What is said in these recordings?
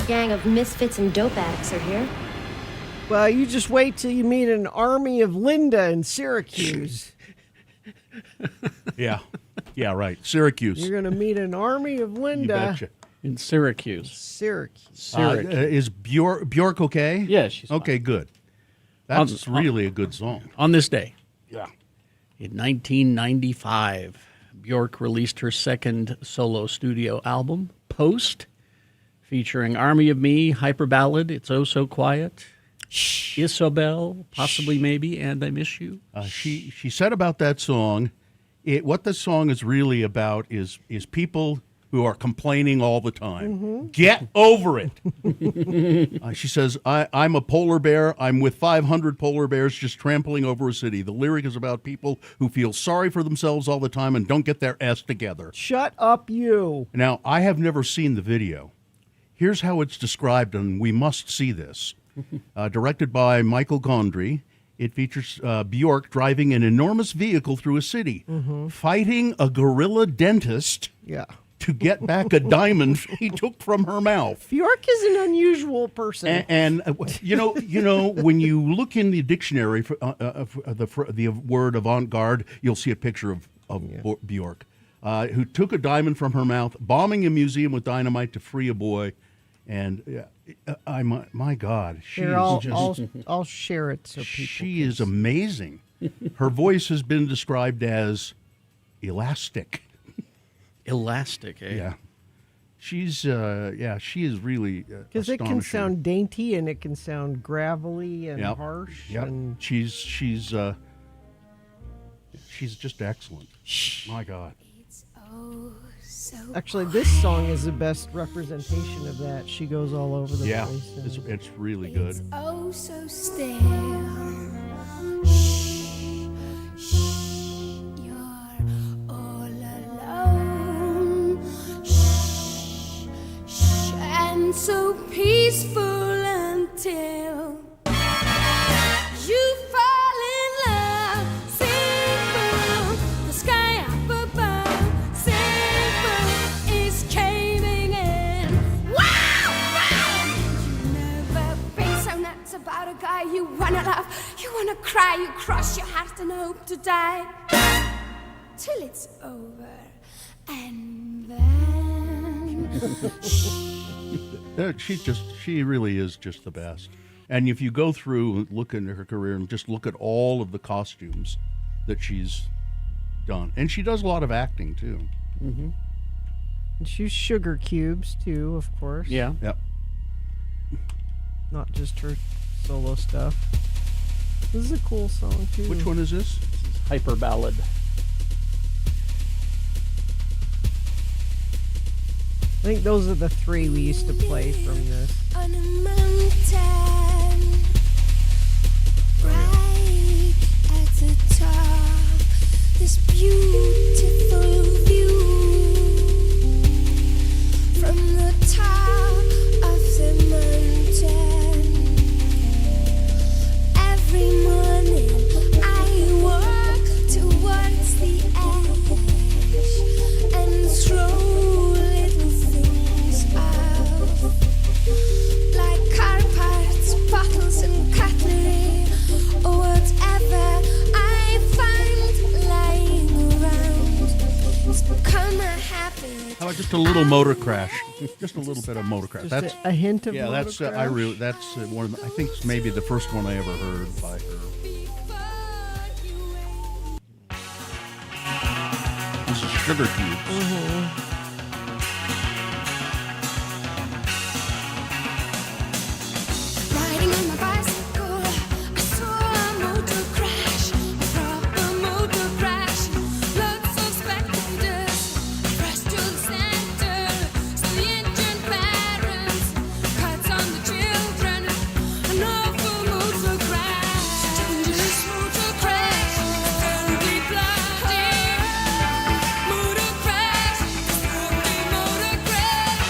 Gang of misfits and dope addicts are here. Well, you just wait till you meet an army of Linda in Syracuse. Yeah, right. Syracuse. You're going to meet an army of You Linda betcha. In Syracuse. Syracuse. Is Bjork okay? Yeah, she's fine. okay. Good. That's really a good song. On this day, Yeah. in 1995, Bjork released her second solo studio album, Post, featuring Army of Me, Hyper Ballad, It's Oh So Quiet, Isobel, possibly maybe, and I Miss You. She said about that song, what the song is really about is people who are complaining all the time. Mm-hmm. Get over it. She says, I'm a polar bear. I'm with 500 polar bears just trampling over a city. The lyric is about people who feel sorry for themselves all the time and don't get their ass together. Shut up, you. Now, I have never seen the video. Here's how it's described, and we must see this. Directed by Michael Gondry, it features Bjork driving an enormous vehicle through a city, fighting a gorilla dentist Yeah. to get back a diamond he took from her mouth. Bjork is an unusual person. And you know, when you look in the dictionary for the word avant-garde, you'll see a picture of Bjork, who took a diamond from her mouth, bombing a museum with dynamite to free a boy. And my God, Here, I'll share it so people. she is amazing. Her voice has been described as elastic. Elastic, eh? Yeah. She is really Because it can astonishing. sound dainty and it can sound gravelly and Yep. harsh. Yep. And She's just excellent. My God. actually, this song is the best representation of that. She goes all over the Yeah, place. and- it's really good. Oh, so still. Shh, shh, you're all alone. Shh, shh, and so peaceful until you fall in love. Simple, the sky up above. Simple is caving in. Wow, wow. You never been so nuts about a guy you wanna love. You wanna cry, you cross your heart and hope to die till it's over, and then She really is just the best. And if you go through and look into her career and just look at all of the costumes that she's done, and she does a lot of acting too. And she's Sugar Cubes, too, of course. Yeah. Yep. Not just her solo stuff. This is a cool song, too. Which one is this? Hyper ballad. I think those are the three we used to play from this. on a mountain, right at the top, this beautiful view from the top of the mountain. Every morning I walk towards the edge and throw little things out, like car parts, bottles and cutlery, or whatever I find lying around. It's become a habit. How about just a little motor crash? Just a little bit of motor crash. Just That's a hint of yeah. That's Motor I Crash. really that's one of the, I think it's maybe the first one I ever heard by her. This is Sugar Cubes. Riding on my bicycle, I saw a motor crash, a proper motor crash. Lots of spectators, rushed to the center. So the injured parents, cuts on the children. An awful motor crash, dangerous motor crash, very bloody. Motor crash, motor crash.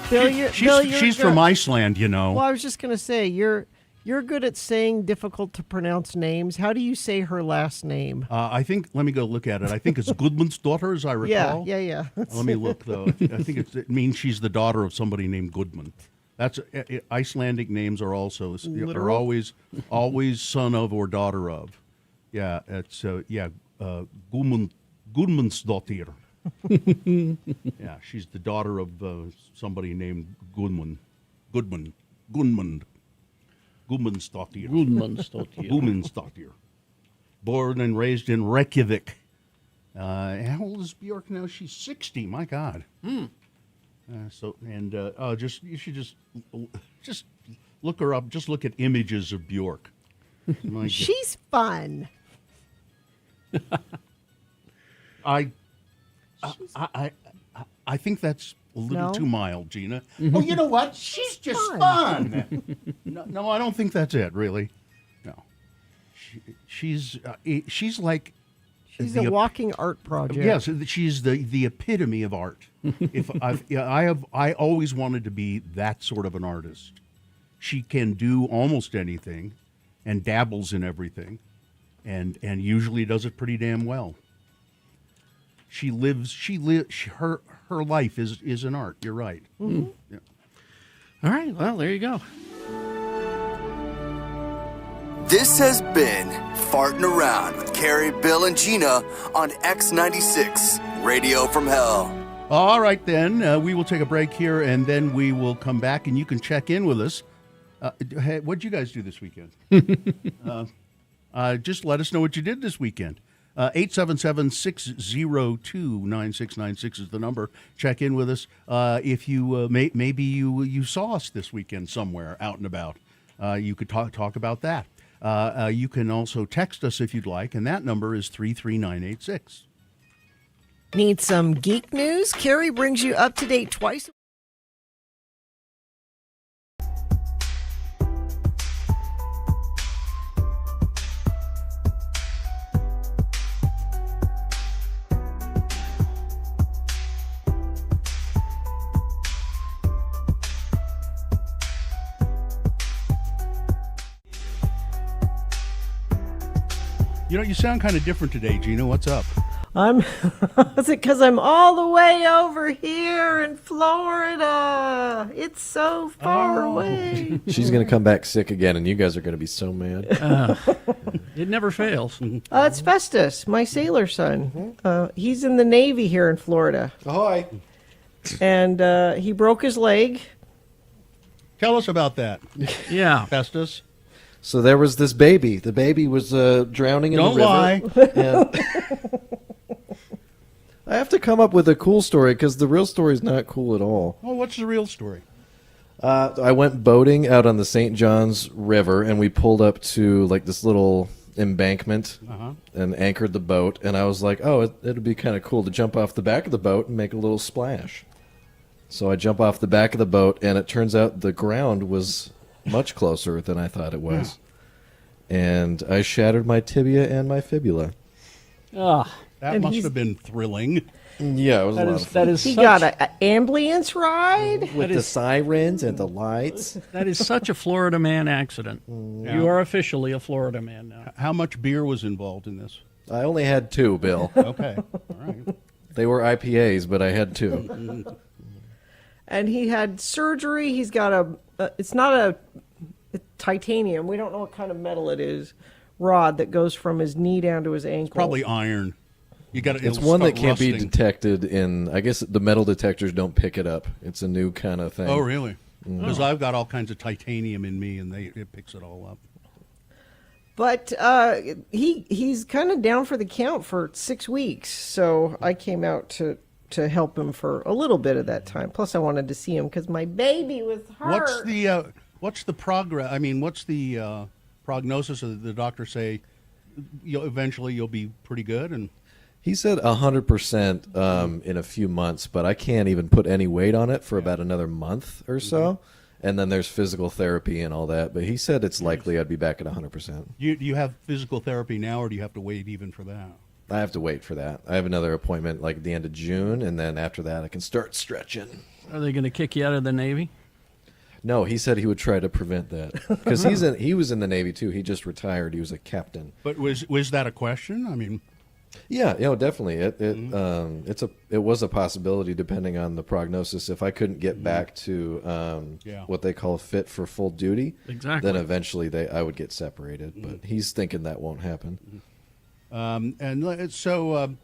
Bill, Bill, you're She's good. from Iceland, you know. Well, I was just gonna say you're good at saying difficult to pronounce names. How do you say her last name? I think let me go look at it. I think it's Gudmund's daughter, as I recall. Yeah. Let me look though. I think it means she's the daughter of somebody named Gudmund. That's Icelandic names are also are Literal? always son of or daughter of. Yeah, it's Gudmund's daughter. Yeah, she's the daughter of somebody named Gudmund's daughter. Gudmundsdóttir. Gudmundsdóttir. Born and raised in Reykjavik. How old is Bjork now? She's 60. My God. You should just look her up. Just look at images of Bjork. My God. She's fun. I think that's a little No? too mild, Gina. Oh, you know what? She's just fun. No, I don't think that's it. Really, no. She's like She's the a walking art project. yes. She's the epitome of art. If I always wanted to be that sort of an artist. She can do almost anything, and dabbles in everything, and usually does it pretty damn well. Her life is an art. You're right. Mm-hmm. Yeah. All right, well, there you go. This has been Farting Around with Carrie, Bill, and Gina on X96, Radio from Hell. All right, then we will take a break here, and then we will come back, and you can check in with us. What'd you guys do this weekend? Just let us know what you did this weekend. 877-602-9696 is the number. Check in with us. If you maybe you saw us this weekend somewhere out and about. You could talk about that. You can also text us if you'd like, and that number is 33986. Need some geek news? Carrie brings you up to date twice. You know, you sound kind of different today, Gina. What's up? Is it because I'm all the way over here in Florida? It's so far away. She's going to come back sick again, and you guys are going to be so mad. It never fails. It's Festus, my sailor son. He's in the Navy here in Florida, Ahoy. and he broke his leg. Tell us about that, Yeah. Festus. So there was this baby. The baby was drowning in Don't the river. lie. And I have to come up with a cool story because the real story is not cool at all. Well, what's the real story? I went boating out on the St. Johns River, and we pulled up to like this little embankment and anchored the boat. And I was like, oh, it'd be kind of cool to jump off the back of the boat and make a little splash. So I jump off the back of the boat, and it turns out the ground was much closer than I thought it was. And I shattered my tibia and my fibula. Ah, That And must he's- have been thrilling. Yeah, it was a lot of fun. He got an ambulance ride. With the sirens and the lights. that is such a Florida man accident. You are officially a Florida man now. How much beer was involved in this? I only had 2, Bill. Okay, all right. They were IPAs, but I had 2. And he had surgery. He's got it's not a titanium. We don't know what kind of metal it is. Rod that goes from his knee down to his ankle. Probably iron. You got It's one that can't be detected in. I guess the metal detectors don't pick it up. It's a new kind of thing. Oh, really? Because I've got all kinds of titanium in me, and it picks it all up. But he's kind of down for the count for 6 weeks. So I came out to help him for a little bit of that time. Plus, I wanted to see him because my baby was hurt. What's the progress? I mean, what's the prognosis? Of the doctor say eventually you'll be pretty good? And He said 100% in a few months, but I can't even put any weight on it for about another month or so. And then there's physical therapy and all that. But he said it's likely I'd be back at 100%. do you have physical therapy now, or do you have to wait even for that? I have to wait for that. I have another appointment like at the end of June, and then after that I can start stretching. Are they going to kick you out of the Navy? No, he said he would try to prevent that because he was in the Navy too. He just retired. He was a captain. But was that a question? I mean, Yeah, definitely. It was a possibility depending on the prognosis. If I couldn't get back to what they call fit for full duty, Exactly. then eventually I would get separated. But he's thinking that won't happen. and so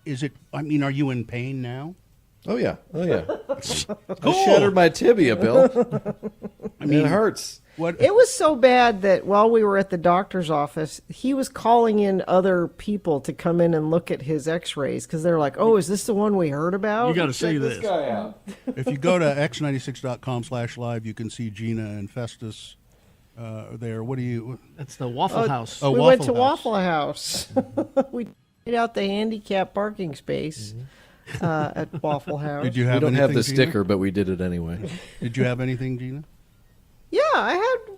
is it? I mean, are you in pain now? Oh yeah. I shattered my tibia, Bill. I mean, it hurts. What? It was so bad that while we were at the doctor's office, he was calling in other people to come in and look at his x-rays because they're like, oh, is this the one we heard about? You got to see this. guy out. If you go to x96.com/live, you can see Gina and Festus there. What do you? That's the Waffle House. Oh, we Waffle went to House. Waffle House. We laid out the handicap parking space at Waffle House. Did you We have? don't have anything, the Gina? sticker, but we did it anyway. Did you have anything, Gina? Yeah, I had a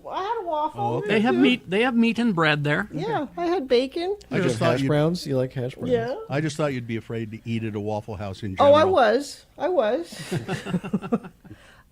waffle. Oh, okay. They have meat. They have meat and bread there. Yeah, I had bacon. I You just have thought hash you. browns. You like hash browns? Yeah. I just thought you'd be afraid to eat at a Waffle House in general. Oh, I was.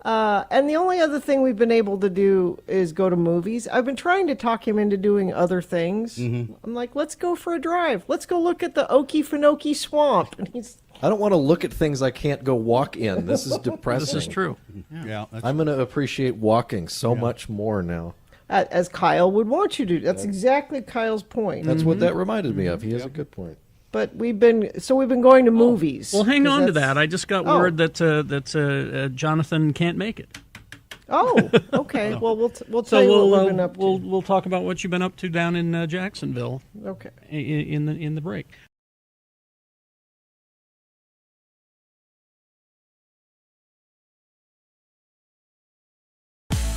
And the only other thing we've been able to do is go to movies. I've been trying to talk him into doing other things. I'm like, let's go for a drive. Let's go look at the Okefenokee Swamp. And he's, I don't want to look at things I can't go walk in. This is depressing. This is true. Yeah. That's, I'm going to appreciate walking so much more now. as Kyle would want you to. That's exactly Kyle's point. That's what that reminded me of. He has a good point. But we've been going to movies. Well, hang 'cause on to that's- that. I just got Oh. word that Jonathan can't make it. Oh, okay. Well, we'll tell So you we'll what we've been up to. we'll talk about what you've been up to down in Jacksonville Okay. in the break.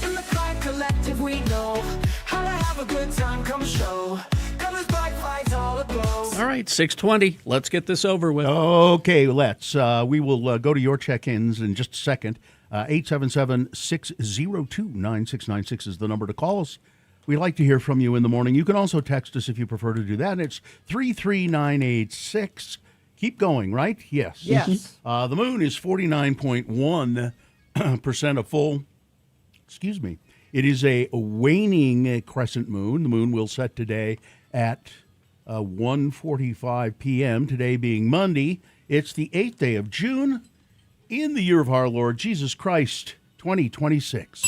In the Clyde Collective, we know how to have a good time. Come show. Colors, black flags, all aglow. All right, 6:20. Let's get this over with. Okay, let's. We will go to your check-ins in just a second. 877-602-9696 is the number to call us. We'd like to hear from you in the morning. You can also text us if you prefer to do that. It's 33986. Keep going, right? Yes. Yes. The moon is 49.1% of full. Excuse me. It is a waning crescent moon. The moon will set today at 1:45 p.m., today being Monday. It's the 8th day of June in the year of our Lord Jesus Christ, 2026.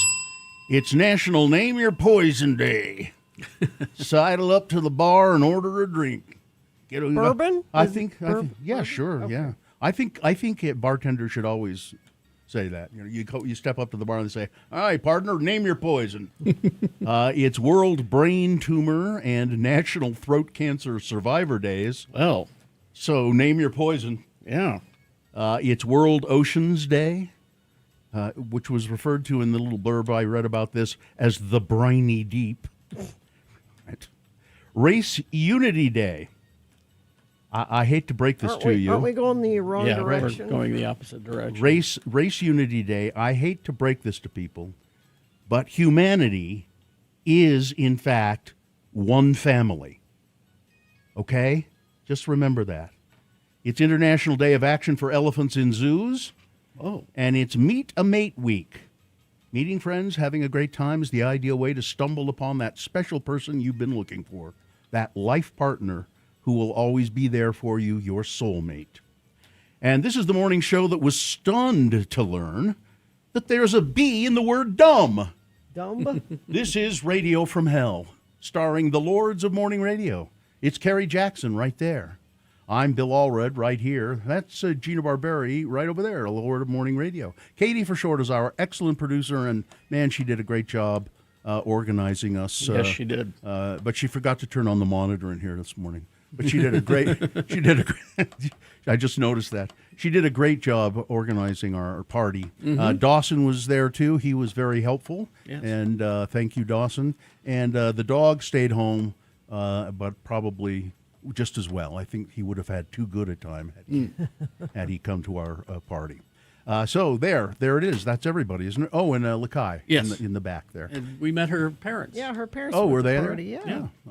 It's National Name Your Poison Day. Sidle up to the bar and order a drink. Get a, Bourbon? I Is it think, yeah, bourbon? sure, Okay. yeah. I think bartenders should always say that. You step up to the bar and they say, "All right, partner, name your poison." It's World Brain Tumor and National Throat Cancer Survivor Days. Well, So name your poison. yeah. It's World Oceans Day, which was referred to in the little blurb I read about this as the briny deep. Right. Race Unity Day. I hate to break this Aren't to we, you. aren't we going the wrong Yeah, direction? we're going the opposite direction. Race Unity Day. I hate to break this to people, but humanity is, in fact, one family. Okay? Just remember that. It's International Day of Action for Elephants in Zoos, Oh, and it's Meet a Mate Week. Meeting friends, having a great time is the ideal way to stumble upon that special person you've been looking for, that life partner who will always be there for you, your soulmate. And this is the morning show that was stunned to learn that there's a B in the word dumb. Dumb? This is Radio from Hell, starring the Lords of Morning Radio. It's Kerry Jackson right there. I'm Bill Allred right here. That's Gina Barberi right over there, Lord of Morning Radio. Katie, for short, is our excellent producer, and man, she did a great job organizing us. yes, she did. But she forgot to turn on the monitor in here this morning. But she did a great. I just noticed that she did a great job organizing our party. Dawson was there too. He was very helpful. Yes. And thank you, Dawson. And the dog stayed home, but probably just as well. I think he would have had too good a time had he come to our party. So there it is. That's everybody, isn't it? Oh, and Lakai Yes. in the back there. And we met her parents. Yeah, her parents Oh, were were at the they there? party.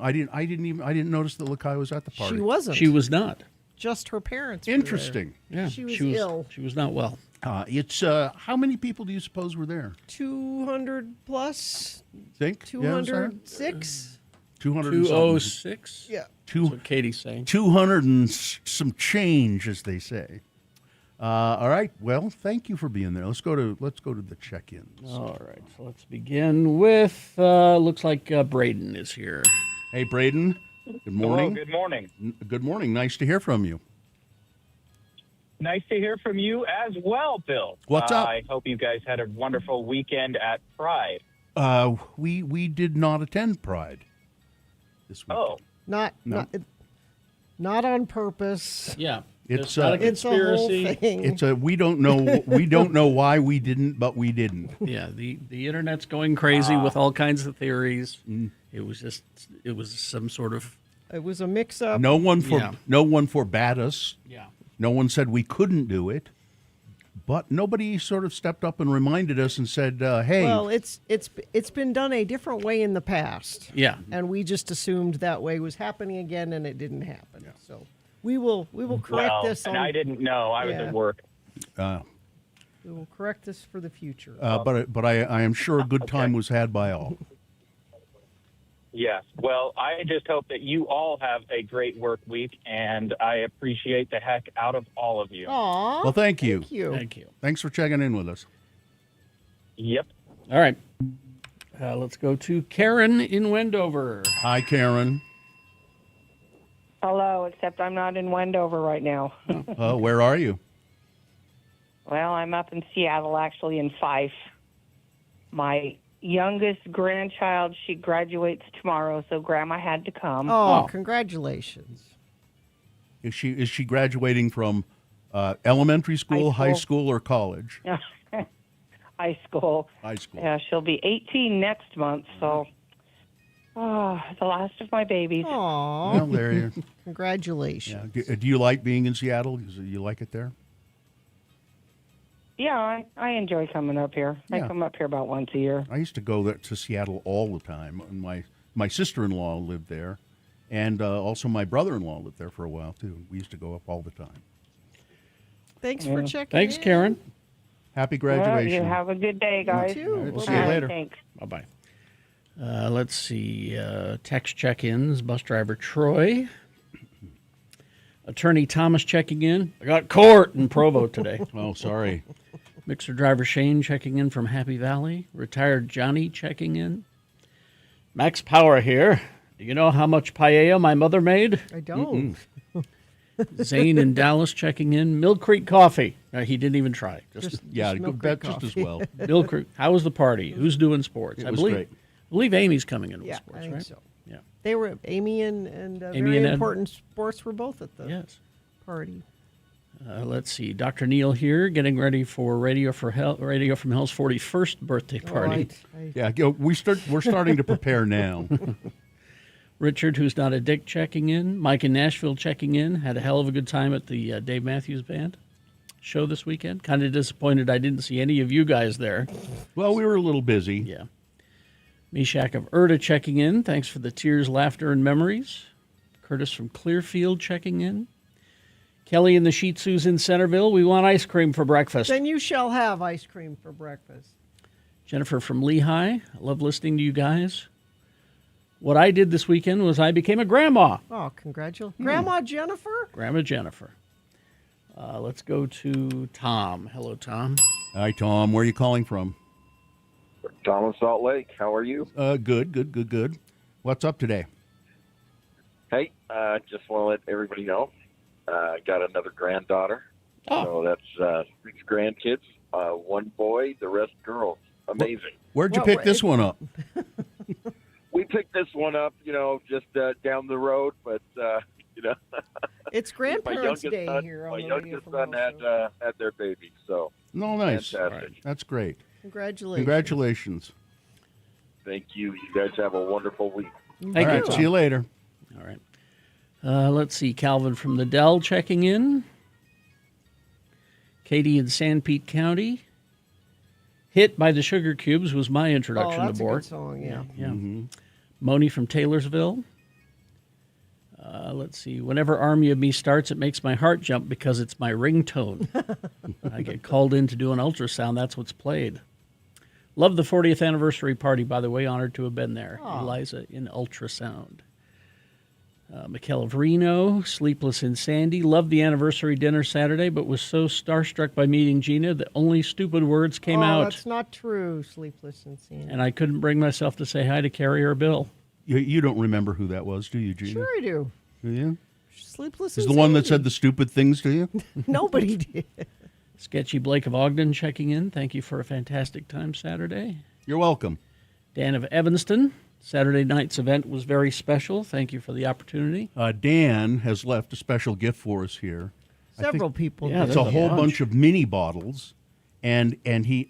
Yeah. I didn't notice that Lakai was at the party. She wasn't. She was not. Just her parents. were Interesting. Yeah, She was ill. She was not well. It's how many people do you suppose were there? there. 200 plus? Think 206? 200 and something. 206. Yeah. That's Two, what Katie's saying. 200 and some change, as they say. All right. Well, thank you for being there. Let's go to the check-ins. All right, so let's begin with. Looks like Braden is here. Hey, Braden. Good morning. Hello, good morning. Good morning. Nice to hear from you. Nice to hear from you as well, Bill. What's up? I hope you guys had a wonderful weekend at Pride. We did not attend Pride this week. Oh, Not, No. not on purpose. Yeah, It's, not a It's a whole conspiracy. thing. It's a we don't know why we didn't, but we didn't. Yeah, the internet's going crazy with all kinds of theories. It was some sort of It was a mix-up. No one Yeah. forbade us. yeah. No one said we couldn't do it, but nobody sort of stepped up and reminded us and said, "Hey, Well, it's been done a different way in the past. Yeah. And we just assumed that way was happening again, and it didn't happen. So we will correct well, this. and I didn't know. I was Yeah. at work. We will correct this for the future. but I am sure a good time was had by all." Yes. Well, I just hope that you all have a great work week, and I appreciate the heck out of all of you. Aw. Well, thank you. Thank you. Thank you. Thanks for checking in with us. Yep. All right, let's go to Karen in Wendover. Hi, Karen. Hello, except I'm not in Wendover right now. Where are you? Well, I'm up in Seattle, actually, in Fife. My youngest grandchild, she graduates tomorrow, so Grandma had to come. Oh, congratulations. Is she graduating from elementary school, high school, or college? High school. High school. Yeah, she'll be 18 next month, so the last of my babies. Aw, Well, there you. congratulations. Yeah. Do you like being in Seattle? Do you like it there? Yeah, I enjoy coming up here. I Yeah. come up here about once a year. I used to go to Seattle all the time. And my sister-in-law lived there, and also my brother-in-law lived there for a while too. We used to go up all the time. Thanks for checking Thanks, in. Karen. Happy Well, graduation. you have a good day, guys. too. All right, Bye-bye. see you later. Thanks. Bye-bye. Let's see. Text check-ins. Bus driver Troy. Attorney Thomas checking in. I got court in Provo today. Oh, sorry. Mixer driver Shane checking in from Happy Valley. Retired Johnny checking in. Max Power here. Do you know how much paella my mother made? I don't. Zane in Dallas checking in. Mill Creek Coffee. He didn't even try. Just Yeah, Milk that Creek just as coffee. well. Mill Creek. How was the party? Who's doing sports? It I was believe. great. I believe Amy's coming in with Yeah, sports, I think right? so. Yeah. They were Amy and Amy very and Ed. important sports were both at the Yes. party. Let's see. Dr. Neil here, getting ready for Radio from Hell's 41st birthday party. Right. Yeah, we're starting to prepare now. Richard, who's not a dick, checking in. Mike in Nashville checking in. Had a hell of a good time at the Dave Matthews Band show this weekend. Kind of disappointed I didn't see any of you guys there. Well, we were a little busy. Yeah. Mishak of Erta checking in. Thanks for the tears, laughter, and memories. Curtis from Clearfield checking in. Kelly and the Shih Tzus in Centerville. We want ice cream for breakfast. Then you shall have ice cream for breakfast. Jennifer from Lehigh. I love listening to you guys. What I did this weekend was I became a grandma. Oh, congratulations. Grandma Jennifer? Grandma Jennifer. Let's go to Tom. Hello, Tom. Hi, Tom. Where are you calling from? Thomas Salt Lake. How are you? Good. What's up today? Hey, just want to let everybody know. Got another granddaughter. Oh. So that's 6 grandkids. 1 boy, the rest girls. Amazing. Where'd you Well, pick this one up? We picked this one up, just down the road, but It's my Grandparents' youngest Day son, here my on the Radio youngest from son Hell Show. had their baby. So No, nice. fantastic. That's great. Congratulations. Congratulations. Thank you. You guys have a wonderful week. Thank All you, right, Tom. see you later. All right. Let's see. Calvin from the Dell checking in. Katie in San Pete County. Hit by the Sugar Cubes was my Oh, introduction that's to a Bork. good song, yeah. Yeah. Moni from Taylorsville. Let's see. Whenever Army of Me starts, it makes my heart jump because it's my ringtone. I get called in to do an ultrasound. That's what's played. Love the 40th anniversary party, by the way. Honored to have been there. Eliza in ultrasound. Michaela of Reno, Sleepless in Sandy. Loved the anniversary dinner Saturday, but was so starstruck by meeting Gina that only stupid words came out. That's not true, Sleepless in Sandy. And I couldn't bring myself to say hi to Carrie or Bill. You don't remember who that was, do you, Gina? Sure I do. Do you? Sleepless Is in the one that Sandy. said the stupid things to you? Nobody did. Sketchy Blake of Ogden checking in. Thank you for a fantastic time Saturday. You're welcome. Dan of Evanston. Saturday night's event was very special. Thank you for the opportunity. Dan has left a special gift for us here. Several people Yeah, did. It's a There's a whole bunch. bunch of mini bottles, and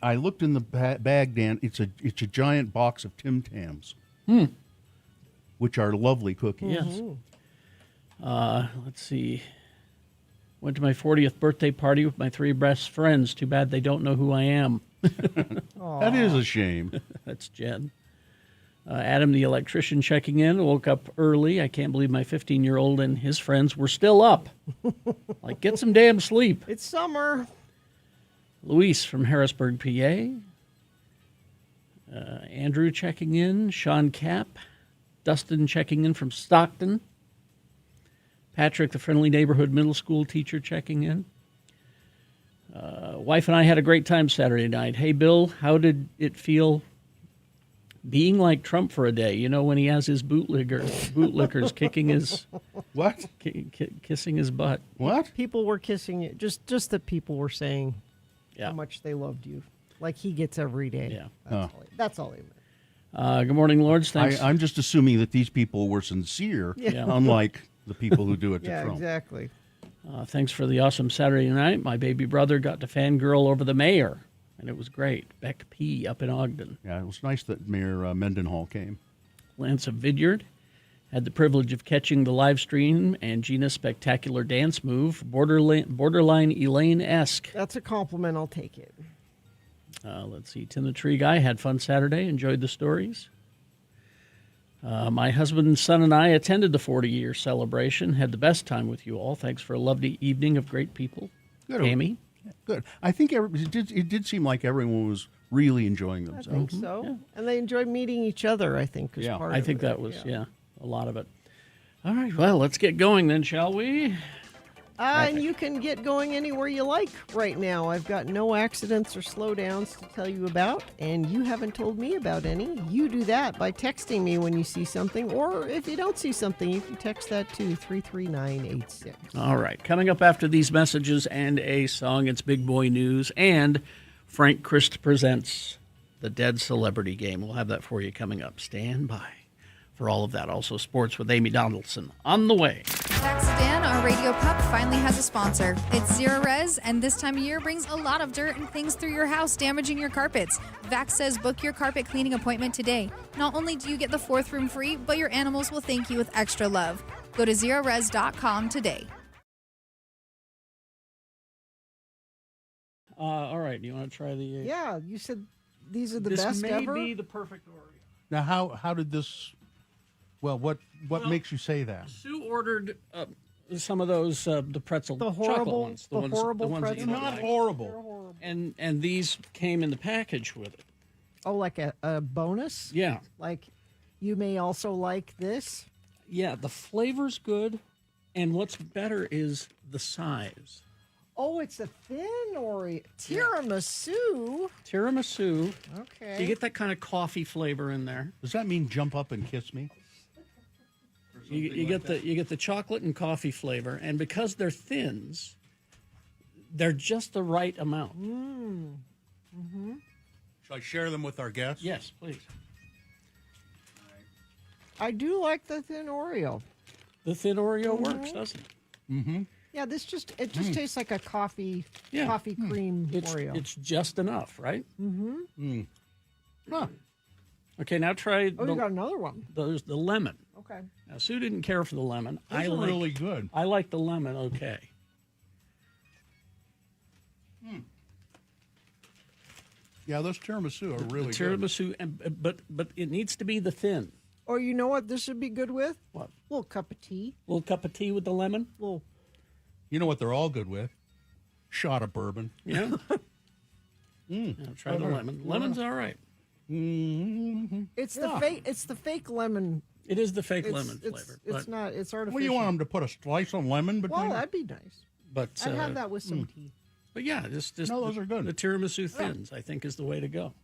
I looked in the bag, Dan. It's a giant box of Tim Tams, which are lovely cookies. Yes. Let's see. Went to my 40th birthday party with my 3 best friends. Too bad they don't know who I am. That is a shame. That's Jen. Adam, the electrician, checking in. Woke up early. I can't believe my 15-year-old and his friends were still up. Like, get some damn sleep. It's summer. Luis from Harrisburg, PA. Andrew checking in. Sean Cap. Dustin checking in from Stockton. Patrick, the friendly neighborhood middle school teacher, checking in. Wife and I had a great time Saturday night. Hey, Bill, how did it feel being like Trump for a day? You know, when he has his bootlickers kicking his, What? kissing his butt. What? People were kissing you. Just that people were saying Yeah. how much they loved you. like he gets every day. Yeah. That's all he meant. Good morning, Lords. Thanks. I'm just assuming that these people were sincere, Yeah. unlike the people who do it to Yeah, Trump. exactly. Thanks for the awesome Saturday night. My baby brother got to fangirl over the mayor, and it was great. Beck P. up in Ogden. Yeah, it was nice that Mayor Mendenhall came. Lance of Vidyard had the privilege of catching the live stream and Gina's spectacular dance move, borderline Elaine-esque. That's a compliment. I'll take it. Let's see. Tim the Tree Guy had fun Saturday, enjoyed the stories. My husband, son, and I attended the 40-year celebration. Had the best time with you all. Thanks for a lovely evening of great people. Good. Amy? Good. I think it did seem like everyone was really enjoying I themselves. think so. And they enjoyed meeting each other, I think, is part of it. I think that was, a lot of it. All right, well, let's get going then, shall we? And you can get going anywhere you like right now. I've got no accidents or slowdowns to tell you about, and you haven't told me about any. You do that by texting me when you see something, or if you don't see something, you can text that to 33986. All right, coming up after these messages and a song, it's Big Boy News, and Frank Christ presents the Dead Celebrity Game. We'll have that for you coming up. Stand by for all of that. Also, sports with Amy Donaldson on the way. Tax Dan, our radio pup, finally has a sponsor. It's Zero Res, and this time of year brings a lot of dirt and things through your house, damaging your carpets. Vax says book your carpet cleaning appointment today. Not only do you get the 4th room free, but your animals will thank you with extra love. Go to zerores.com today. All right, do you want to try the... Yeah, you said these are the this best may ever? be the perfect Oreo. Now, how did this? Well, what makes you say that? Sue ordered some of those the pretzel The chocolate horrible- ones, the horrible ones that you pretzel? don't Not like. horrible. And these came in the package with it. Oh, like a bonus? Yeah, Like, you may also like this? yeah. The flavor's good, and what's better is the size. Oh, it's a thin Oreo. Tiramisu. Tiramisu. Okay. You get that kind of coffee flavor in there. Does that mean jump up and kiss me? You get the chocolate and coffee flavor, and because they're thins, they're just the right amount. Shall I share them with our guests? Yes, please. I do like the thin Oreo. The thin Oreo works, doesn't it? Yeah, this just tastes like a coffee Yeah. coffee cream It's Oreo. it's just enough, right? Huh. Okay, now try Oh, you got another one. there's the lemon. Okay. Now Sue didn't care for the lemon. Those are really good. I like the lemon. Okay. Yeah, those tiramisu are really The good. tiramisu, but it needs to be the thin. Or you know what this would be good with? What? A little cup of tea. Little cup of tea with the lemon. Little. You know what they're all good with? Shot of bourbon. Yeah. Now try the lemon. Lemon's all right. It's the fake. It's the fake lemon. It is the fake It's, lemon it's, flavor. It's not. It's artificial. What do you want them to put a slice of lemon between? Well, them? that'd be nice. But I'd have that with some tea. But yeah, just No, those are good. The tiramisu thins, I think, is the way to go.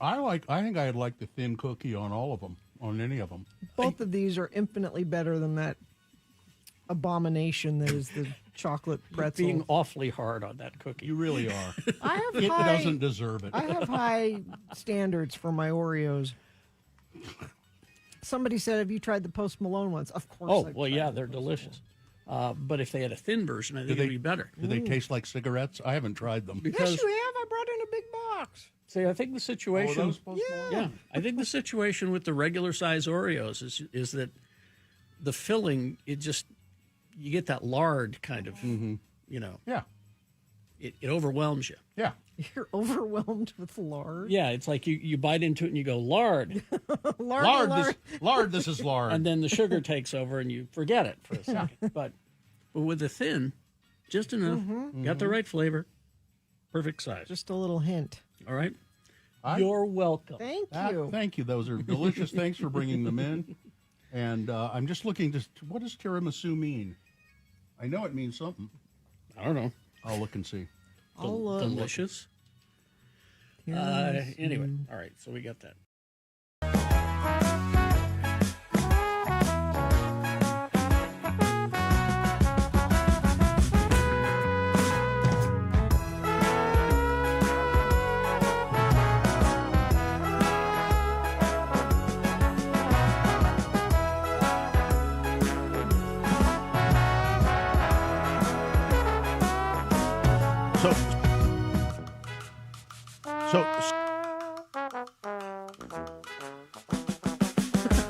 I think I'd like the thin cookie on all of them, on any of them. Both of these are infinitely better than that abomination that is the chocolate pretzel. Being awfully hard on that cookie. You really are. I have It high, doesn't deserve it. I have high standards for my Oreos. Somebody said, "Have you tried the Post Malone ones?" Of course. Oh, I've well, tried yeah, the they're Post delicious. But if they had a thin version, I think they- it'd be better. Do they taste like cigarettes? I haven't tried them. Malone. Yes, you have. I brought in a big box. See, I think the situation. those Post Malone? Yeah, I think the situation with the regular size Oreos is that the filling, you get that lard kind of, Yeah. it overwhelms you. Yeah. You're overwhelmed with lard. Yeah, it's like you bite into it and you go lard, Lard. This is lard. and then the sugar takes over and you forget it for a second. But with the thin, just enough, got the right flavor, perfect size. Just a little hint. All right, you're welcome. Thank Ah, you. thank you. Those are delicious. Thanks for bringing them in. And I'm just looking to what does tiramisu mean? I know it means something. I don't know. I'll look and see. Delicious. Anyway, all right. So we got that.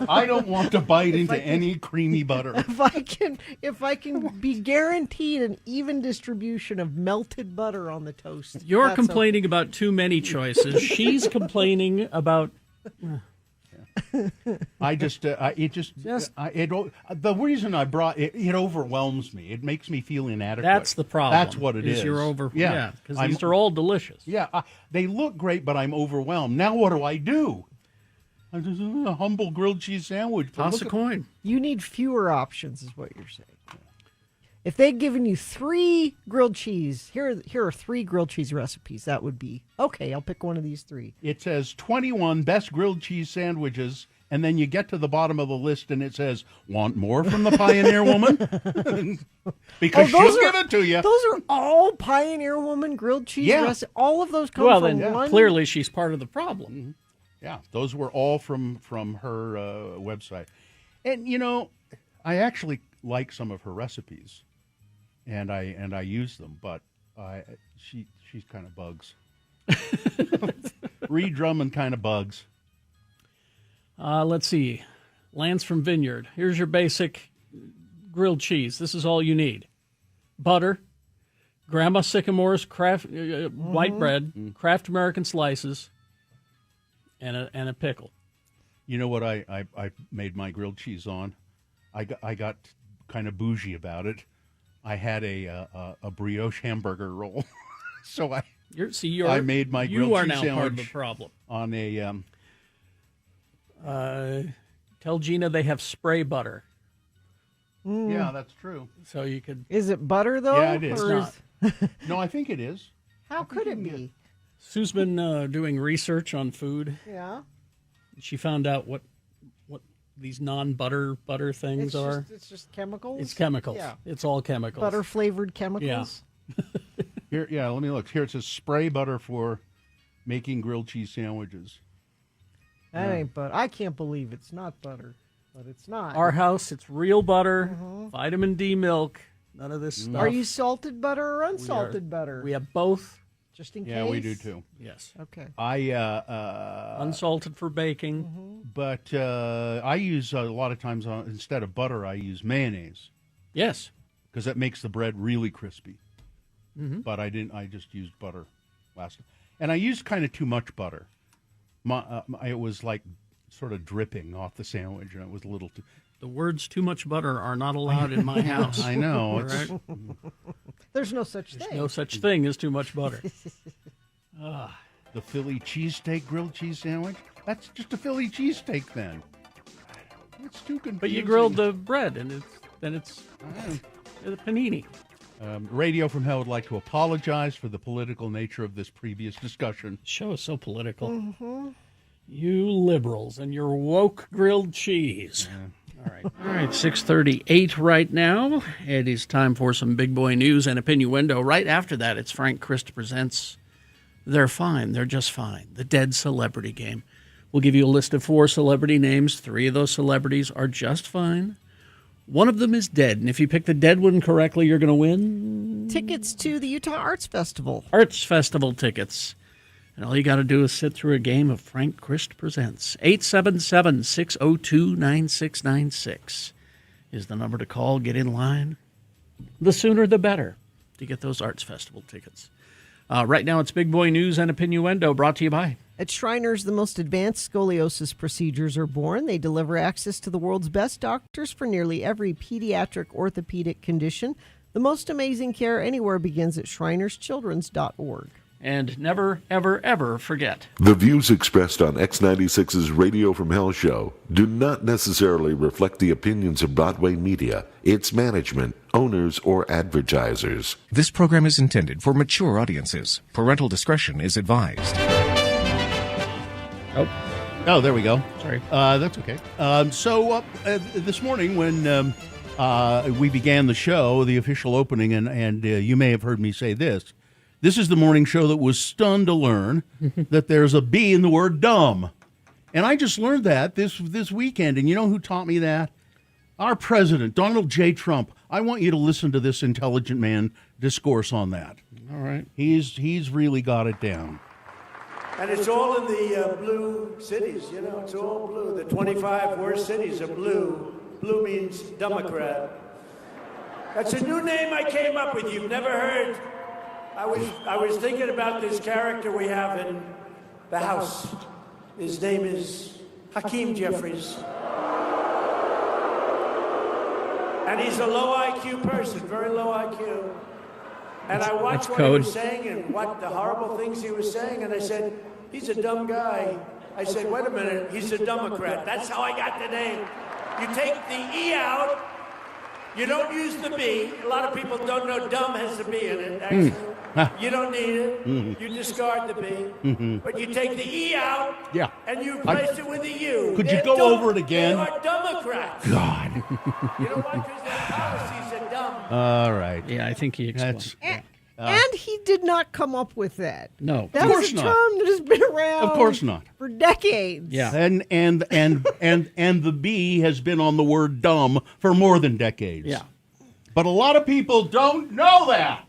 I don't want to bite into any creamy butter. If I can be guaranteed an even distribution of melted butter on the toast. You're that's complaining about too many choices. She's complaining about. I just, the reason I brought it overwhelms me. It makes me feel inadequate. That's the problem. That's what it is. You're over. Yeah, because these are all delicious. Yeah, they look great, but I'm overwhelmed. Now what do I do? I'm just a humble grilled cheese sandwich. Toss a coin. You need fewer options, is what you're saying. If they'd given you 3 grilled cheese, here are 3 grilled cheese recipes, that would be, okay, I'll pick one of these 3. It says 21 best grilled cheese sandwiches, and then you get to the bottom of the list, and it says, want more from the Pioneer Woman? Because she'll give it to you. Those are all Pioneer Woman grilled cheese recipes. All of those come from one. Clearly she's part of the problem. Yeah, those were all from her website. And, I actually like some of her recipes. And I use them, but she's kind of bugs. Reed Drummond kind of bugs. Let's see. Lance from Vineyard. Here's your basic grilled cheese. This is all you need. Butter, Grandma Sycamore's white bread, Kraft American slices, and a pickle. You know what I made my grilled cheese on? I got kind of bougie about it. I had a brioche hamburger roll, so I made my grilled cheese now sandwich part of the problem. On a. Tell Gina they have spray butter. Yeah, that's true. So you could. Is it butter though? Yeah, it is. It's not. No, I think it is. How could it be? Sue's been doing research on food. Yeah. She found out what these non-butter things are. It's just chemicals? It's chemicals. Yeah. It's all chemicals. Butter-flavored chemicals? Yeah. Let me look. Here it says spray butter for making grilled cheese sandwiches. That ain't butter. I can't believe it's not butter, but it's not. Our house, it's real butter, vitamin D milk, none of this stuff. Are you salted butter or unsalted butter? We have both. Just in case? Yeah, we do too. Yes. Okay. Unsalted for baking. But I use a lot of times instead of butter, I use mayonnaise. Yes. Because that makes the bread really crispy. But I didn't. I just used butter last, and I used kind of too much butter. It was like sort of dripping off the sandwich, and it was a little too. The words "too much butter" are not allowed in my house. I know. Right? There's no such thing. No such thing as too much butter. The Philly cheesesteak grilled cheese sandwich? That's just a Philly cheesesteak then. It's too confusing. But you grilled the bread, and it's a panini. Radio from Hell would like to apologize for the political nature of this previous discussion. The show is so political. You liberals and your woke grilled cheese. All right, 6:38 right now. It is time for some big boy news and opinion window. Right after that, it's Frank Christ presents They're Fine, They're Just Fine, the Dead Celebrity Game. We'll give you a list of 4 celebrity names. 3 of those celebrities are just fine. One of them is dead, and if you pick the dead one correctly, you're going to win tickets to the Utah Arts Festival. Arts Festival tickets. And all you got to do is sit through a game of Frank Christ Presents. 877-602-9696 is the number to call. Get in line. The sooner the better to get those Arts Festival tickets. Right now it's Big Boy News and Opinioendo, brought to you by... At Shriners, the most advanced scoliosis procedures are born. They deliver access to the world's best doctors for nearly every pediatric orthopedic condition. The most amazing care anywhere begins at shrinerschildrens.org. And never, ever, ever forget. The views expressed on X96's Radio from Hell show do not necessarily reflect the opinions of Broadway Media, its management, owners, or advertisers. This program is intended for mature audiences. Parental discretion is advised. Oh, there we go. Sorry. That's okay. So this morning when we began the show, the official opening, and you may have heard me say this. This is the morning show that was stunned to learn that there's a B in the word dumb. And I just learned that this weekend. And you know who taught me that? Our president, Donald J. Trump. I want you to listen to this intelligent man discourse on that. All right. He's really got it down. And it's all in the blue cities, you know, it's all blue. The 25 worst cities are blue. Blue means Democrat. That's a new name I came up with. You've never heard. I was thinking about this character we have in the House. His name is Hakeem Jeffries. And he's a low IQ person, very low IQ. And I watched what he was saying and what the horrible things he was saying, and I said, he's a dumb guy. I said, wait a minute, he's a Democrat. That's how I got the name. You take the E out, you don't use the B. A lot of people don't know dumb has a B in it, actually. You don't need it. You discard the B. But you take the E out, and you replace it with a U. Could you go over it again? They are Democrats. God. You know why? Because their policies are dumb. All right. Yeah, I think he explained. And he did not come up with that. No, that of course was a not. term that has been around. Of course not. For decades. Yeah. And the B has been on the word dumb for more than decades. Yeah. But a lot of people don't know that.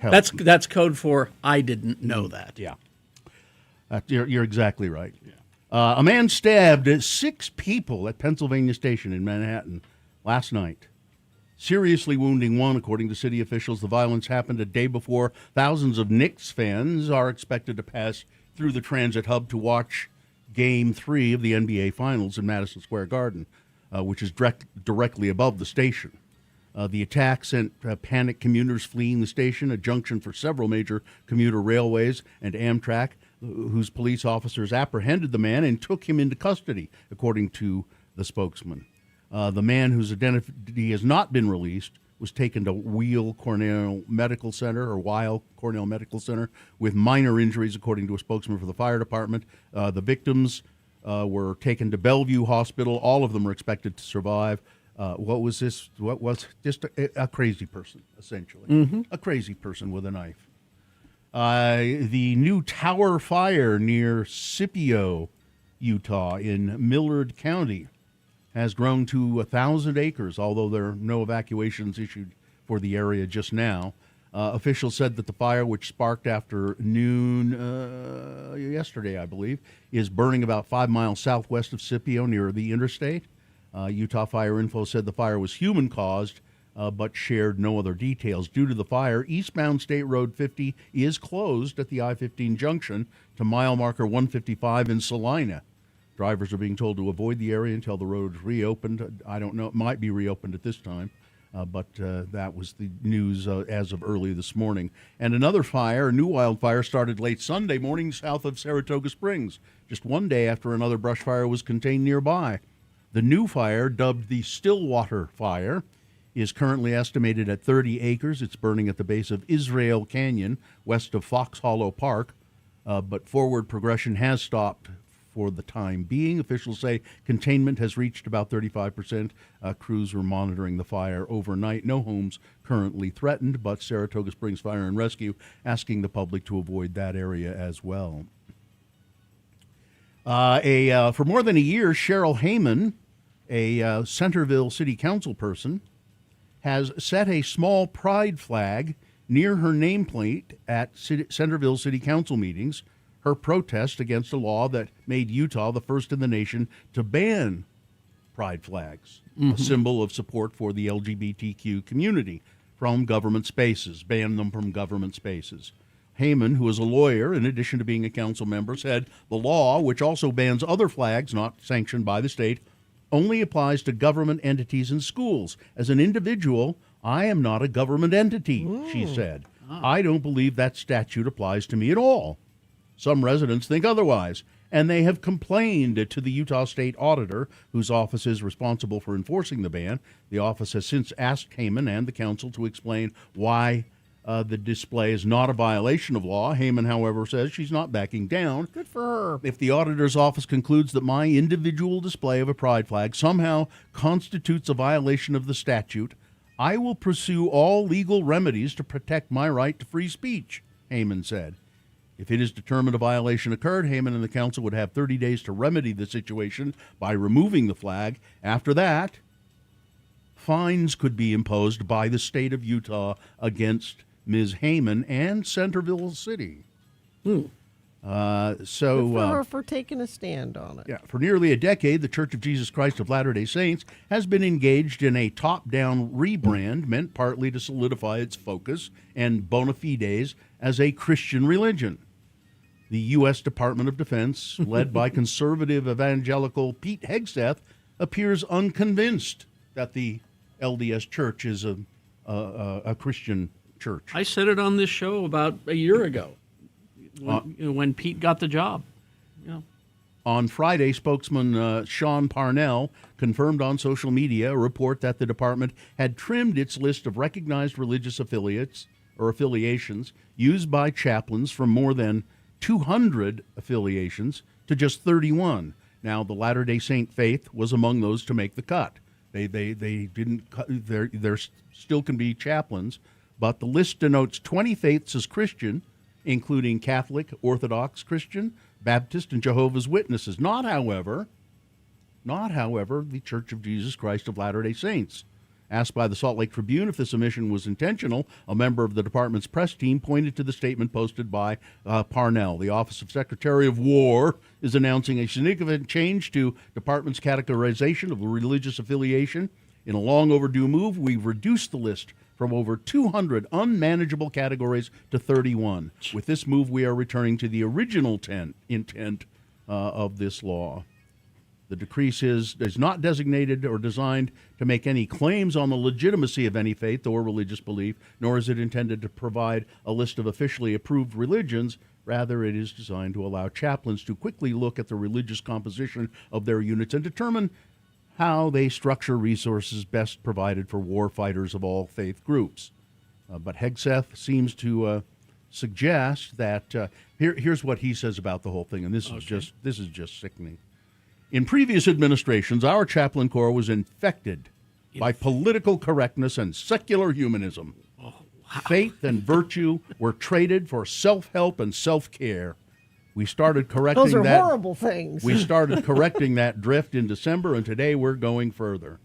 Hell. That's code for I didn't know that. Yeah. You're exactly right. Yeah. A man stabbed 6 people at Pennsylvania Station in Manhattan last night, seriously wounding one, according to city officials. The violence happened a day before thousands of Knicks fans are expected to pass through the transit hub to watch Game 3 of the NBA Finals in Madison Square Garden, which is directly above the station. The attack sent panicked commuters fleeing the station, a junction for several major commuter railways and Amtrak, whose police officers apprehended the man and took him into custody, according to the spokesman. The man, whose identity has not been released, was taken to Weill Cornell Medical Center with minor injuries, according to a spokesman for the fire department. The victims were taken to Bellevue Hospital. All of them are expected to survive. What was this? What was just a crazy person, essentially. A crazy person with a knife. The new tower fire near Scipio, Utah, in Millard County, has grown to 1,000 acres, although there are no evacuations issued for the area just now. Officials said that the fire, which sparked after noon yesterday, I believe, is burning about 5 miles southwest of Scipio near the interstate. Utah Fire Info said the fire was human-caused, but shared no other details. Due to the fire, eastbound State Road 50 is closed at the I-15 junction to mile marker 155 in Salina. Drivers are being told to avoid the area until the road is reopened. I don't know. It might be reopened at this time, but that was the news as of early this morning. And another fire, a new wildfire, started late Sunday morning south of Saratoga Springs, just one day after another brush fire was contained nearby. The new fire, dubbed the Stillwater Fire, is currently estimated at 30 acres. It's burning at the base of Israel Canyon, west of Fox Hollow Park, but forward progression has stopped for the time being. Officials say containment has reached about 35%. Crews were monitoring the fire overnight. No homes currently threatened, but Saratoga Springs Fire and Rescue asking the public to avoid that area as well. For more than a year, Cheryl Heyman, a Centerville City Council person, has set a small pride flag near her nameplate at Centerville City Council meetings, her protest against a law that made Utah the first in the nation to ban pride flags, a symbol of support for the LGBTQ community, from government spaces, ban them from government spaces. Heyman, who is a lawyer in addition to being a council member, said the law, which also bans other flags not sanctioned by the state, only applies to government entities and schools. As an individual, I am not a government entity, she said. I don't believe that statute applies to me at all. Some residents think otherwise, and they have complained to the Utah State Auditor, whose office is responsible for enforcing the ban. The office has since asked Heyman and the council to explain why the display is not a violation of law. Heyman, however, says she's not backing down. Good for her. If the auditor's office concludes that my individual display of a pride flag somehow constitutes a violation of the statute, I will pursue all legal remedies to protect my right to free speech, Heyman said. If it is determined a violation occurred, Heyman and the council would have 30 days to remedy the situation by removing the flag. After that, fines could be imposed by the state of Utah against Ms. Heyman and Centerville City. Good for her for taking a stand on it. Yeah, for nearly a decade, the Church of Jesus Christ of Latter-day Saints has been engaged in a top-down rebrand meant partly to solidify its focus and bona fides as a Christian religion. The U.S. Department of Defense, led by conservative evangelical Pete Hegseth, appears unconvinced that the LDS Church is a Christian church. I said it on this show about a year ago when Pete got the job. Yeah. On Friday, spokesman Sean Parnell confirmed on social media a report that the department had trimmed its list of recognized religious affiliates or affiliations used by chaplains from more than 200 affiliations to just 31. Now, the Latter-day Saint faith was among those to make the cut. They didn't cut. There still can be chaplains, but the list denotes 20 faiths as Christian, including Catholic, Orthodox Christian, Baptist, and Jehovah's Witnesses. Not, however, the Church of Jesus Christ of Latter-day Saints. Asked by the Salt Lake Tribune if this omission was intentional, a member of the department's press team pointed to the statement posted by Parnell. The Office of Secretary of War is announcing a significant change to department's categorization of religious affiliation. In a long overdue move, we've reduced the list from over 200 unmanageable categories to 31. With this move, we are returning to the original intent of this law. The decrease is not designated or designed to make any claims on the legitimacy of any faith or religious belief, nor is it intended to provide a list of officially approved religions. Rather, it is designed to allow chaplains to quickly look at the religious composition of their units and determine how they structure resources best provided for war fighters of all faith groups. But Hegseth seems to suggest that here's what he says about the whole thing, and this is just sickening. In previous administrations, our chaplain corps was infected by political correctness and secular humanism. Faith and virtue were traded for self-help and self-care. We started correcting Those are that. horrible things. We started correcting that drift in December, and today we're going further.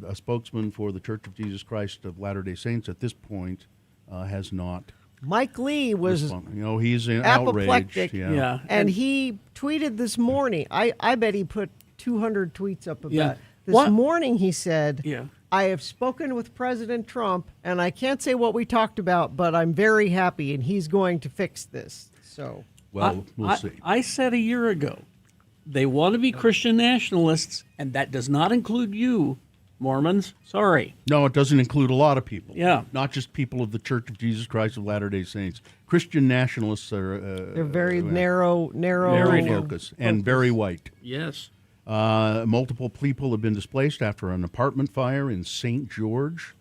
A spokesman for the Church of Jesus Christ of Latter-day Saints at this point has not. Mike Lee was he's apoplectic, outraged. Yeah. and he tweeted this morning. I bet he put 200 tweets up about Yeah. this morning. He said, Yeah. I have spoken with President Trump, and I can't say what we talked about, but I'm very happy, and he's going to fix this. So, well, we'll see. I said a year ago, they want to be Christian nationalists, and that does not include you, Mormons. Sorry. No, it doesn't include a lot of people. Yeah. Not just people of the Church of Jesus Christ of Latter-day Saints. Christian nationalists are... they're very narrow focus, and very white. Yes. Multiple people have been displaced after an apartment fire in St. George.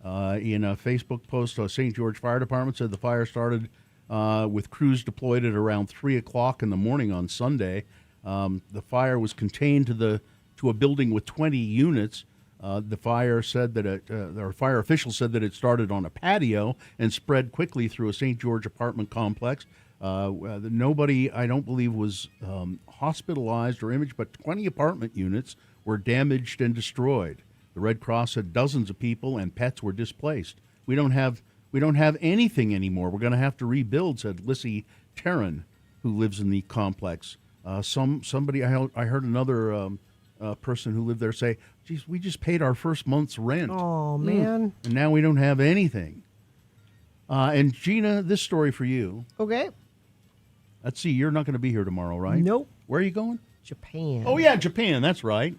In a Facebook post, St. George Fire Department said the fire started with crews deployed at around 3 o'clock in the morning on Sunday. The fire was contained to a building with 20 units. The fire said that fire officials said that it started on a patio and spread quickly through a St. George apartment complex. Nobody, I don't believe, was hospitalized or imaged, but 20 apartment units were damaged and destroyed. The Red Cross said dozens of people and pets were displaced. We don't have anything anymore. We're going to have to rebuild, said Lissy Terran, who lives in the complex. Somebody, I heard another person who lived there say, geez, we just paid our first month's rent. Oh, man. And now we don't have anything. And Gina, this story for you. Okay. Let's see, you're not going to be here tomorrow, right? Nope. Where are you going? Japan. Oh, yeah, Japan, that's right.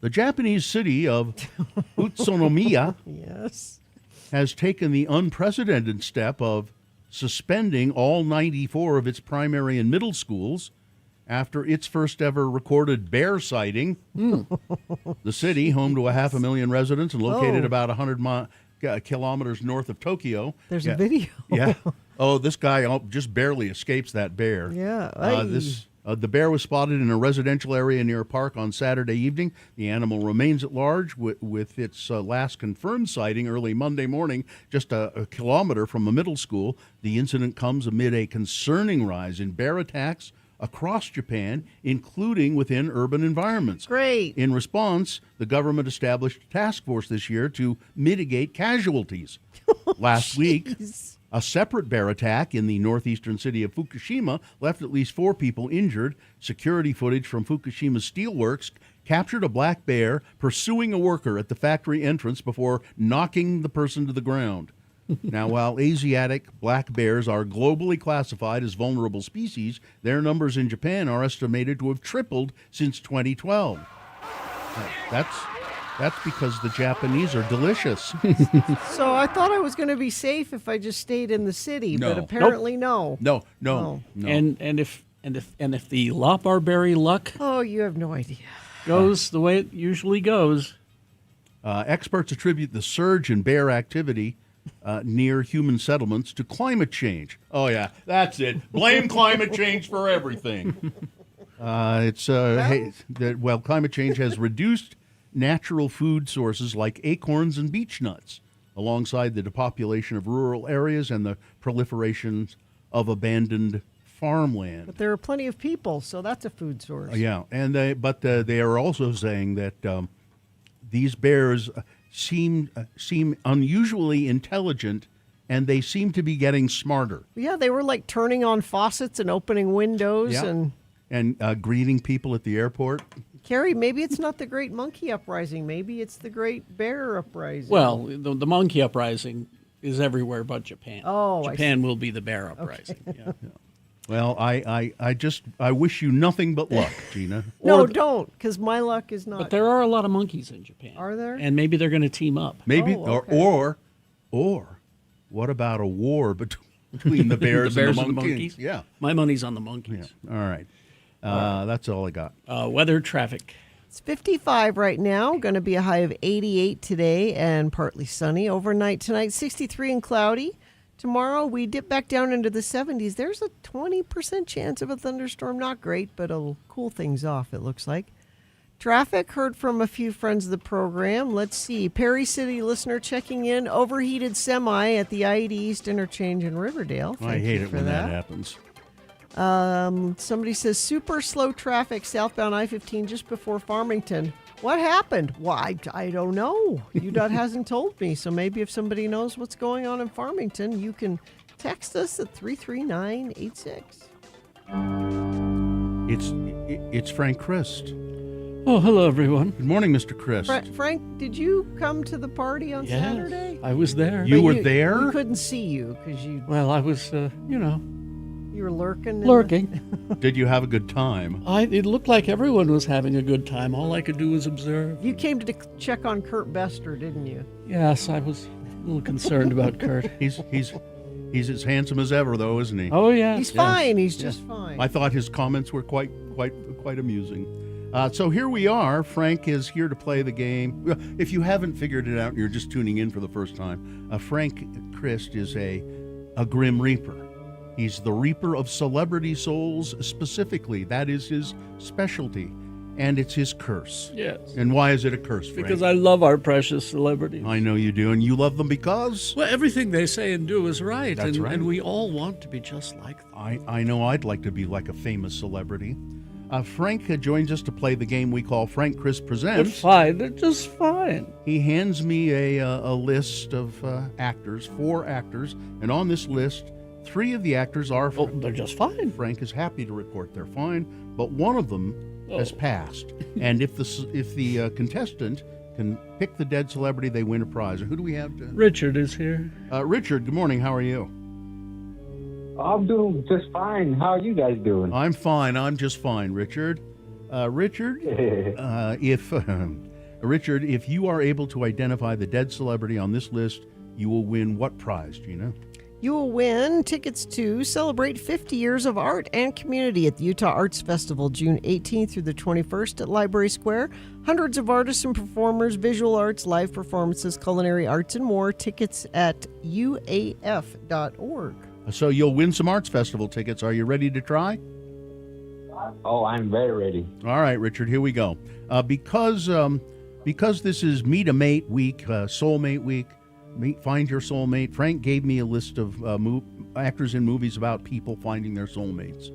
The Japanese city of Utsunomiya Yes. has taken the unprecedented step of suspending all 94 of its primary and middle schools after its first ever recorded bear sighting. The city, home to 500,000 residents and located about 100 kilometers north of Tokyo. There's a video. Yeah. Oh, this guy just barely escapes that bear. Yeah. The bear was spotted in a residential area near a park on Saturday evening. The animal remains at large with its last confirmed sighting early Monday morning, just a kilometer from a middle school. The incident comes amid a concerning rise in bear attacks across Japan, including within urban environments. Great. In response, the government established a task force this year to mitigate casualties. Last week, A separate bear attack in the northeastern city of Fukushima left at least 4 people injured. Security footage from Fukushima steelworks captured a black bear pursuing a worker at the factory entrance before knocking the person to the ground. Now, while Asiatic black bears are globally classified as vulnerable species, their numbers in Japan are estimated to have tripled since 2012. That's because the Japanese are delicious. So I thought I was going to be safe if I just stayed in the city, No. but apparently no. No. And if the Loparberry luck Oh, you have no idea. goes the way it usually goes, Experts attribute the surge in bear activity near human settlements to climate change. Oh, yeah, that's it. Blame climate change for everything. Climate change has reduced natural food sources like acorns and beech nuts, alongside the depopulation of rural areas and the proliferation of abandoned farmland. But there are plenty of people, so that's a food source. Yeah, and they are also saying that these bears seem unusually intelligent, and they seem to be getting smarter. Yeah, they were like turning on faucets and opening windows and greeting people at the airport. Carrie, maybe it's not the Great Monkey Uprising. Maybe it's the Great Bear Uprising. well, the monkey uprising is everywhere but Japan. Oh, I Japan will be the bear uprising. Yeah. Well, I wish you nothing but luck, Gina. No, don't, because my luck is not. But there are a lot of monkeys in Japan. Are there? And maybe they're going to team up. Maybe, Oh, okay. or what about a war between the bears, and the monkeys? Yeah. My money's on the monkeys. All right. That's all I got. Weather, traffic. It's 55 right now. Going to be a high of 88 today and partly sunny. Overnight tonight, 63 and cloudy. Tomorrow, we dip back down into the 70s. There's a 20% chance of a thunderstorm. Not great, but it'll cool things off, it looks like. Traffic, heard from a few friends of the program. Let's see. Perry City listener checking in. Overheated semi at the I-80 East interchange in Riverdale. I Thank hate you it for when that happens. Somebody says super slow traffic southbound I-15 just before Farmington. What happened? Well, I don't know. UDOT hasn't told me. So maybe if somebody knows what's going on in Farmington, you can text us at 33986. It's Frank Christ. Oh, hello, everyone. Good morning, Mr. Christ. Frank, did you come to the party on Yes, Saturday? I was there. You were there? We couldn't see you because Well, I was, you were lurking. lurking. Did you have a good time? It looked like everyone was having a good time. All I could do was observe. You came to check on Kurt Bester, didn't you? Yes, I was a little concerned about Kurt. He's as handsome as ever, though, isn't he? Oh, yeah. He's fine. He's just fine. I thought his comments were quite amusing. So here we are. Frank is here to play the game. If you haven't figured it out and you're just tuning in for the first time, Frank Christ is a Grim Reaper. He's the reaper of celebrity souls specifically. That is his specialty. And it's his curse. Yes. And why is it a curse, Frank? Because I love our precious celebrities. I know you do. And you love them because? Well, everything they say and do is right. That's right. And we all want to be just like them. I know I'd like to be like a famous celebrity. Frank joins us to play the game we call Frank Chris Presents. They're fine. They're just fine. He hands me a list of actors, 4 actors, and on this list, 3 of the actors are... Oh, they're just fine. Frank is happy to report they're fine, but one of them has passed. And if the contestant can pick the dead celebrity, they win a prize. Who do we have? Richard is here. Richard, good morning. How are you? I'm doing just fine. How are you guys doing? I'm fine. I'm just fine, Richard. Richard, if you are able to identify the dead celebrity on this list, you will win what prize, Gina? You will win tickets to celebrate 50 years of art and community at the Utah Arts Festival, June 18th through the 21st at Library Square. Hundreds of artists and performers, visual arts, live performances, culinary arts, and more. Tickets at uaf.org. So you'll win some Arts Festival tickets. Are you ready to try? Oh, I'm very ready. All right, Richard, here we go. Because this is Meet a Mate Week, Soulmate Week, Find Your Soulmate, Frank gave me a list of actors in movies about people finding their soulmates.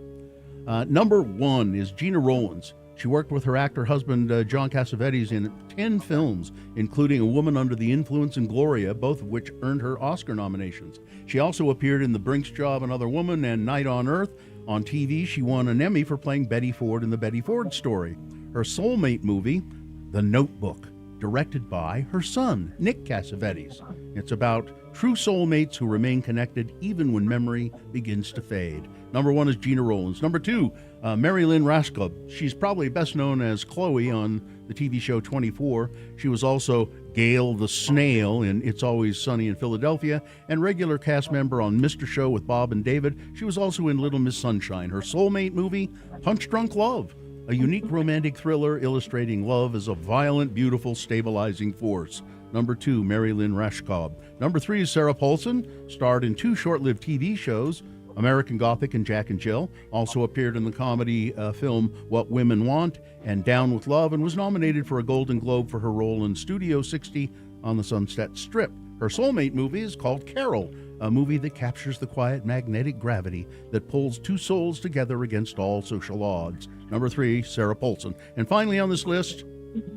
Number 1 is Gina Rowlands. She worked with her actor husband, John Cassavetes, in 10 films, including A Woman Under the Influence and Gloria, both of which earned her Oscar nominations. She also appeared in The Brink's Job, Another Woman, and Night on Earth. On TV, she won an Emmy for playing Betty Ford in The Betty Ford Story. Her soulmate movie, The Notebook, directed by her son, Nick Cassavetes. It's about true soulmates who remain connected even when memory begins to fade. Number 1 is Gina Rowlands. Number 2, Mary Lynn Rashkub. She's probably best known as Chloe on the TV show 24. She was also Gail the Snail in It's Always Sunny in Philadelphia, and regular cast member on Mr. Show with Bob and David. She was also in Little Miss Sunshine. Her soulmate movie, Punch Drunk Love, a unique romantic thriller illustrating love as a violent, beautiful, stabilizing force. Number 2, Mary Lynn Rashkub. Number 3 is Sarah Paulson, starred in 2 short-lived TV shows, American Gothic and Jack and Jill. Also appeared in the comedy film What Women Want and Down with Love, and was nominated for a Golden Globe for her role in Studio 60 on the Sunset Strip. Her soulmate movie is called Carol, a movie that captures the quiet magnetic gravity that pulls 2 souls together against all social odds. Number 3, Sarah Paulson. And finally on this list,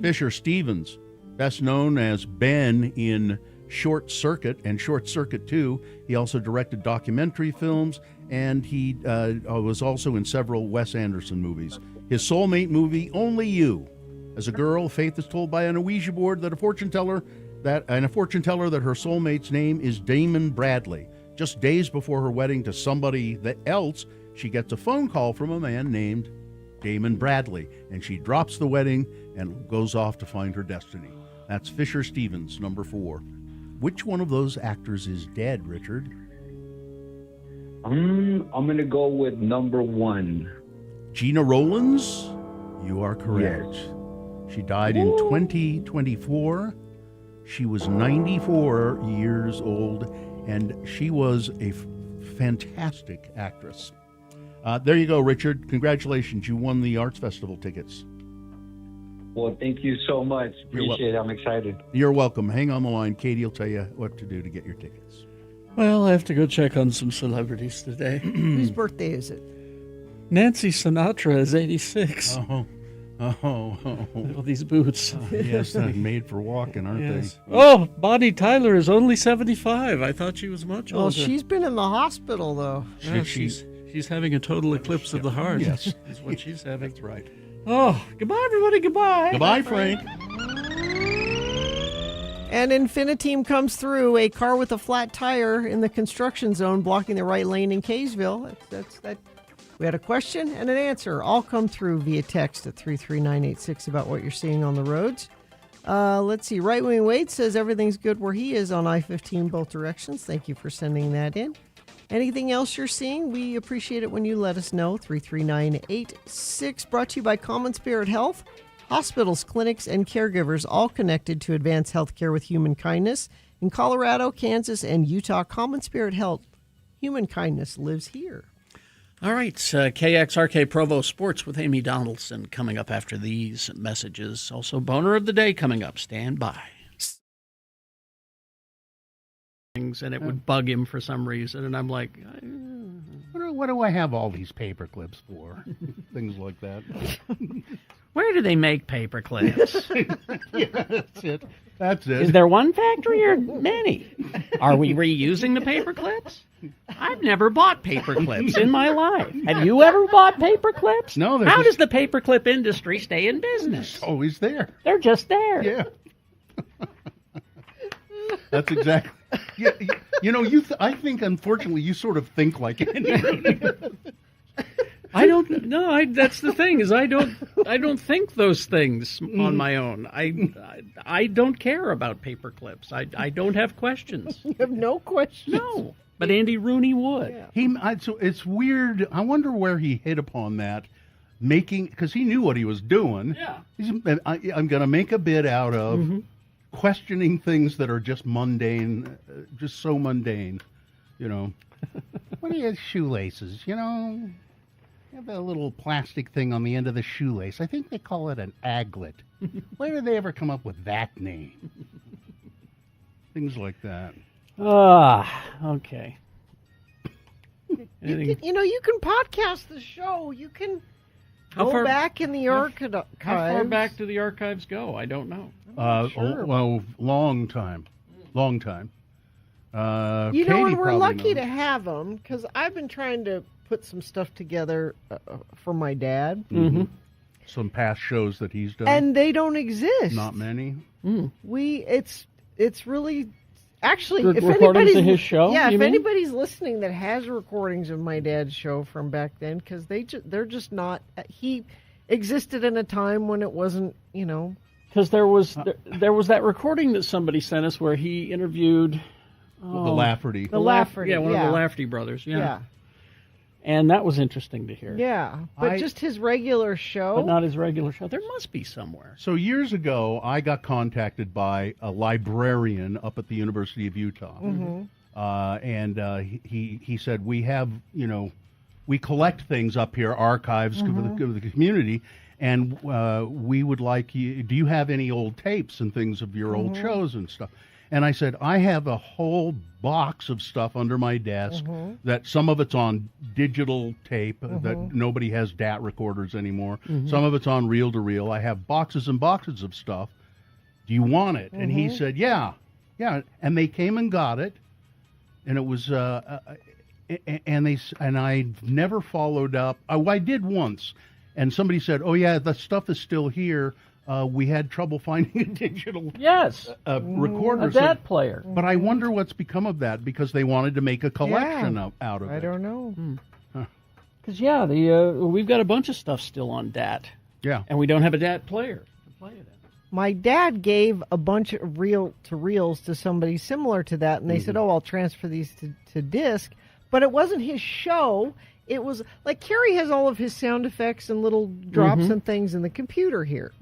Fisher Stevens, best known as Ben in Short Circuit and Short Circuit 2. He also directed documentary films, and he was also in several Wes Anderson movies. His soulmate movie, Only You. As a girl, Faith is told by an Ouija board that a fortune teller that her soulmate's name is Damon Bradley. Just days before her wedding to somebody else, she gets a phone call from a man named Damon Bradley, and she drops the wedding and goes off to find her destiny. That's Fisher Stevens, number 4. Which one of those actors is dead, Richard? I'm going to go with number 1. Gina Rowlands? You are correct. Yes. She died in 2024. She was 94 years old, and she was a fantastic actress. There you go, Richard. Congratulations. You won the Arts Festival tickets. Well, thank you so much. Appreciate it. I'm excited. You're welcome. Hang on the line. Katie will tell you what to do to get your tickets. Well, I have to go check on some celebrities today. Whose birthday is it? Nancy Sinatra is 86. Oh. All these boots. Yes, they're made for walking, aren't they? Oh, Bonnie Tyler is only 75. I thought she was much older. Well, she's been in the hospital, though. Yeah, she's having a total eclipse of the heart. Yes. Is what she's having. That's right. Oh, goodbye, everybody. Goodbye. Goodbye, Frank. And Infiniteam comes through. A car with a flat tire in the construction zone blocking the right lane in Kaysville. That. We had a question and an answer. All come through via text at 33986 about what you're seeing on the roads. Let's see. Right Wing Wade says everything's good where he is on I-15 both directions. Thank you for sending that in. Anything else you're seeing? We appreciate it when you let us know. 33986. Brought to you by Common Spirit Health. Hospitals, clinics, and caregivers all connected to advance healthcare with human kindness. In Colorado, Kansas, and Utah, Common Spirit Health. Human kindness lives here. All right, KXRK Provo Sports with Amy Donaldson coming up after these messages. Also, Boner of the Day coming up. Stand by. And it would bug him for some reason, and I'm like, what do I have all these paper clips for? Things like that. Where do they make paper clips? Yeah, that's it. Is there one factory or many? Are we reusing the paper clips? I've never bought paper clips in my life. Have you ever bought paper clips? No. How does the paper clip industry stay in business? It's always there. They're just there. Yeah. That's exactly. Yeah, I think, unfortunately, you sort of think like it. I don't. No, that's the thing is I don't think those things on my own. I don't care about paper clips. I don't have questions. You have no questions. No, but Andy Rooney would. Yeah. So it's weird. I wonder where he hit upon that, because he knew what he was doing. Yeah. I'm going to make a bit out of questioning things that are just mundane, just so mundane. What are your shoelaces? You have a little plastic thing on the end of the shoelace. I think they call it an aglet. Where did they ever come up with that name? Things like that. Okay. You can podcast the show. You can Go back in the archives. How far back do the archives go? I don't know. Long time. Long time. You know, Katie and we're probably lucky knows. to have them because I've been trying to put some stuff together for my dad. Mm-hmm. Some past shows that he's done. And they don't exist. Not many. It's really actually Good if recordings anybody's of his show, yeah, you if mean? anybody's listening that has recordings of my dad's show from back then, because they're just not. He existed in a time when it wasn't, you know. Because there was that recording that somebody sent us where he interviewed The Lafferty. The Lafferty, yeah, one yeah. of the Lafferty brothers, Yeah. And that was interesting to hear. Yeah, but just his regular show. But not his regular show. There must be somewhere. So years ago, I got contacted by a librarian up at the University of Utah, Mhm. and he said, "We have, we collect things up here, archives for the community, and we would like you. Do you have any old tapes and things of your old shows and stuff?" And I said, "I have a whole box of stuff under my desk that some of it's on digital tape that nobody has DAT recorders anymore. Some of it's on reel-to-reel. I have boxes and boxes of stuff. Do you want it?" And he said, yeah. And they came and got it, and it was and I never followed up. Oh, I did once, and somebody said, "Oh yeah, the stuff is still here. We had trouble finding a digital recorder, a DAT player." But I wonder what's become of that because they wanted to make a collection out of it. I don't know. Because we've got a bunch of stuff still on DAT. Yeah, and we don't have a DAT player to play it in. My dad gave a bunch of reel-to-reels to somebody similar to that, and they said, "Oh, I'll transfer these to disc." But it wasn't his show. It was like Kerry has all of his sound effects and little drops and things in the computer here.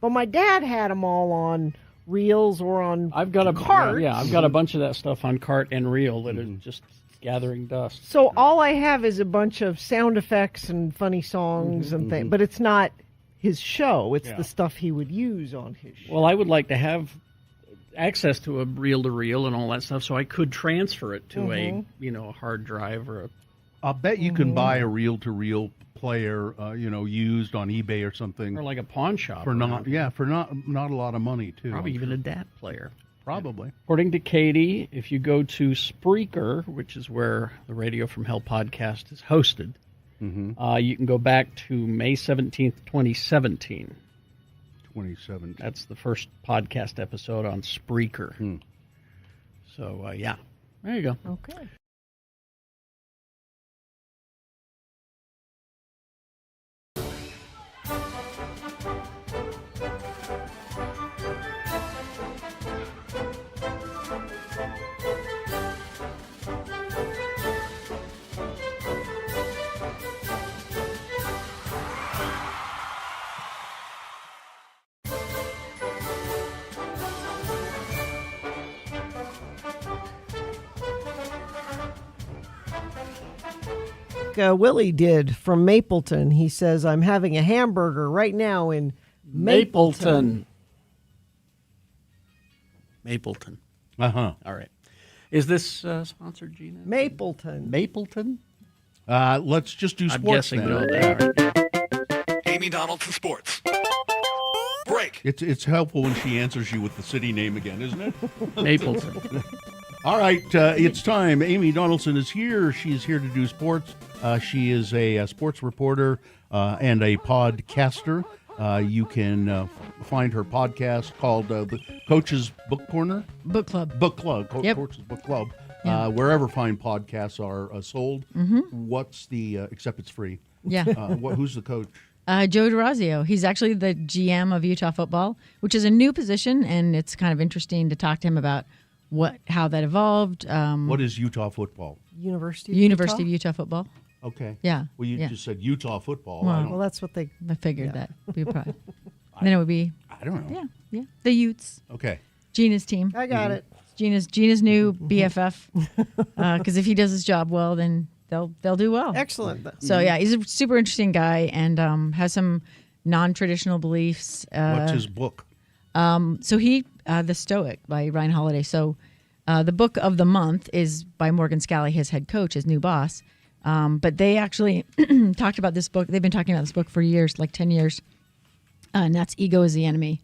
But my dad had them all on reels or on carts. Yeah, I've got a bunch of that stuff on cart and reel that are just gathering dust. So all I have is a bunch of sound effects and funny songs and things, but it's not his show. It's the stuff he would use on his show. Well, I would like to have access to a reel-to-reel and all that stuff so I could transfer it to a hard drive or a... I'll bet you can buy a reel-to-reel player, used on eBay or something, Or like a pawn shop. for not a lot of money too. Probably I'm even sure. a DAT player. Probably. According to Katie, if you go to Spreaker, which is where the Radio from Hell podcast is hosted, you can go back to May 17th, 2017. 2017. That's the first podcast episode on Spreaker. So, yeah. There you go. Okay. Willie did from Mapleton. He says, "I'm having a hamburger right now in Mapleton." Mapleton. Uh-huh. All right. Is this sponsored, Gina? Mapleton. Mapleton? Let's just do I'm sports guessing then. no, they are. Amy Donaldson Sports. Break. It's helpful when she answers you with the city name again, isn't it? Mapleton. All right, it's time. Amy Donaldson is here. She's here to do sports. She is a sports reporter and a podcaster. You can find her podcast called the Coach's Book Corner. Book Club. Book Club. Yep. Coach's Book Club. Yeah. Wherever fine podcasts are sold. What's the, except it's free. Yeah. Who's the coach? Joe DeRazio. He's actually the GM of Utah football, which is a new position, and it's kind of interesting to talk to him about how that evolved. What is Utah football? University of Utah football. Okay. Yeah. Well, you yeah. just said Utah football. Well, that's what they... I figured that. We probably, then it would be... I don't know. Yeah. The Utes. Okay. Gina's team. I got it. Gina's new BFF. Because if he does his job well, then they'll do well. Excellent. So yeah, he's a super interesting guy and has some non-traditional beliefs. What's his book? So he, The Stoic by Ryan Holiday. So the book of the month is by Morgan Scally, his head coach, his new boss. But they actually talked about this book. They've been talking about this book for years, like 10 years. And that's Ego is the Enemy.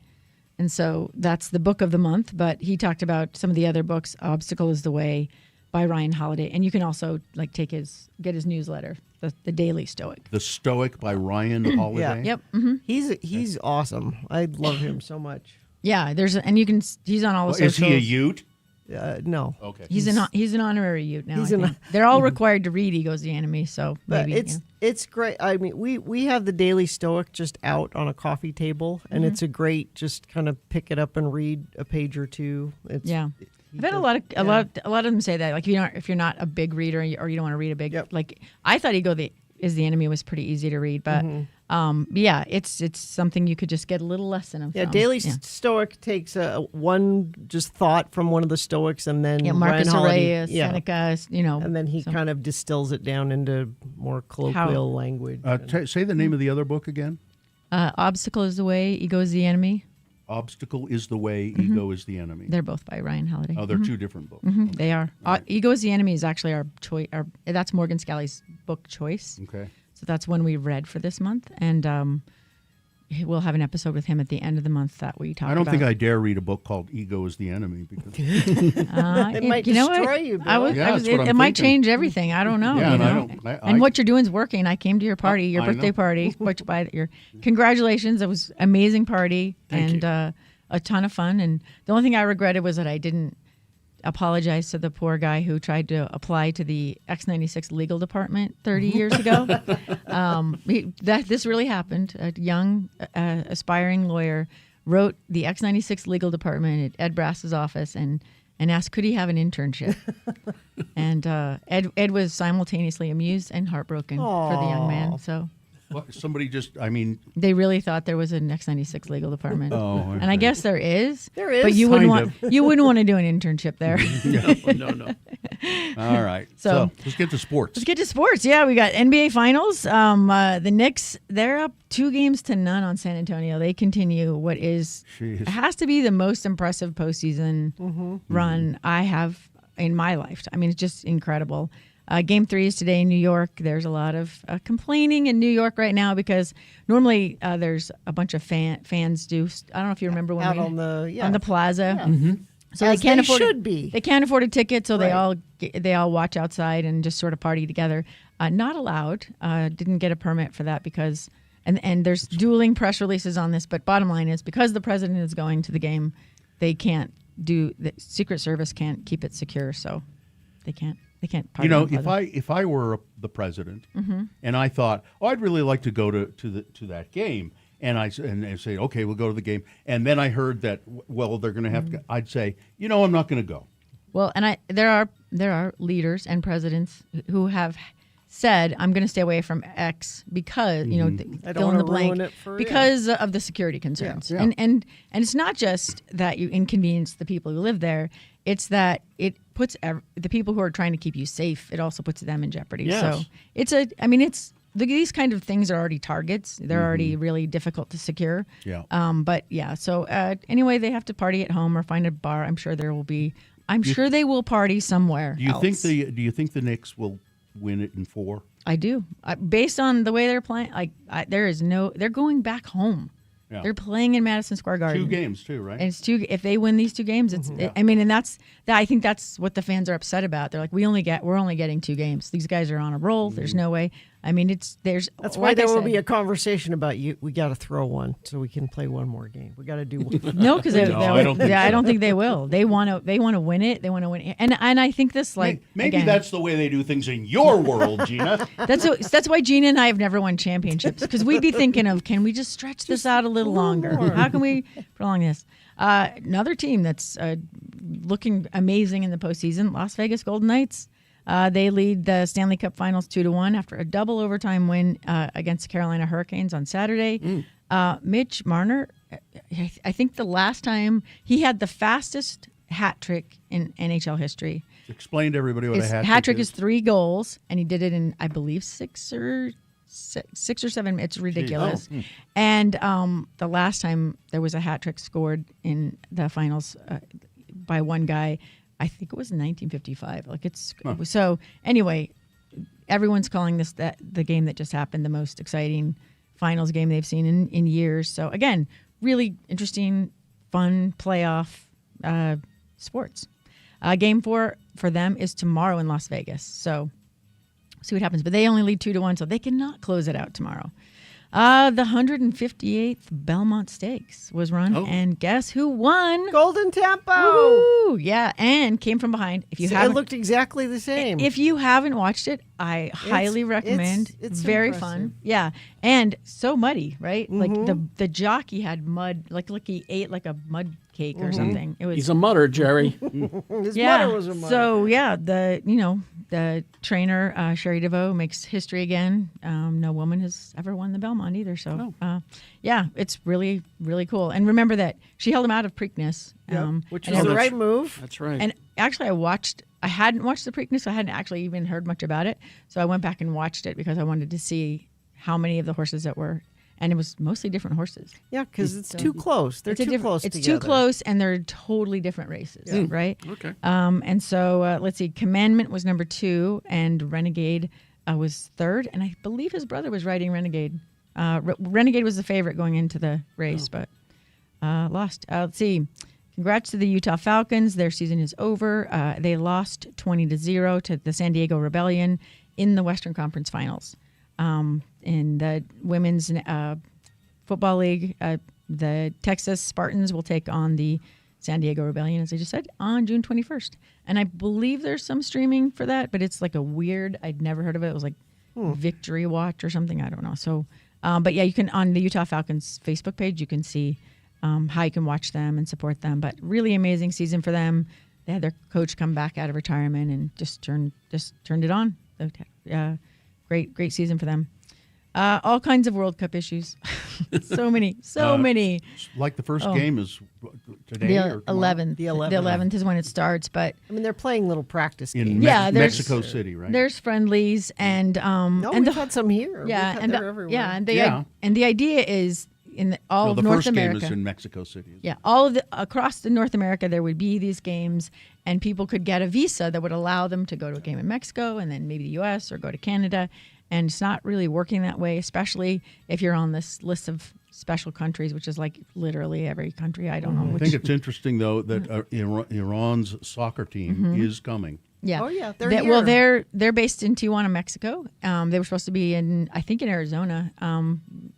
And so that's the book of the month. But he talked about some of the other books, Obstacle is the Way by Ryan Holiday. And you can also like get his newsletter, the Daily Stoic. The Stoic by Ryan Holiday. Yeah. Yep. Mm-hmm. He's awesome. I love him so much. Yeah, he's on all the Is socials. he a Ute? No. Okay. He's an honorary Ute now. He's I an- think. They're all required to read Ego's the Enemy, so But maybe it's great. I mean, we have the Daily Stoic just out on a coffee table, and Mhm. it's a great just kind of pick it up and read a page or two. It's, yeah. I've had a lot of them say that. Like if you're not a big reader or you don't want to read a big like I thought Ego is the Enemy was pretty easy to read, but yeah, it's something you could just get a little lesson of. Yeah, from. Daily Yeah. Stoic takes one just thought from one of the Stoics, and then Marcus Ryan Holiday- Aurelius, Seneca, and then he kind of distills it down into more colloquial language. Say the name of the other book again. Obstacle is the Way, Ego is the Enemy. Obstacle is the Way, Ego is the Enemy. They're both by Ryan Holiday. Oh, they're Mhm. two different books. Mhm, They are. Ego is the Enemy is actually our choice. That's Morgan Scally's book choice. Okay. So that's one we read for this month, and we'll have an episode with him at the end of the month that we talk about. I don't think I dare read a book called Ego is the Enemy because It might you know destroy what? you, Bill. It might change everything. I don't know. Yeah, you and I know? don't- I- and what you're doing is working. I came to your party, your I birthday know. party. Congratulations! It was an amazing party Thank and a ton of fun. And the only thing I regretted was that I didn't apologize to the poor guy who tried to apply to the X96 legal department 30 years ago. This really happened. A young, aspiring lawyer wrote the X96 legal department at Ed Brass's office and asked, could he have an internship? And Ed was simultaneously amused and heartbroken for the young man. So what, somebody just, I mean, they really thought there was an X96 legal department. Oh, And I okay. guess there is. There is. But you wouldn't Kind want to do an internship there. no. All right. So- So let's get to sports. Let's get to sports. Yeah, we got NBA Finals. The Knicks, they're up 2-0 on San Antonio. They continue what is has to be the most impressive postseason run I have in my lifetime. I mean, it's just incredible. Game 3 is today in New York. There's a lot of complaining in New York right now because normally there's a bunch of fans do. I don't know if you remember when Out we on the plaza. Yeah. Mm-hmm. So As they can't they afford should be. They can't afford a ticket, so Right. they all watch outside and just sort of party together. Not allowed. Didn't get a permit for that because and there's dueling press releases on this. But bottom line is because the president is going to the game, they can't do the Secret Service can't keep it secure, so they can't party. You know, on plaza. if I were the president Mhm. and I thought, I'd really like to go to that game, and I say, okay, we'll go to the game, and then I heard that, well, they're going to have to. I'd say, I'm not going to go. Well, and there are leaders and presidents who have said, I'm going to stay away from X because, I don't fill in the wanna blank, ruin it for- because of the security concerns. Yeah. And it's not just that you inconvenience the people who live there. It's that it puts the people who are trying to keep you safe, it also puts them in jeopardy. Yes. So these kind of things are already targets. They're already really difficult to secure. Yeah. But yeah, so anyway, they have to party at home or find a bar. I'm sure there will be. I'm sure they will party somewhere. Do you else. think the Knicks will win it in 4? I do. Based on the way they're playing, they're going back home. Yeah. They're playing in Madison Square Garden. 2 games too, right? And it's 2. If they win these 2 games, it's. I mean, and I think that's what the fans are upset about. They're like, we're only getting 2 games. These guys are on a roll. There's no way. I mean, That's why there will be a conversation about we got to throw one so we can play one more game. We got to do one. No, because I don't think I so. don't think they will. They want to win it. They want to win it. And I think this Maybe again, that's the way they do things in your world, Gina. That's why Gina and I have never won championships because we'd be thinking of, can we just stretch this out a little longer? more. How can we prolong this? Another team that's looking amazing in the postseason, Las Vegas Golden Knights. They lead the Stanley Cup Finals 2-1 after a double overtime win against the Carolina Hurricanes on Saturday. Mitch Marner, I think the last time he had the fastest hat trick in NHL history. Explain to everybody what His a hat trick is 3 goals, and he did it in, I believe, 6 or 7. It's ridiculous. Oh. And the last time there was a hat trick scored in the finals by one guy, I think it was in 1955. So anyway, everyone's calling this the game that just happened the most exciting finals game they've seen in years. So again, really interesting, fun playoff sports. Game 4 for them is tomorrow in Las Vegas. So see what happens. But they only lead 2-1, so they cannot close it out tomorrow. The 158th Belmont Stakes was run, and guess who won? Golden Tempo. Woo! Yeah, and came from behind. If you So haven't, it looked exactly the same. if you haven't watched it, I highly recommend. it's very impressive. fun. Yeah, and so muddy, right? Like Mhm. the jockey had mud, like he ate like a mud cake or something. It was. He's a mudder, Jerry. His Yeah. mother was a mother. So yeah, the trainer Sherry DeVoe makes history again. No woman has ever won the Belmont either. So yeah, it's really really cool. And remember that she held him out of Preakness, which and was the every- right move. That's right. And actually, I hadn't watched the Preakness, so I hadn't actually even heard much about it. So I went back and watched it because I wanted to see how many of the horses that were, and it was mostly different horses. Yeah, because it's too close. They're It's a too close It's together. too close, and they're totally different races, Yeah. right? Okay. And so let's see. Commandment was number 2, and Renegade was 3rd, and I believe his brother was riding Renegade. Renegade was the favorite going into the race, but lost. Let's see. Congrats to the Utah Falcons. Their season is over. They lost 20-0 to the San Diego Rebellion in the Western Conference Finals. In the Women's Football League, the Texas Spartans will take on the San Diego Rebellion, as I just said, on June 21st. And I believe there's some streaming for that, but it's like a weird, I'd never heard of it. It was like Victory Watch or something. I don't know. So, but yeah, you can, on the Utah Falcons Facebook page, you can see how you can watch them and support them. But really amazing season for them. They had their coach come back out of retirement and just turned it on. Great season for them. All kinds of World Cup issues. so many. Like the first Oh. game is today The or tomorrow? 11th. The The 11th. 11th is when it starts. But I mean, they're playing little practice In games. yeah, there's Mexico City, right? There's friendlies and No, and we've had some here. yeah, We've had and they're everywhere. yeah, and Yeah. the idea is in all No, of the North first America. game is in Mexico City. Yeah, all of across the North America, there would be these games, and people could get a visa that would allow them to go to a game in Mexico and then maybe the U.S. or go to Canada. And it's not really working that way, especially if you're on this list of special countries, which is like literally every country. I don't know I which. think it's interesting, though, that Iran's soccer team is coming. Yeah. Oh, yeah, they're Well, here. they're based in Tijuana, Mexico. They were supposed to be in Arizona,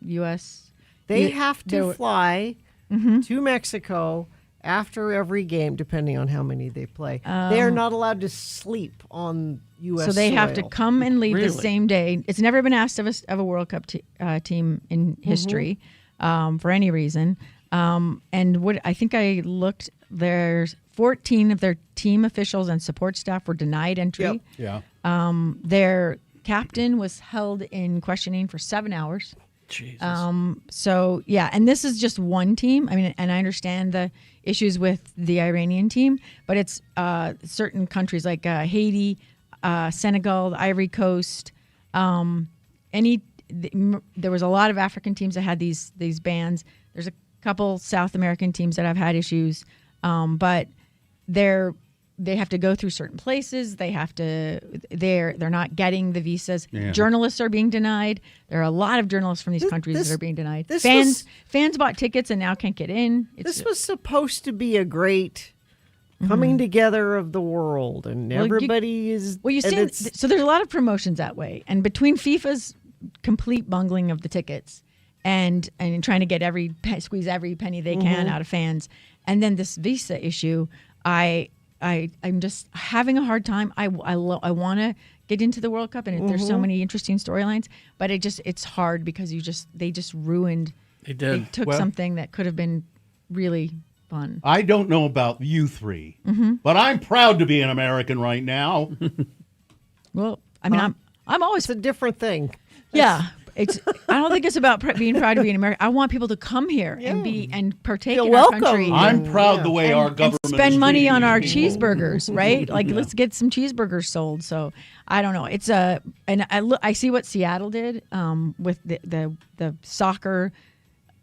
U.S. They have to fly to Mexico after every game, depending on how many they play. They are not allowed to sleep on U.S. So they have to soil. come and leave the Really? same day. It's never been asked of a World Cup team in history for any reason. And what I think I looked, there's 14 of their team officials and support staff were denied entry. Yep. Yeah. Their captain was held in questioning for 7 hours. Jesus. So yeah, and this is just one team. I mean, and I understand the issues with the Iranian team, but it's certain countries like Haiti, Senegal, the Ivory Coast. There was a lot of African teams that had these bans. There's a couple South American teams that have had issues, but they have to go through certain places. They're not getting the visas. Yeah. Journalists are being denied. There are a lot of journalists from these countries that are being denied. this Fans bought tickets and now can't get in. This was supposed to be a great coming together of the world, and Well, everybody is. Well, you and see, it's- so there's a lot of promotions that way, and between FIFA's complete bungling of the tickets and trying to get squeeze every penny they can out of fans, and then this visa issue, I'm just having a hard time. I want to get into the World Cup, and there's so many interesting storylines, but it's hard because they just ruined. They did. They took Well- something that could have been really fun. I don't know about you three, but I'm proud to be an American right now. Well, I mean, I'm always it's a different thing. Yeah, I don't think it's about being proud to be an American. I want people to come here and partake Feel in welcome. our country. I'm proud the way our and government spend is money treating on our these people. cheeseburgers, right? Like, let's get some cheeseburgers sold. So I don't know. It's and I see what Seattle did with the soccer.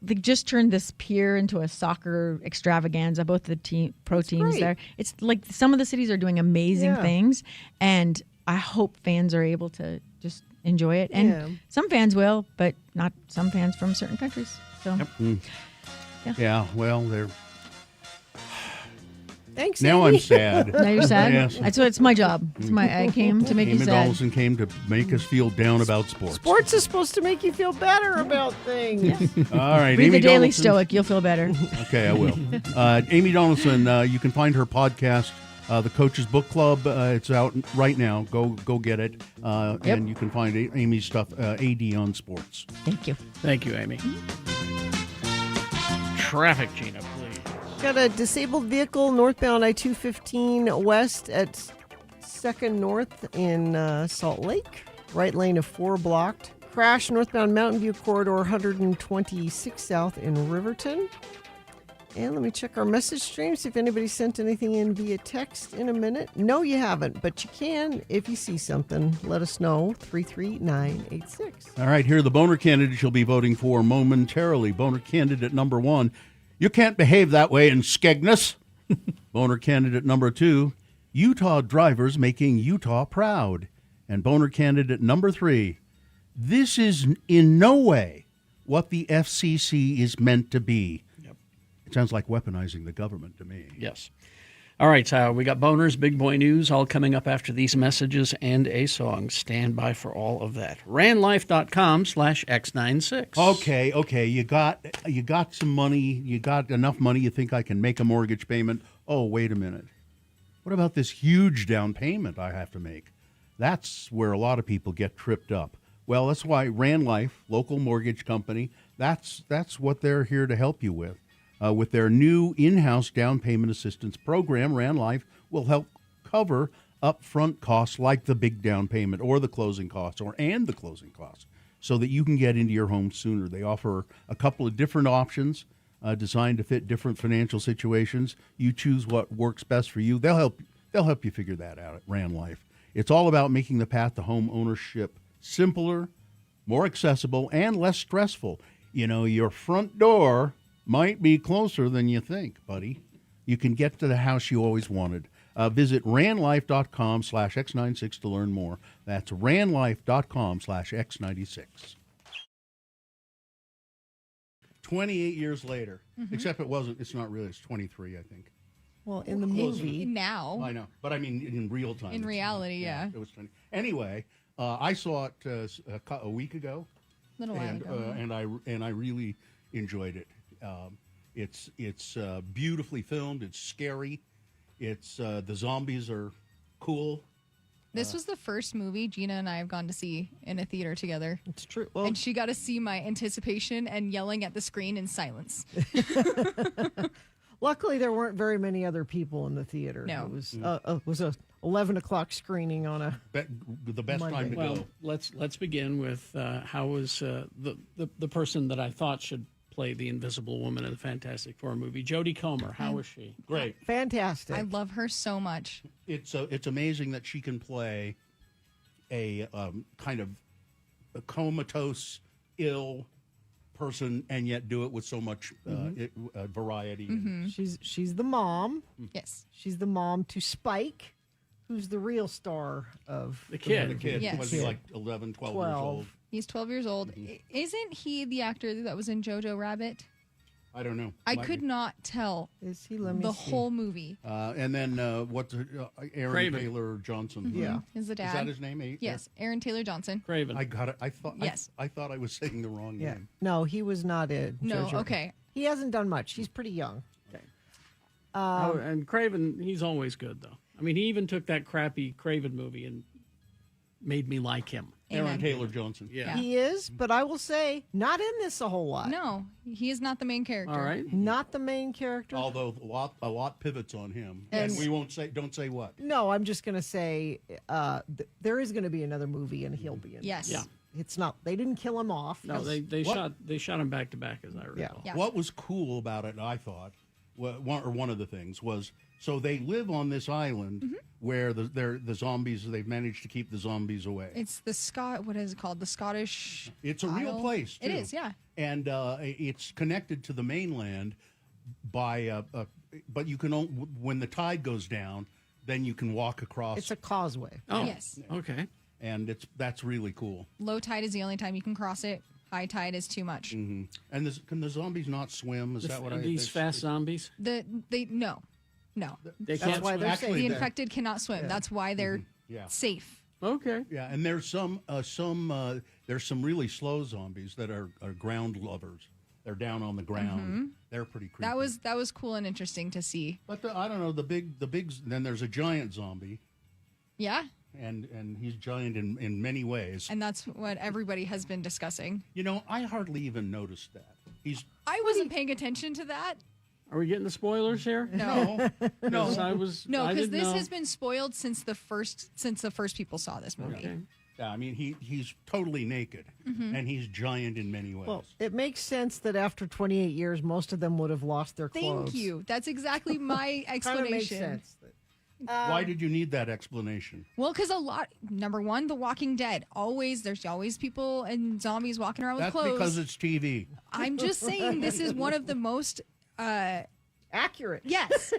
They just turned this pier into a soccer extravaganza. Both the pro teams great. there. It's like some of the cities are doing amazing Yeah. things, and I hope fans are able to enjoy it. And Yeah. some fans will, but not some fans from certain countries. So Yeah, well, they're. Thanks, Now Amy. I'm sad. now you're sad. Yes. It's my job. I came to make you Amy sad. Donaldson came to make us feel down about sports. Sports is supposed to make you feel better about things. All right, Read Amy the Daily Donaldson. Stoic. You'll feel better. Okay, I will. Amy Donaldson, you can find her podcast, The Coach's Book Club. It's out right now. Go get it. And you can find Amy's stuff, AD on Sports. Thank you. Thank you, Amy. Traffic, Gina, please. Got a disabled vehicle northbound I-215 west at 2nd North in Salt Lake. Right lane of 4 blocked. Crash northbound Mountain View corridor 126 South in Riverton. And let me check our message stream, see if anybody sent anything in via text in a minute. No, you haven't, but you can if you see something. Let us know, 33986. All right, here are the boner candidates you'll be voting for momentarily. Boner candidate number 1, you can't behave that way in Skegness. Boner candidate number 2, Utah drivers making Utah proud. And boner candidate number 3, this is in no way what the FCC is meant to be. It sounds like weaponizing the government to me. Yes. All right, we got boners, big boy news, all coming up after these messages and a song. Stand by for all of that. RandLife.com/X96. Okay. You got some money. You got enough money. You think I can make a mortgage payment? Oh, wait a minute. What about this huge down payment I have to make? That's where a lot of people get tripped up. Well, that's why Rand Life, local mortgage company, that's what they're here to help you with. With their new in-house down payment assistance program, Rand Life will help cover upfront costs like the big down payment or the closing costs and the closing costs so that you can get into your home sooner. They offer a couple of different options designed to fit different financial situations. You choose what works best for you. They'll help you figure that out at Rand Life. It's all about making the path to home ownership simpler, more accessible, and less stressful. You know, your front door might be closer than you think, buddy. You can get to the house you always wanted. Visit randlife.com/X96 to learn more. That's randlife.com/X96. 28 years later, except it's not really, it's 23, I think. Well, in the movie. Now. I know, but I mean in real time. In reality, yeah. It was 20. Anyway, I saw it a week ago. A little while ago. And I really enjoyed it. It's beautifully filmed. It's scary. It's the zombies are cool. This was the first movie Gina and I have gone to see in a theater together. It's true. Well, and she got to see my anticipation and yelling at the screen in silence. luckily, there weren't very many other people in the theater. No. It was a 11 o'clock screening on a the best Monday. time to Well, go. let's begin with how was the person that I thought should play the Invisible Woman in the Fantastic Four movie, Jodie Comer. How was she? Great. Fantastic. I love her so much. It's amazing that she can play a kind of a comatose, ill person and yet do it with so much variety. She's the mom. Yes. She's the mom to Spike, who's the real star of The kid Yes. was like 11, 12 years old. He's 12 years old. Isn't he the actor that was in Jojo Rabbit? I don't know. I Might could be. not tell Is he? Let me the see. whole movie. And then what's Aaron Craven. Taylor Johnson? Yeah. Is the dad? Is that his name? Yes, Aaron Taylor Johnson. Craven. I got it. I thought. Yes. I thought I was saying the wrong Yeah. name. No, he was not in. No, JoJo. okay. He hasn't done much. He's pretty young. And Craven, he's always good though. I mean, he even took that crappy Craven movie and made me like him. Amen. Aaron Taylor Johnson. Yeah. He is, but I will say, not in this a whole lot. No, he is not the main character. All right. Not the main character. Although a lot pivots on him, And- and we won't say. Don't say what. No, I'm just going to say there is going to be another movie, and he'll be in. Yes. Yeah. It's not. They didn't kill him off. No, they What? shot him back to back, as I recall. Yeah. What was cool about it, I thought, one of the things was, so they live on this island Mm-hmm. where the zombies. They've managed to keep the zombies away. It's the what is it called? The Scottish. It's a real Isle? place, too. It is, yeah. And it's connected to the mainland by, but you can when the tide goes down, then you can walk across. It's a causeway. Oh, Yes. Okay. and that's really cool. Low tide is the only time you can cross it. High tide is too much. Hmm. And can the zombies not swim? Is that what these fast zombies? No. They That's can't why swim. they're Actually, The safe. infected cannot swim. That's why they're Yeah. safe. Okay. Yeah, and there's some there's some really slow zombies that are ground lovers. They're down on the ground. They're pretty creepy. That was cool and interesting to see. But I don't know, the big. Then there's a giant zombie, Yeah, and he's giant in many ways. and that's what everybody has been discussing. You know, I hardly even noticed that. I wasn't paying attention to that. Are we getting the spoilers here? No, no. I was. no, I because didn't this know. has been spoiled since the first people saw this movie. Okay. Yeah, I mean he's totally naked, and he's giant in many ways. Well, it makes sense that after 28 years, most of them would have lost their clothes. Thank you. That's exactly my Kind of explanation. makes sense. Why did you need that explanation? Well, because number one, The Walking Dead. There's always people and zombies walking around That's with clothes. because it's TV. I'm just saying this is one of the most accurate. Yes,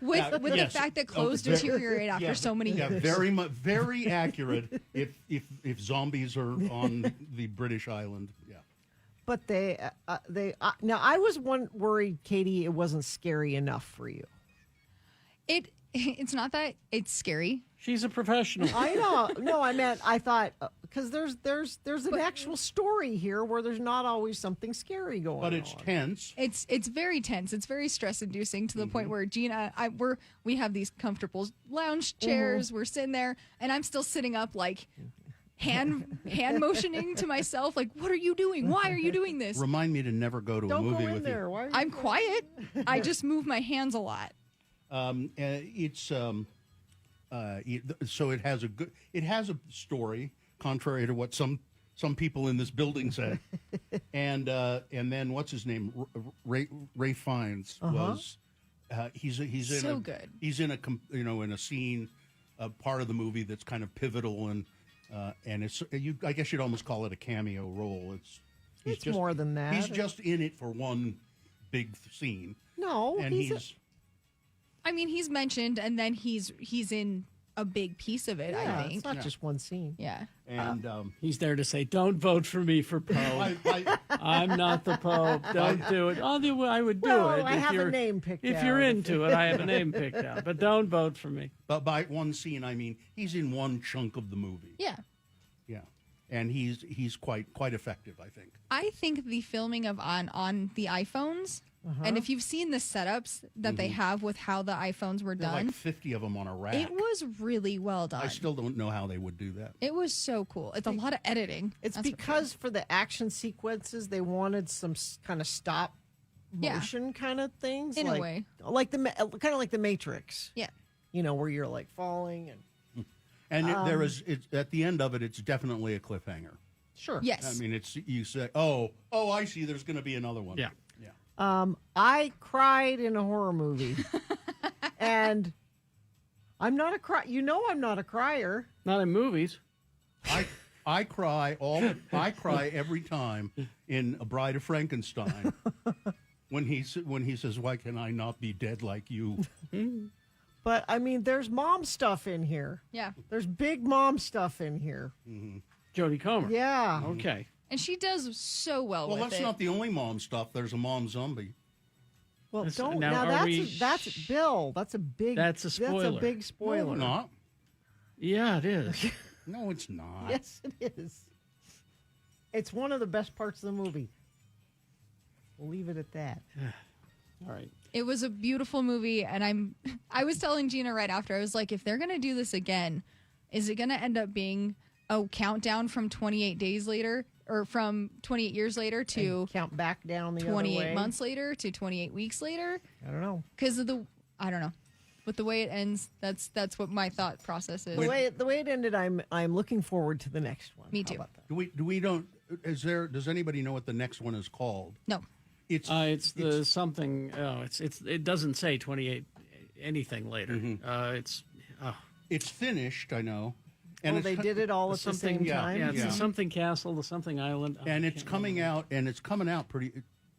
with Yeah, the yes. fact that clothes Oh, very- deteriorate after yeah, so many yeah, years. very accurate. If zombies are on the British island, yeah. But now I was worried, Katie, it wasn't scary enough for you. It's not that it's scary. She's a professional. I know. No, I thought because there's an actual story here where there's not always something scary going on. But it's tense. It's very tense. It's very stress inducing to the point where Gina, we have these comfortable lounge chairs. We're sitting there, and I'm still sitting up like hand motioning to myself, like, what are you doing? Why are you doing this? Remind me to never go to a movie with you. Why are you I'm quiet. I just move my hands a lot. So it has a story, contrary to what some people in this building say. and then what's his name? Ray Fiennes was. He's in So good. He's in a scene, part of the movie that's kind of pivotal and it's I guess you'd almost call it a cameo role. It's just more than that. He's just in it for one big scene. No, and he's he's mentioned, and then he's in a big piece of it. Yeah, I think it's not just one scene. Yeah. And he's there to say, "Don't vote for me for Pope. I'm not the Pope. Don't do it." I would do Well, it. I if have a you're- name picked If out. you're into it, I have a name picked out. But don't vote for me. But by one scene, I mean he's in one chunk of the movie. Yeah. Yeah, and he's quite effective, I think. I think the filming of on the iPhones, and if you've seen the setups that they have with how the iPhones were There's done, like 50 of them on a rack. it was really well done. I still don't know how they would do that. It was so cool. It's a lot of editing. It's That's for because for the action sequences, they wanted some kind of stop Yeah. motion kind of things. In a like, way. Like kind of like the Matrix. Yeah. Where you're like falling and. And it's at the end of it, it's definitely a cliffhanger. Sure. Yes. I mean, it's you say, oh, I see. There's going to be another one. Yeah. I cried in a horror movie, and I'm not a cry. I'm not a crier. Not in movies. I cry every time in A Bride of Frankenstein when he says, "Why can I not be dead like you?" But there's mom stuff in here. Yeah. There's big mom stuff in here. Jodie Comer. Yeah. Okay. And she does so well Well, with that's it. not the only mom stuff. There's a mom zombie. Well, That's- don't now, now. are we- That's Bill. That's a big. That's a spoiler. That's a big spoiler. No, not. Yeah, it is. No, it's not. Yes, it is. It's one of the best parts of the movie. We'll leave it at that. All right. It was a beautiful movie, and I was telling Gina right after, I was like, if they're gonna do this again, is it gonna end up being a countdown from 28 days later, or from 28 years later to And count back down the 28 other way. months later to 28 weeks later? I don't know. Because of I don't know. With the way it ends, that's what my thought process is. The way it ended, I'm looking forward to the next one. Me too. Does anybody know what the next one is called? No. It's the something. Oh, it doesn't say 28 anything later. It's finished. I know. And they did it all at the same time. Yeah, it's the something castle, the something island, and it's coming out. And it's coming out pretty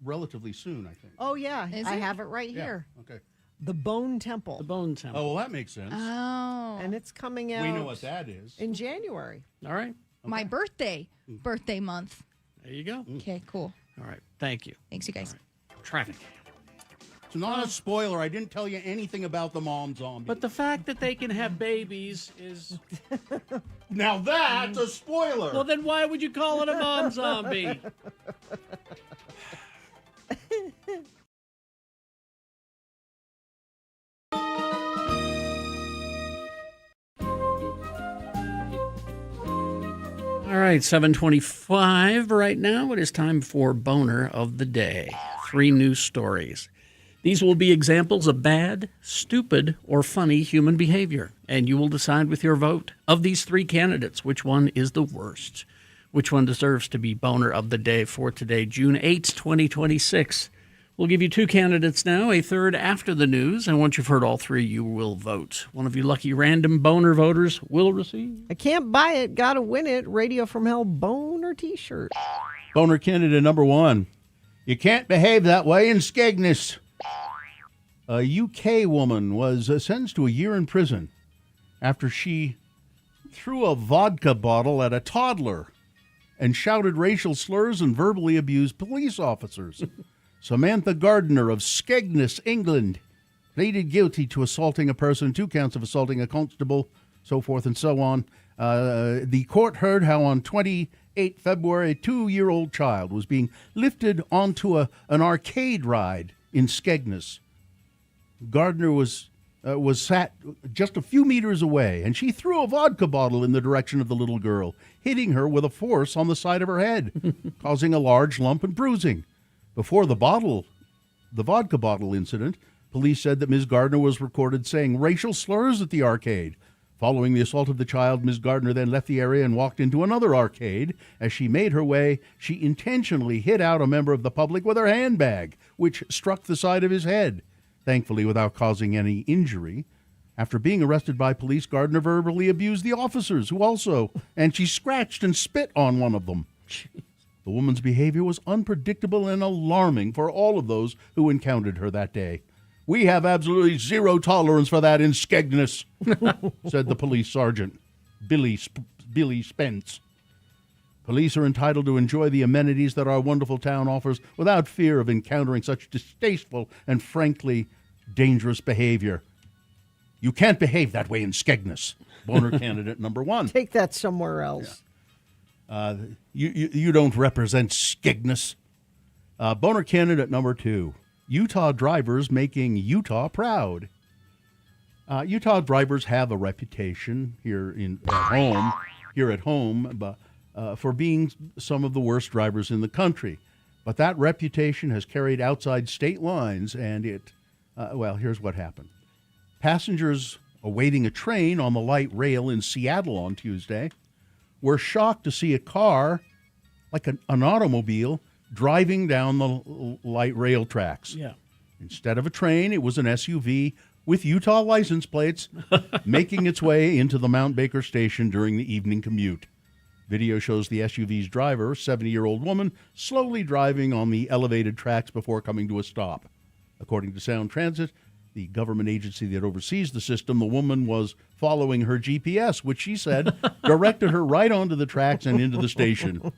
relatively soon, I think. Oh yeah, Is I it? have it right Yeah. here. Okay. The Bone Temple. The Bone Temple. Oh, well, that makes sense. Oh. And it's coming out. We know what that is. In January. All right. My birthday month. There you go. Okay, cool. All right. Thank you. Thanks, you guys. Traffic. It's not a spoiler. I didn't tell you anything about the mom zombie. But the fact that they can have babies is... Now that's a spoiler. Well, then why would you call it a mom zombie? All right, 7:25 right now. It is time for Boner of the Day. 3 news stories. These will be examples of bad, stupid, or funny human behavior, and you will decide with your vote of these 3 candidates which one is the worst, which one deserves to be Boner of the Day for today, June 8th, 2026. We'll give you 2 candidates now, a third after the news, and once you've heard all 3, you will vote. One of you lucky random Boner voters will receive. I can't buy it, gotta win it. Radio from Hell Boner t-shirt. Boner candidate number 1. You can't behave that way in Skegness. A UK woman was sentenced to a year in prison after she threw a vodka bottle at a toddler and shouted racial slurs and verbally abused police officers. Samantha Gardner of Skegness, England, pleaded guilty to assaulting a person, 2 counts of assaulting a constable, so forth and so on. The court heard how on 28 February, a 2-year-old child was being lifted onto an arcade ride in Skegness. Gardner was sat just a few meters away, and she threw a vodka bottle in the direction of the little girl, hitting her with a force on the side of her head, causing a large lump and bruising. Before the vodka bottle incident, police said that Ms. Gardner was recorded saying racial slurs at the arcade. Following the assault of the child, Ms. Gardner then left the area and walked into another arcade. As she made her way, she intentionally hit out a member of the public with her handbag, which struck the side of his head, thankfully without causing any injury. After being arrested by police, Gardner verbally abused the officers, and she scratched and spit on one of them. The woman's behavior was unpredictable and alarming for all of those who encountered her that day. We have absolutely zero tolerance for that in Skegness, said the police sergeant, Billy Spence. Police are entitled to enjoy the amenities that our wonderful town offers without fear of encountering such distasteful and frankly dangerous behavior. You can't behave that way in Skegness. Boner candidate number 1. Take that somewhere else. You don't represent Skegness. Boner candidate number 2. Utah drivers making Utah proud. Utah drivers have a reputation here at home, for being some of the worst drivers in the country. But that reputation has carried outside state lines, and here's what happened. Passengers awaiting a train on the light rail in Seattle on Tuesday were shocked to see a car, like an automobile, driving down the light rail tracks. Yeah. Instead of a train, it was an SUV with Utah license plates making its way into the Mount Baker station during the evening commute. Video shows the SUV's driver, a 70-year-old woman, slowly driving on the elevated tracks before coming to a stop. According to Sound Transit, the government agency that oversees the system, the woman was following her GPS, which she said directed her right onto the tracks and into the station.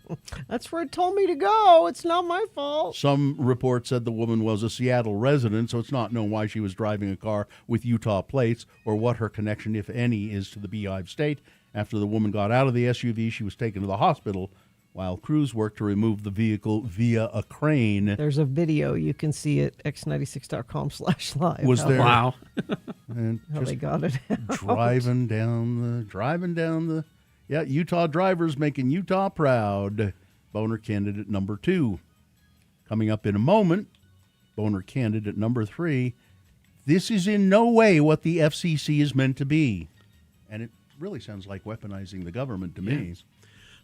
That's where it told me to go. It's not my fault. Some reports said the woman was a Seattle resident, so it's not known why she was driving a car with Utah plates or what her connection, if any, is to the Beehive State. After the woman got out of the SUV, she was taken to the hospital while crews worked to remove the vehicle via a crane. There's a video. You can see it, x96.com/live. Was there? Wow. And how they got it out. driving down the Utah drivers making Utah proud. Boner candidate number 2. Coming up in a moment, Boner candidate number 3. This is in no way what the FCC is meant to be. And it really sounds like weaponizing the government to me.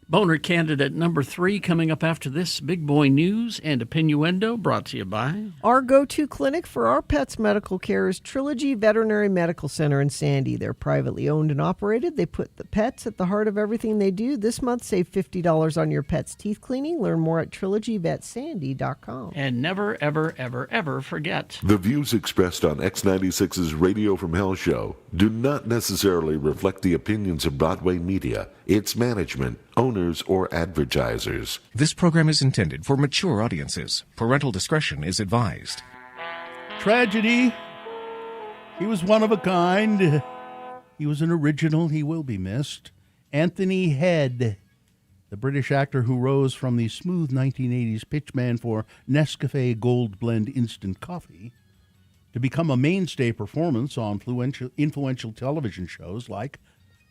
Boner candidate number 3 coming up after this. Big Boy News and Opinioendo brought to you by... Our go-to clinic for our pets' medical care is Trilogy Veterinary Medical Center in Sandy. They're privately owned and operated. They put the pets at the heart of everything they do. This month, save $50 on your pet's teeth cleaning. Learn more at trilogyvetsandy.com. And never, ever, ever, ever forget... The views expressed on X96's Radio from Hell show do not necessarily reflect the opinions of Broadway Media, its management, owners, or advertisers. This program is intended for mature audiences. Parental discretion is advised. Tragedy. He was one of a kind. He was an original. He will be missed. Anthony Head, the British actor who rose from the smooth 1980s pitchman for Nescafe Gold Blend instant coffee to become a mainstay performance on influential television shows like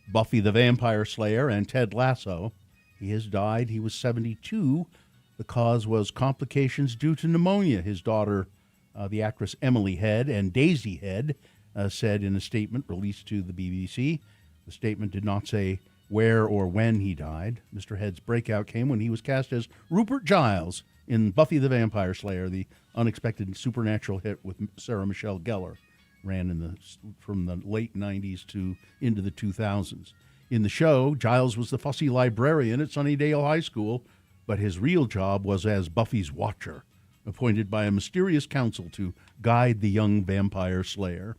Buffy the Vampire Slayer and Ted Lasso. He has died. He was 72. The cause was complications due to pneumonia. His daughter, the actress Emily Head, and Daisy Head, said in a statement released to the BBC. The statement did not say where or when he died. Mr. Head's breakout came when he was cast as Rupert Giles in Buffy the Vampire Slayer, the unexpected supernatural hit with Sarah Michelle Gellar. Ran from the late 90s to into the 2000s. In the show, Giles was the fussy librarian at Sunnydale High School, but his real job was as Buffy's watcher, appointed by a mysterious council to guide the young vampire slayer.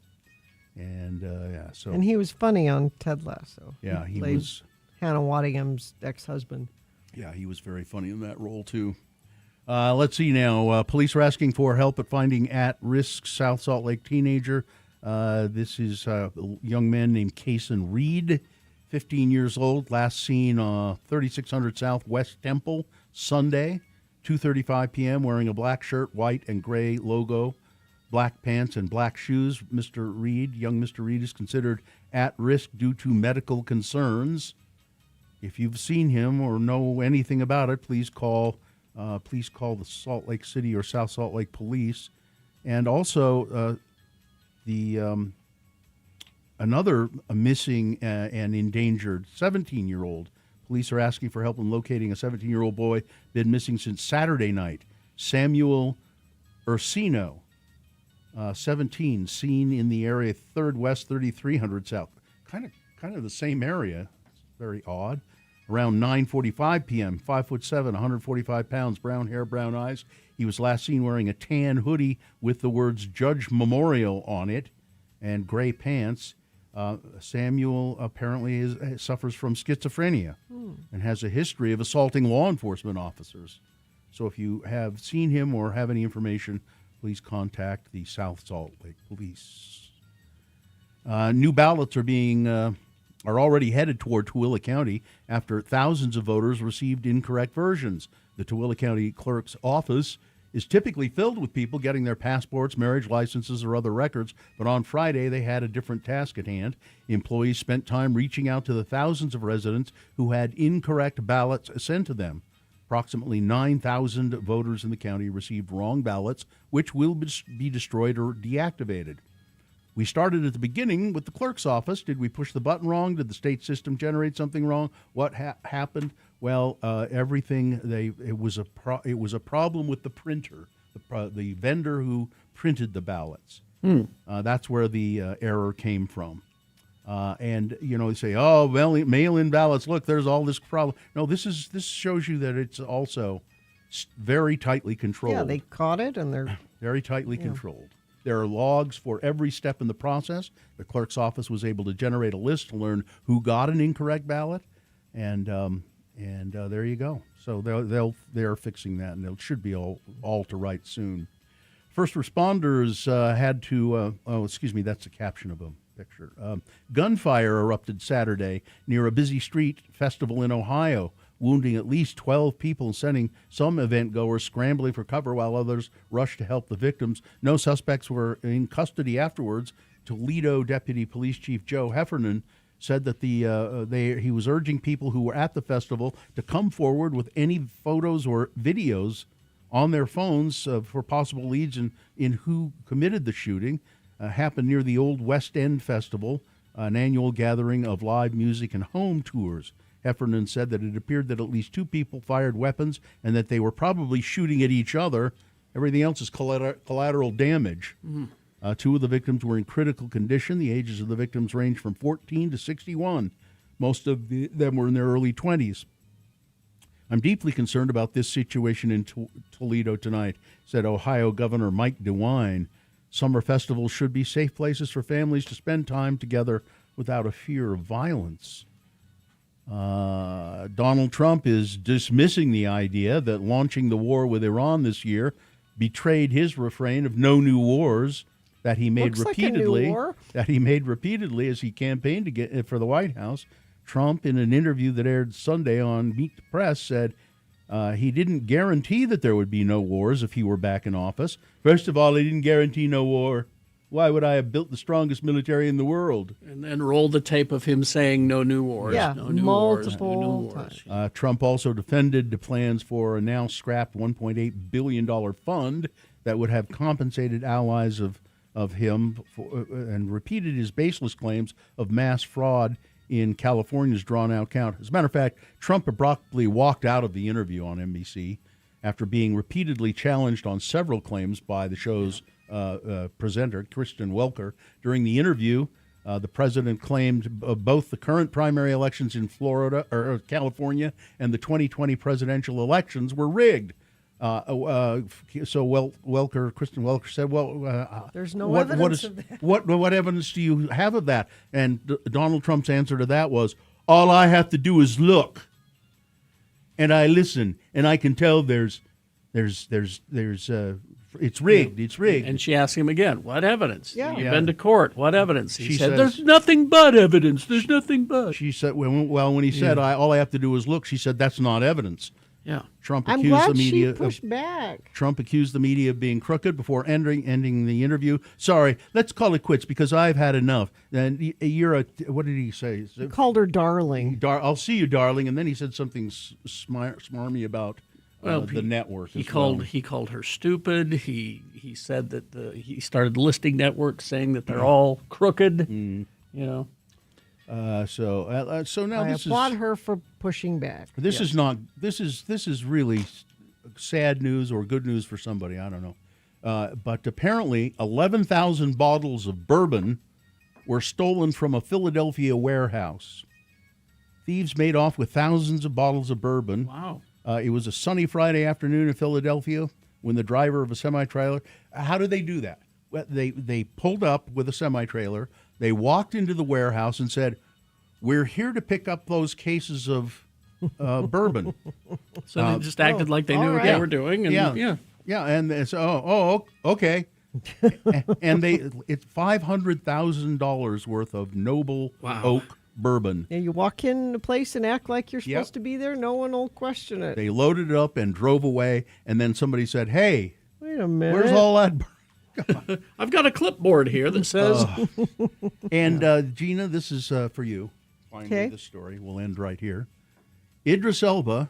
And And he was funny on Ted Lasso. Yeah, he played was. Hannah Waddingham's ex-husband. Yeah, he was very funny in that role too. Let's see now. Police are asking for help at finding at-risk South Salt Lake teenager. This is a young man named Kason Reed, 15 years old, last seen 3600 South West Temple, Sunday, 2:35 p.m., wearing a black shirt, white and gray logo, black pants, and black shoes. Young Mr. Reed is considered at risk due to medical concerns. If you've seen him or know anything about it, please call the Salt Lake City or South Salt Lake Police. And also another missing and endangered 17-year-old. Police are asking for help in locating a 17-year-old boy been missing since Saturday night. Samuel Ursino, 17, seen in the area 3rd West, 3300 South. Kind of the same area. It's very odd. Around 9:45 p.m., 5'7", 145 pounds, brown hair, brown eyes. He was last seen wearing a tan hoodie with the words Judge Memorial on it and gray pants. Samuel apparently suffers from schizophrenia and has a history of assaulting law enforcement officers. So if you have seen him or have any information, please contact the South Salt Lake Police. New ballots are already headed toward Tooele County after thousands of voters received incorrect versions. The Tooele County Clerk's office is typically filled with people getting their passports, marriage licenses, or other records, but on Friday they had a different task at hand. Employees spent time reaching out to the thousands of residents who had incorrect ballots sent to them. Approximately 9,000 voters in the county received wrong ballots, which will be destroyed or deactivated. We started at the beginning with the clerk's office. Did we push the button wrong? Did the state system generate something wrong? What happened? Well, everything. It was a problem with the printer, the vendor who printed the ballots. That's where the error came from. And they say, oh, well, mail-in ballots. Look, there's all this problem. No, this shows you that it's also very tightly controlled. Yeah, they caught it, and they're very tightly controlled. There are logs for every step in the process. The clerk's office was able to generate a list to learn who got an incorrect ballot, and there you go. So they're fixing that, and it should be all to right soon. First responders had to. That's the caption of a picture. Gunfire erupted Saturday near a busy street festival in Ohio, wounding at least 12 people and sending some event goers scrambling for cover while others rushed to help the victims. No suspects were in custody afterwards. Toledo Deputy Police Chief Joe Heffernan said that he was urging people who were at the festival to come forward with any photos or videos on their phones for possible leads in who committed the shooting. Happened near the Old West End Festival, an annual gathering of live music and home tours. Heffernan said that it appeared that at least 2 people fired weapons and that they were probably shooting at each other. Everything else is collateral damage. 2 of the victims were in critical condition. The ages of the victims range from 14 to 61. Most of them were in their early 20s. I'm deeply concerned about this situation in Toledo tonight, said Ohio Governor Mike DeWine. Summer festivals should be safe places for families to spend time together without a fear of violence. Donald Trump is dismissing the idea that launching the war with Iran this year betrayed his refrain of no new wars that he made Looks like a new war. As he campaigned to get for the White House. Trump, in an interview that aired Sunday on Meet the Press, said he didn't guarantee that there would be no wars if he were back in office. First of all, he didn't guarantee no war. Why would I have built the strongest military in the world? And then roll the tape of him saying no new wars. Yeah, no new multiple wars, no new wars. Trump also defended the plans for a now scrapped $1.8 billion fund that would have compensated allies of him and repeated his baseless claims of mass fraud in California's drawn-out count. As a matter of fact, Trump abruptly walked out of the interview on NBC after being repeatedly challenged on several claims by the show's presenter, Kristen Welker. During the interview, the president claimed both the current primary elections in California and the 2020 presidential elections were rigged. Kristen Welker said, "Well, there's no evidence of that. What evidence do you have of that?" And Donald Trump's answer to that was, "All I have to do is look, and I listen, and I can tell it's rigged. It's rigged." And she asked him again, "What evidence? Yeah. You've been to court. What evidence?" He She said, says- "There's nothing but evidence. There's nothing but." She said, "Well, when he said all I have to do is look," she said, "That's not evidence." Yeah. Trump I'm accused glad the media she pushed back. Trump accused the media of being crooked before ending the interview. "Sorry, let's call it quits because I've had enough." And what did he say? He called her darling. I'll see you, darling. And then he said something smarmy about the network. He called her stupid. He said that he started listing networks saying that they're all crooked. You know. So now I this applaud is her for pushing back. this is not this is really sad news or good news for somebody. I don't know. But apparently 11,000 bottles of bourbon were stolen from a Philadelphia warehouse. Thieves made off with thousands of bottles of bourbon. Wow. It was a sunny Friday afternoon in Philadelphia when the driver of a semi-trailer. How did they do that? Well, they pulled up with a semi-trailer. They walked into the warehouse and said, "We're here to pick up those cases of bourbon." So they just acted like they knew what they were doing. And And it's okay. And it's $500,000 worth of noble oak bourbon. Yeah, you walk in a place and act like you're supposed to be there. No one will question it. They loaded it up and drove away. And then somebody said, "Hey, wait a minute, where's all that bourbon?" I've got a clipboard here that says. And Gina, this is for you. Finally, Okay. this story will end right here. Idris Elba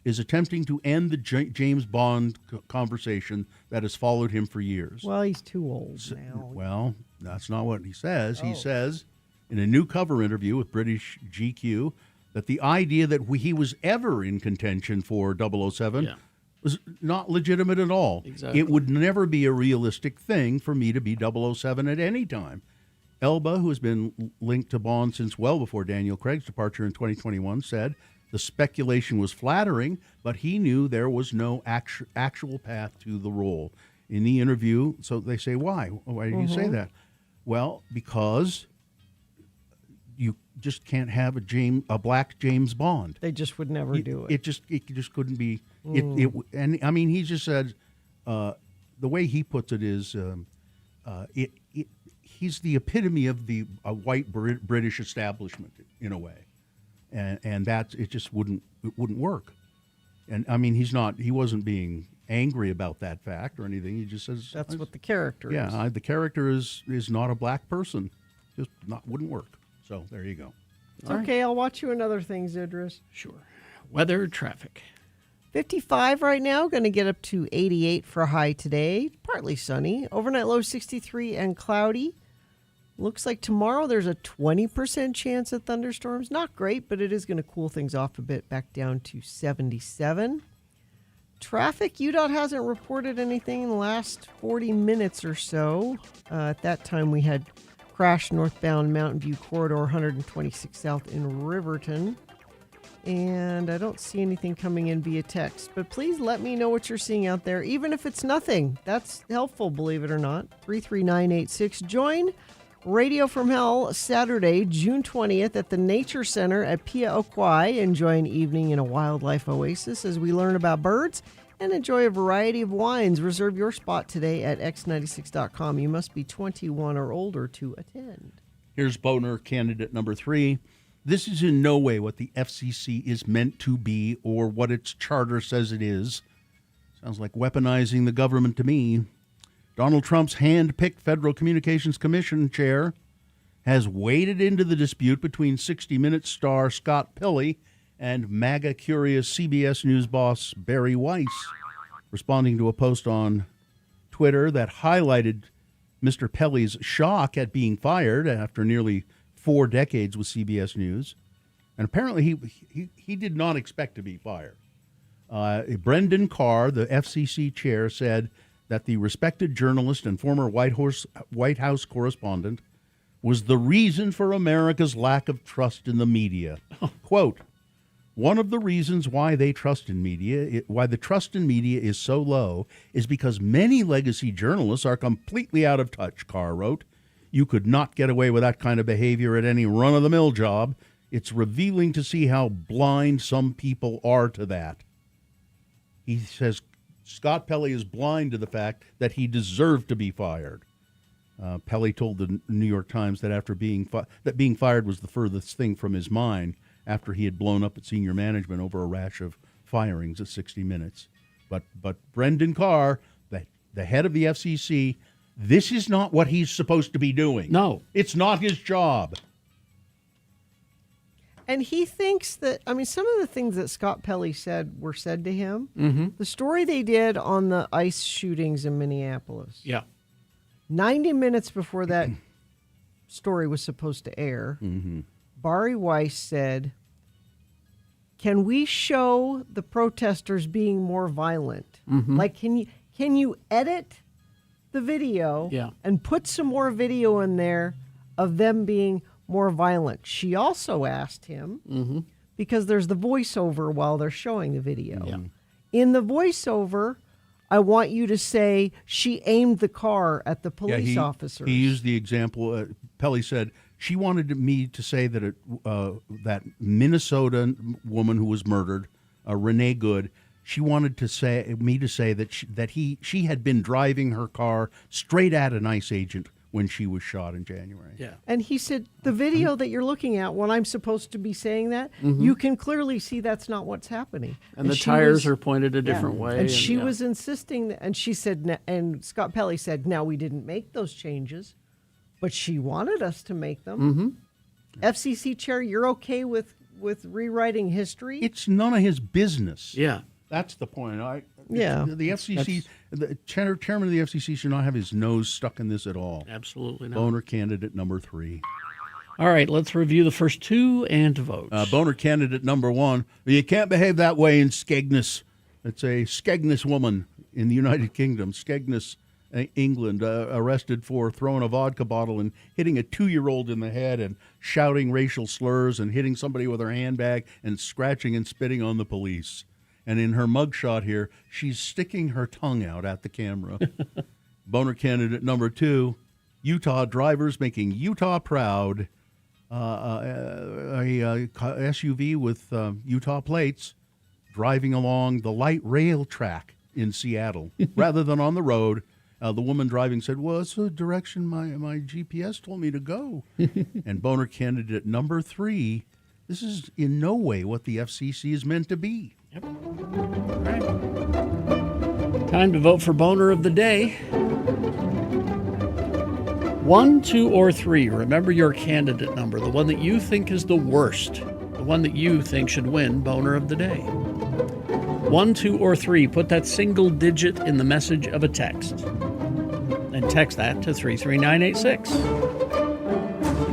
is attempting to end the James Bond conversation that has followed him for years. Well, he's too old now. Well, that's not what he says. He says in a new cover interview with British GQ that the idea that he was ever in contention for 007 was not legitimate at all. Exactly. It would never be a realistic thing for me to be 007 at any time. Elba, who has been linked to Bond since well before Daniel Craig's departure in 2021, said the speculation was flattering, but he knew there was no actual path to the role. In the interview, so they say, why? Why did you say that? Well, because you just can't have a black James Bond. They just would never do it. It just couldn't be. And I mean, he just said the way he puts it is, he's the epitome of the white British establishment in a way, and that it just wouldn't work. And I mean, he wasn't being angry about that fact or anything. He just says That's what the character is. Yeah, the character is not a black person. Just wouldn't work. So there you go. It's okay. I'll watch you in other things, Idris. Sure. Weather, traffic. 55 right now, going to get up to 88 for a high today. Partly sunny. Overnight low 63 and cloudy. Looks like tomorrow there's a 20% chance of thunderstorms. Not great, but it is going to cool things off a bit, back down to 77. Traffic, UDOT hasn't reported anything in the last 40 minutes or so. At that time, we had crash northbound Mountain View Corridor 126 South in Riverton. And I don't see anything coming in via text. But please let me know what you're seeing out there, even if it's nothing. That's helpful, believe it or not. 33986. Join Radio from Hell Saturday, June 20th at the Nature Center at Pia Okwai. Enjoy an evening in a wildlife oasis as we learn about birds and enjoy a variety of wines. Reserve your spot today at x96.com. You must be 21 or older to attend. Here's Boner candidate number 3. This is in no way what the FCC is meant to be or what its charter says it is. Sounds like weaponizing the government to me. Donald Trump's hand-picked Federal Communications Commission chair has waded into the dispute between 60 Minutes star Scott Pelley and MAGA-curious CBS News boss Barry Weiss. Responding to a post on Twitter that highlighted Mr. Pelley's shock at being fired after nearly 4 decades with CBS News. And apparently he did not expect to be fired. Brendan Carr, the FCC chair, said that the respected journalist and former White House correspondent was the reason for America's lack of trust in the media. Quote, one of the reasons why they trust in media, why the trust in media is so low, is because many legacy journalists are completely out of touch, Carr wrote. You could not get away with that kind of behavior at any run-of-the-mill job. It's revealing to see how blind some people are to that. He says Scott Pelley is blind to the fact that he deserved to be fired. Pelley told the New York Times that after being fired was the furthest thing from his mind after he had blown up at senior management over a rash of firings at 60 Minutes. But Brendan Carr, the head of the FCC, this is not what he's supposed to be doing. No. It's not his job. And he thinks that, I mean, some of the things that Scott Pelley said were said to him. Mm-hmm. The story they did on the ICE shootings in Minneapolis. Yeah. 90 minutes before that story was supposed to air, Barry Weiss said, can we show the protesters being more violent? Like, can you edit the video and put some more video in there of them being more violent? She also asked him, because there's the voiceover while they're showing the video. Yeah. In the voiceover, I want you to say she aimed the car at the police officers. He used the example, Pelley said, she wanted me to say that that Minnesota woman who was murdered, Renee Good, she wanted to say that she had been driving her car straight at an ICE agent when she was shot in January. Yeah. And he said, the video that you're looking at when I'm supposed to be saying that, you can clearly see that's not what's happening. And the tires are pointed a different way. And she was insisting, and she said, and Scott Pelley said, now we didn't make those changes, but she wanted us to make them. FCC chair, you're okay with rewriting history? It's none of his business. Yeah. That's the point. Yeah. The FCC, the chairman of the FCC should not have his nose stuck in this at all. Absolutely not. Boner candidate number 3. All right, let's review the first 2 and vote. Boner candidate number 1. You can't behave that way in Skegness. It's a Skegness woman in the United Kingdom, Skegness, England, arrested for throwing a vodka bottle and hitting a 2-year-old in the head and shouting racial slurs and hitting somebody with her handbag and scratching and spitting on the police. And in her mugshot here, she's sticking her tongue out at the camera. Boner candidate number 2, Utah drivers making Utah proud. A SUV with Utah plates driving along the light rail track in Seattle rather than on the road. The woman driving said, well, it's the direction my GPS told me to go. And Boner candidate number 3, this is in no way what the FCC is meant to be. Yep. All right. Time to vote for Boner of the Day. 1, 2, or 3. Remember your candidate number, the one that you think is the worst, the one that you think should win Boner of the Day. 1, 2, or 3. Put that single digit in the message of a text. And text that to 33986.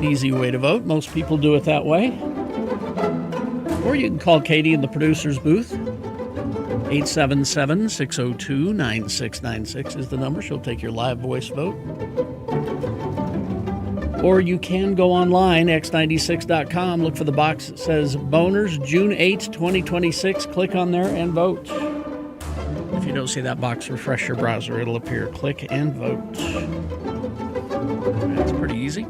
An easy way to vote. Most people do it that way. Or you can call Katie in the producer's booth. 877-602-9696 is the number. She'll take your live voice vote. Or you can go online, x96.com, look for the box that says Boners, June 8, 2026. Click on there and vote. If you don't see that box, refresh your browser. It'll appear. Click and vote. That's pretty easy.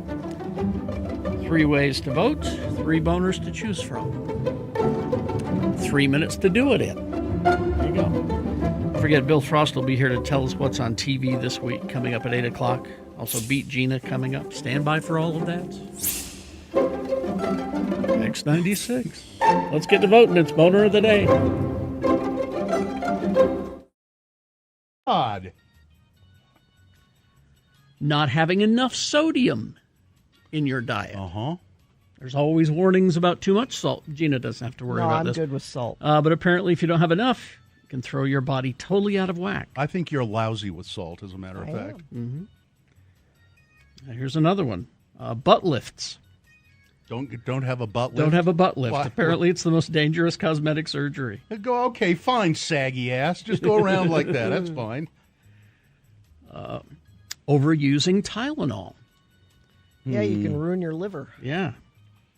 3 ways to vote, 3 boners to choose from. 3 minutes to do it in. There you go. Don't forget, Bill Frost will be here to tell us what's on TV this week, coming up at 8 o'clock. Also, Beat Gina coming up. Stand by for all of that. X96. Let's get to voting. It's Boner of the Day. Odd. Not having enough sodium in your diet. Uh-huh. There's always warnings about too much salt. Gina doesn't have to worry about I'm this. good with salt. But apparently, if you don't have enough, it can throw your body totally out of whack. I think you're lousy with salt, as a matter of I fact. Mm-hmm. Here's another one. Butt lifts. Don't have a butt lift? Don't have a butt lift. Why? Apparently, it's the most dangerous cosmetic surgery. Go, okay, fine, saggy ass. Just go around like that. That's fine. Overusing Tylenol. Yeah, you can ruin your liver. Yeah.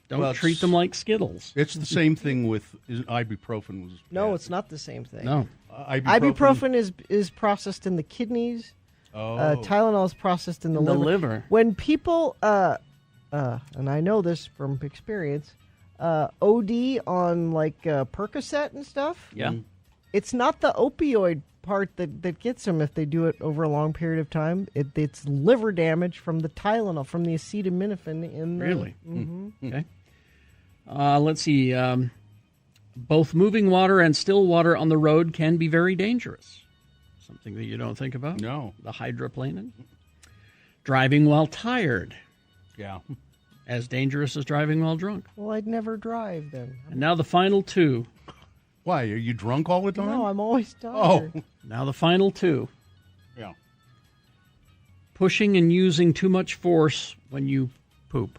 Don't Well, treat them like Skittles. It's the same thing with ibuprofen. No, it's not the same thing. No. Ibuprofen is processed in the kidneys. Oh. Tylenol is processed in the liver. When people, and I know this from experience, OD on like Percocet and stuff. Yeah. It's not the opioid part that gets them if they do it over a long period of time. It's liver damage from the Tylenol, from the acetaminophen in the... Really? Mhm. Okay. Let's see. Both moving water and still water on the road can be very dangerous. Something that you don't think about? No. The hydroplaning. Driving while tired. Yeah. As dangerous as driving while drunk. Well, I'd never drive then. And now the final 2. Why? Are you drunk all the time? No, I'm always tired. Oh. Now the final 2. Yeah. Pushing and using too much force when you poop.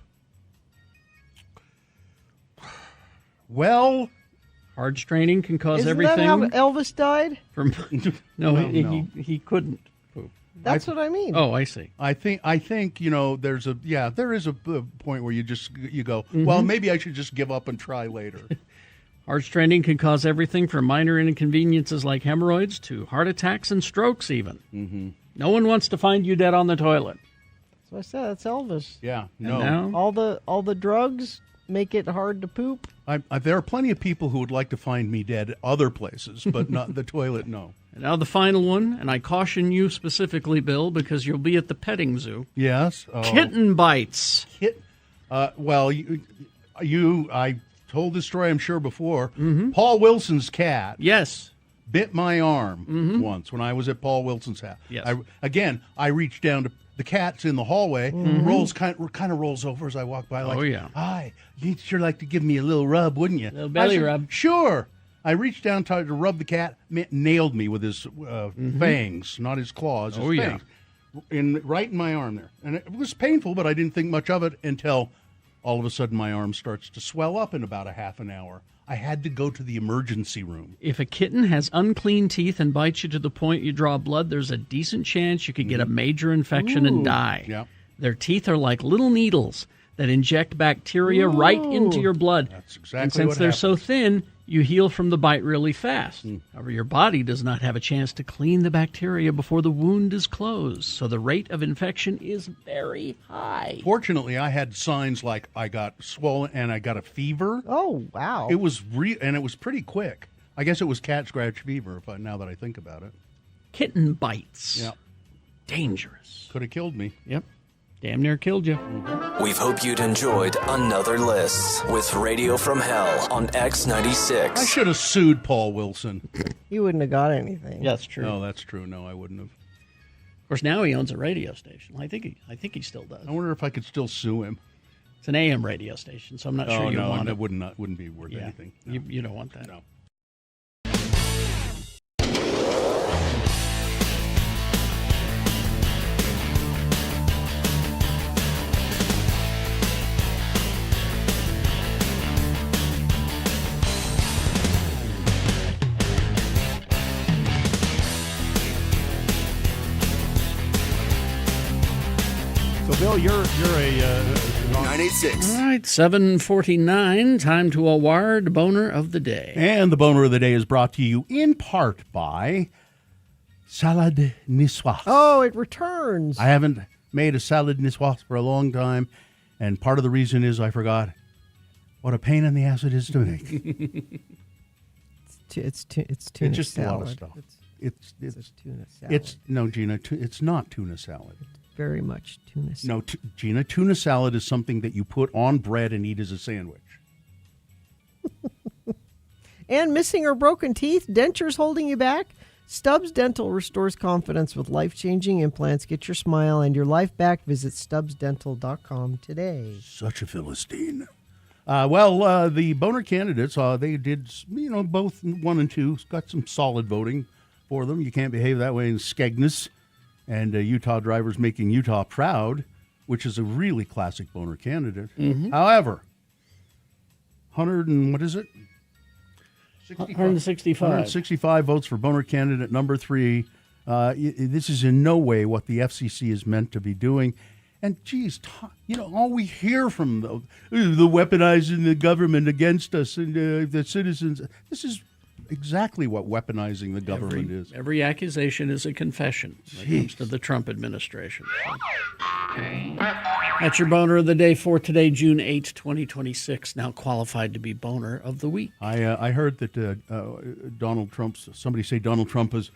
Well, hard straining can cause Isn't everything. that how Elvis died? From no, Well, he couldn't poop. That's what I mean. Oh, I see. I think there is a point where you go, Mm-hmm. well, maybe I should just give up and try later. Hard straining can cause everything from minor inconveniences like hemorrhoids to heart attacks and strokes even. Mm-hmm. No one wants to find you dead on the toilet. So I said that's Elvis. Yeah, And no. now? All the drugs make it hard to poop. There are plenty of people who would like to find me dead other places, but not the toilet, no. And now the final one, and I caution you specifically, Bill, because you'll be at the petting zoo. Yes. Oh. Kitten bites. Well, I told this story, I'm sure, before. Mm-hmm. Paul Wilson's cat. Yes. Bit my arm once when I was at Paul Wilson's house. Yes. I reached down to the cat's in the hallway, rolls kind of rolls over as I walk by. Like, Oh, yeah. Hi, you'd sure like to give me a little rub, wouldn't you? Little belly I said, rub. Sure. I reached down to rub the cat, nailed me with his fangs, not his claws. His Oh, yeah. fangs, right in my arm there, and it was painful, but I didn't think much of it until all of a sudden my arm starts to swell up in about a half an hour. I had to go to the emergency room. If a kitten has unclean teeth and bites you to the point you draw blood, there's a decent chance you could get a major infection and die. Yeah. Their teeth are like little needles that inject bacteria right into your blood. That's exactly and since what they're happens. so thin, you heal from the bite really fast. However, your body does not have a chance to clean the bacteria before the wound is closed, so the rate of infection is very high. Fortunately, I had signs like I got swollen and I got a fever. Oh, wow. It was and it was pretty quick. I guess it was cat scratch fever. Now that I think about it, Kitten bites. yeah, Dangerous. could have killed me. Yep. Damn near killed you. We hope you'd enjoyed another list with Radio from Hell on X96. I should have sued Paul Wilson. You wouldn't have got anything. That's true. No, that's true. No, I wouldn't have. Of course, now he owns a radio station. I think he still does. I wonder if I could still sue him. It's an AM radio station, so I'm not sure you no, want it it. wouldn't be worth Yeah. anything. You don't want that. No. So, Bill, you're a 986. All right, 7:49. Time to award Boner of the Day. And the Boner of the Day is brought to you in part by Salad Niçoise. Oh, it returns. I haven't made a salad niçoise for a long time, and part of the reason is I forgot what a pain in the ass it is to make. It's tuna It's just salad. a lot of stuff. It's tuna salad. No, Gina, it's not tuna salad. Very much tuna salad. No, Gina, tuna salad is something that you put on bread and eat as a sandwich. And missing or broken teeth, dentures holding you back? Stubbs Dental restores confidence with life-changing implants. Get your smile and your life back. Visit stubbsdental.com today. Such a Philistine. The Boner candidates, they did, both 1 and 2, got some solid voting for them. You can't behave that way in Skegness. And Utah drivers making Utah proud, which is a really classic Boner candidate. Mm-hmm. However, 165 165 votes for Boner candidate number 3. This is in no way what the FCC is meant to be doing. And geez, all we hear from the weaponizing the government against us and the citizens. This is exactly what weaponizing the government is. Every accusation is a confession when it comes to the Trump administration. That's your Boner of the Day for today, June 8, 2026. Now qualified to be Boner of the Week. I heard that somebody say Donald Trump is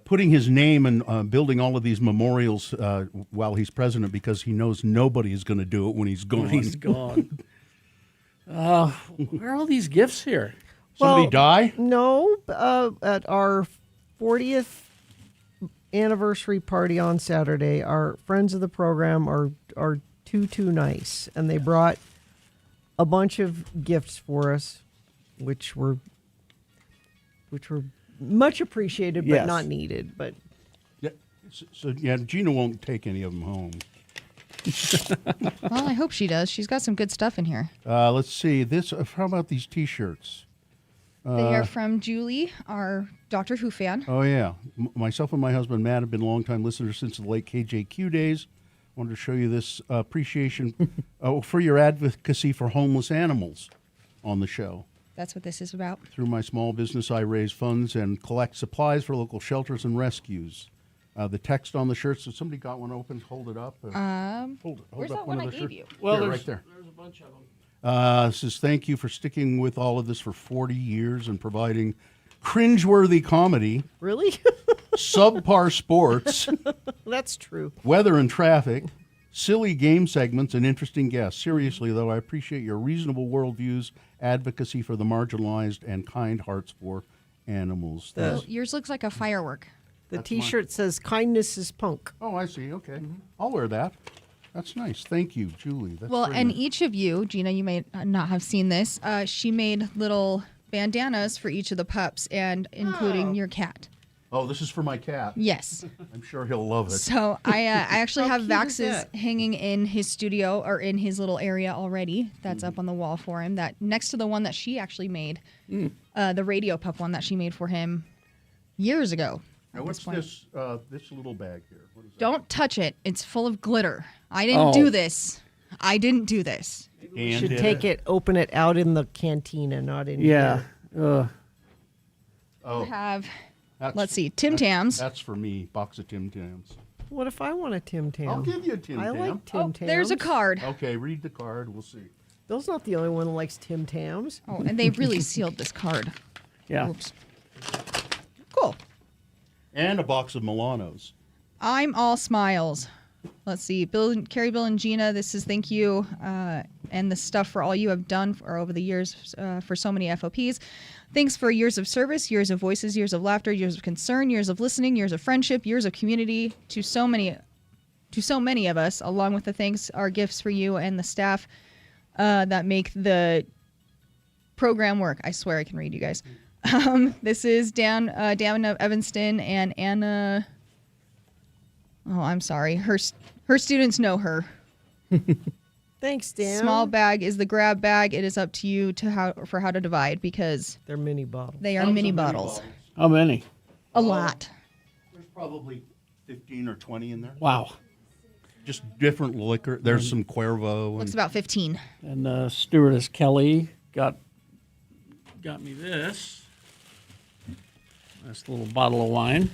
putting his name and building all of these memorials while he's president because he knows nobody is going to do it when he's gone. When he's gone. Where are all these gifts here? Somebody die? No, at our 40th anniversary party on Saturday, our friends of the program are too nice, and they brought a bunch of gifts for us, which were much appreciated but Yes. not needed. But Gina won't take any of them home. Well, I hope she does. She's got some good stuff in here. Let's see this. How about these T-shirts? They are from Julie, our Doctor Who fan. Oh, yeah. Myself and my husband, Matt, have been longtime listeners since the late KJQ days. Wanted to show you this appreciation for your advocacy for homeless animals on the show. That's what this is about. Through my small business, I raise funds and collect supplies for local shelters and rescues. The text on the shirts, if somebody got one open, hold it up. Hold where's up that one one of I the gave shirts. you? Well, right there. There's a bunch of them. Says, thank you for sticking with all of this for 40 years and providing cringeworthy comedy. Really? Subpar sports. That's true. Weather and traffic. Silly game segments and interesting guests. Seriously, though, I appreciate your reasonable worldviews, advocacy for the marginalized, and kind hearts for animals. Oh, yours looks like a firework. The That's T-shirt says "Kindness is punk." Oh, I see. Okay. I'll wear that. That's nice. Thank you, Julie. That's Well, very and nice. each of you, Gina, you may not have seen this. She made little bandanas for each of the pups, and including your cat. Oh, this is for my cat. Yes. I'm sure he'll love it. So I actually How have cute is Vax's that? hanging in his studio or in his little area already. That's up on the wall for him. That next to the one that she actually made, the radio pup one that she made for him years ago. Now, what's this little bag here? What is that? Don't touch it. It's full of glitter. I didn't Oh. do this. I didn't do this. You should take it, open it out in the cantina, not in Yeah. here. Oh, We have, that's- let's see, Tim Tams. That's for me. Box of Tim Tams. What if I want a Tim Tam? I'll give you a Tim I Tam. like Tim Tams. There's a card. Okay, read the card. We'll see. Bill's not the only one that likes Tim Tams. Oh, and they really sealed this card. Yeah. Oops. Cool. And a box of Milanos. I'm all smiles. Let's see, Carrie, Bill, and Gina. This is thank you, and the stuff for all you have done for over the years for so many FOPs. Thanks for years of service, years of voices, years of laughter, years of concern, years of listening, years of friendship, years of community. To so many of us, along with the thanks, are gifts for you and the staff that make the program work. I swear I can read you guys. This is Dan of Evanston and Anna. Oh, I'm sorry. Her students know her. Thanks, Dan. Small bag is the grab bag. It is up to you to how to divide because they're mini bottles. They are mini bottles. How many? A lot. There's probably 15 or 20 in there. Wow. Just different liquor. There's some Cuervo. Looks about 15. And Stewardess Kelly got me this. Nice little bottle of wine.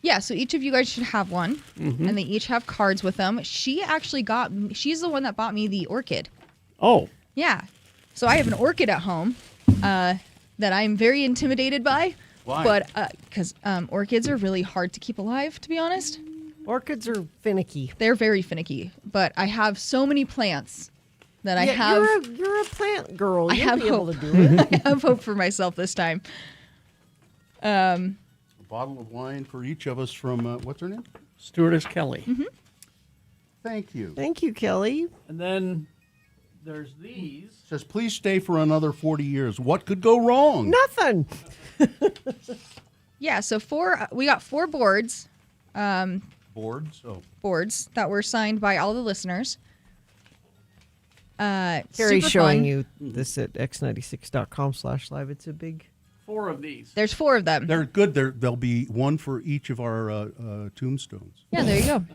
Yeah, so each of you guys should have one, Mhm. and they each have cards with them. She's the one that bought me the orchid. Oh. Yeah. So I have an orchid at home that I'm very intimidated by. Why? But because orchids are really hard to keep alive, to be honest. Orchids are finicky. They're very finicky. But I have so many plants that I Yeah, have. You're a plant girl. I You'll have be able hope. to do it. I have hope for myself this time. A bottle of wine for each of us from, what's her name? Stewardess Kelly. Mm-hmm. Thank you. Thank you, Kelly. And then there's these. Says, please stay for another 40 years. What could go wrong? Nothing. Yeah, so we got 4 boards. Boards? Oh. Boards that were signed by all the listeners. Carrie's Super showing fun. you this at x96.com/live. It's a big. 4 of these. There's 4 of them. They're good. There'll be one for each of our tombstones. Yeah, there you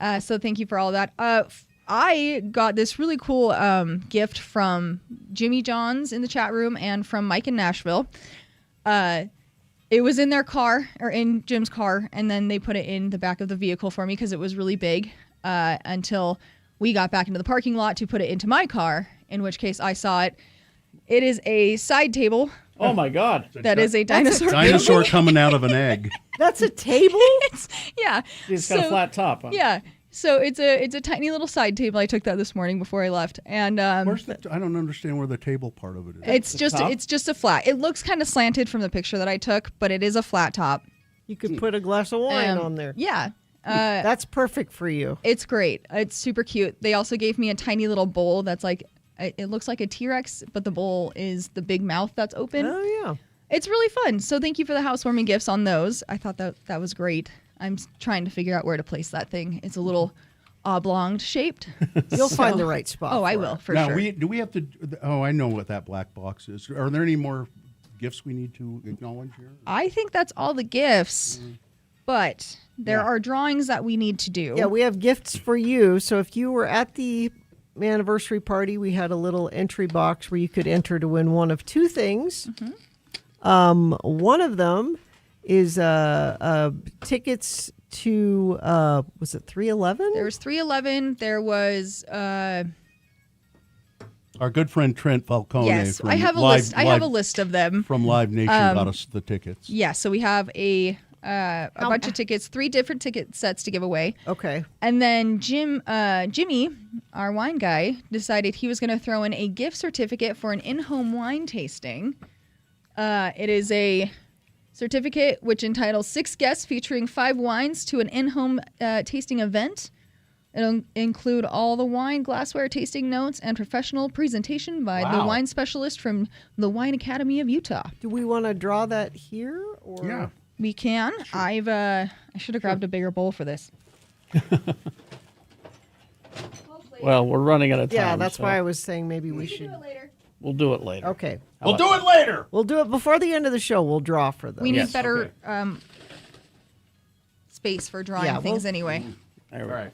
go. So thank you for all that. I got this really cool gift from Jimmy Johns in the chat room and from Mike in Nashville. It was in their car, or in Jim's car, and then they put it in the back of the vehicle for me because it was really big until we got back into the parking lot to put it into my car, in which case I saw it. It is a side table. Oh, my God. That is a dinosaur. Dinosaur coming out of an egg. That's a table? Yeah. It's got a flat top. Huh? Yeah. So it's a tiny little side table. I took that this morning before I left, and Where's the? I don't understand where the table part of it is. it's just a flat. It looks kind of slanted from the picture that I took, but it is a flat top. You could put a glass of wine on there. Yeah. That's perfect for you. It's great. It's super cute. They also gave me a tiny little bowl that's like, it looks like a T-Rex, but the bowl is the big mouth that's open. Oh, yeah. It's really fun. So thank you for the housewarming gifts on those. I thought that was great. I'm trying to figure out where to place that thing. It's a little oblong shaped. You'll find the right spot. Oh, I for will, it. for now, sure. do we have to? Oh, I know what that black box is. Are there any more gifts we need to acknowledge here? I think that's all the gifts, but there are drawings that we need to do. Yeah, we have gifts for you. So if you were at the anniversary party, we had a little entry box where you could enter to win one of 2 things. One of them is tickets to was it 311? There was 311. There was Our good friend Trent Falcone. yes. From I have a Live, list. I have a list of them from Live Nation. Got us the tickets. Yeah, so we have a bunch of tickets, 3 different ticket sets to give away. Okay. And then Jimmy, our wine guy, decided he was going to throw in a gift certificate for an in-home wine tasting. It is a certificate which entitles 6 guests featuring 5 wines to an in-home tasting event. It'll include all the wine, glassware, tasting notes, and professional presentation by the wine specialist from the Wine Academy of Utah. Do we want to draw that here? Or? Yeah. We can. I should have grabbed a bigger bowl for this. Well, we're running out of time. Yeah, that's so why I was saying maybe we should. we'll do it later. Okay. We'll do it later. We'll do it before the end of the show. We'll draw for them. We need better space for drawing Yeah, things we'll- anyway. All right.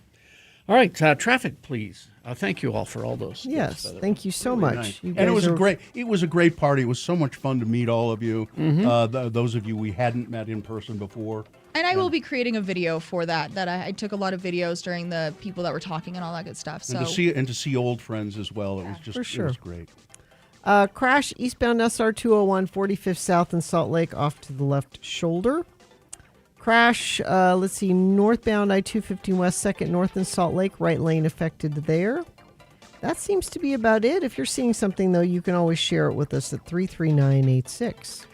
All right, traffic, please. Thank you all for all those. Yes, gifts. thank you so Really much. nice. You And it guys was are- it was a great party. It was so much fun to meet all of you. Those of you we hadn't met in person before. And I will be creating a video for that. I took a lot of videos during the people that were talking and all that good stuff. So And to see old friends as well. It was just For sure. it was great. Crash eastbound SR 201, 45th South in Salt Lake, off to the left shoulder. Crash, let's see, northbound I-215 West, 2nd North in Salt Lake, right lane affected there. That seems to be about it. If you're seeing something, though, you can always share it with us at 33986.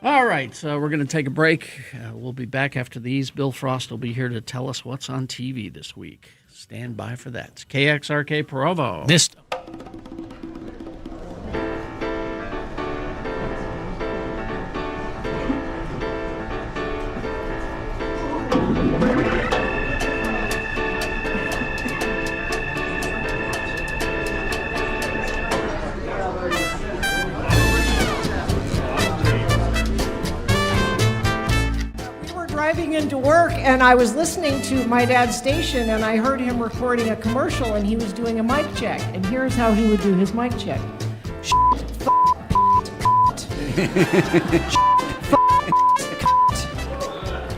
All right, so we're going to take a break. We'll be back after these. Bill Frost will be here to tell us what's on TV this week. Stand by for that. It's KXRK Provo. Missed. We were driving into work, and I was listening to my dad's station, and I heard him recording a commercial, and he was doing a mic check. And here's how he would do his mic check.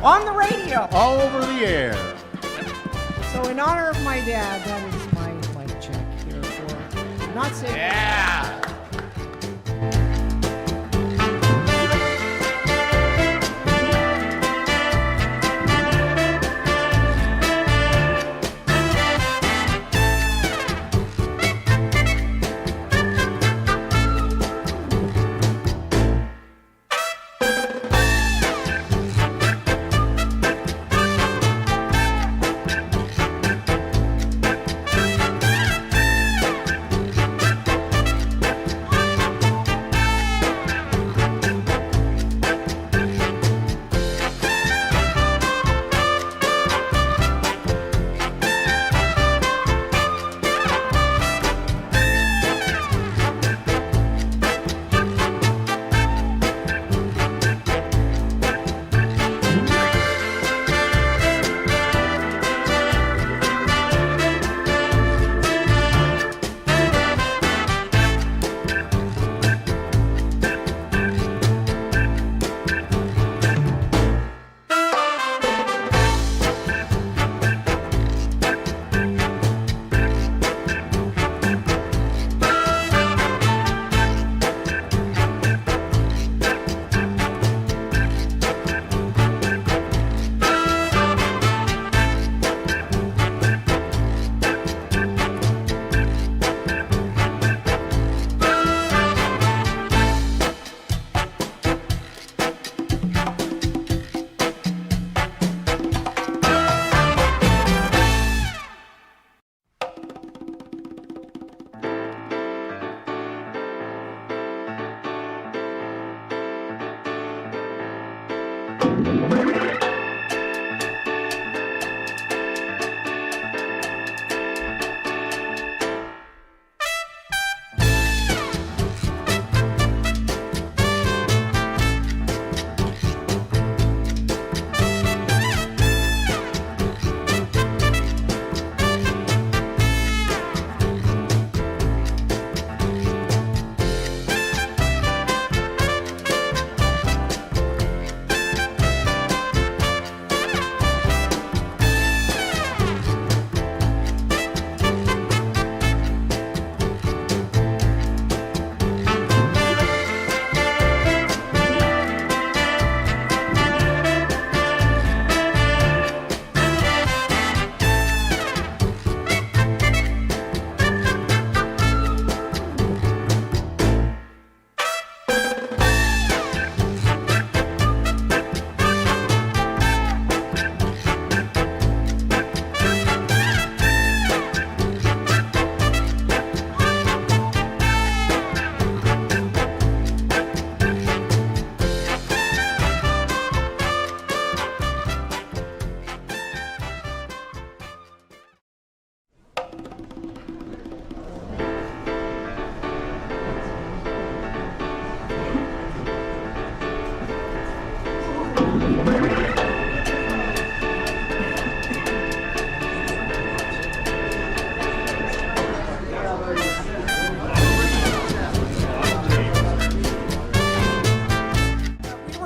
On the radio. All over the air. So in honor of my dad, that is my mic check here for not saying. Yeah.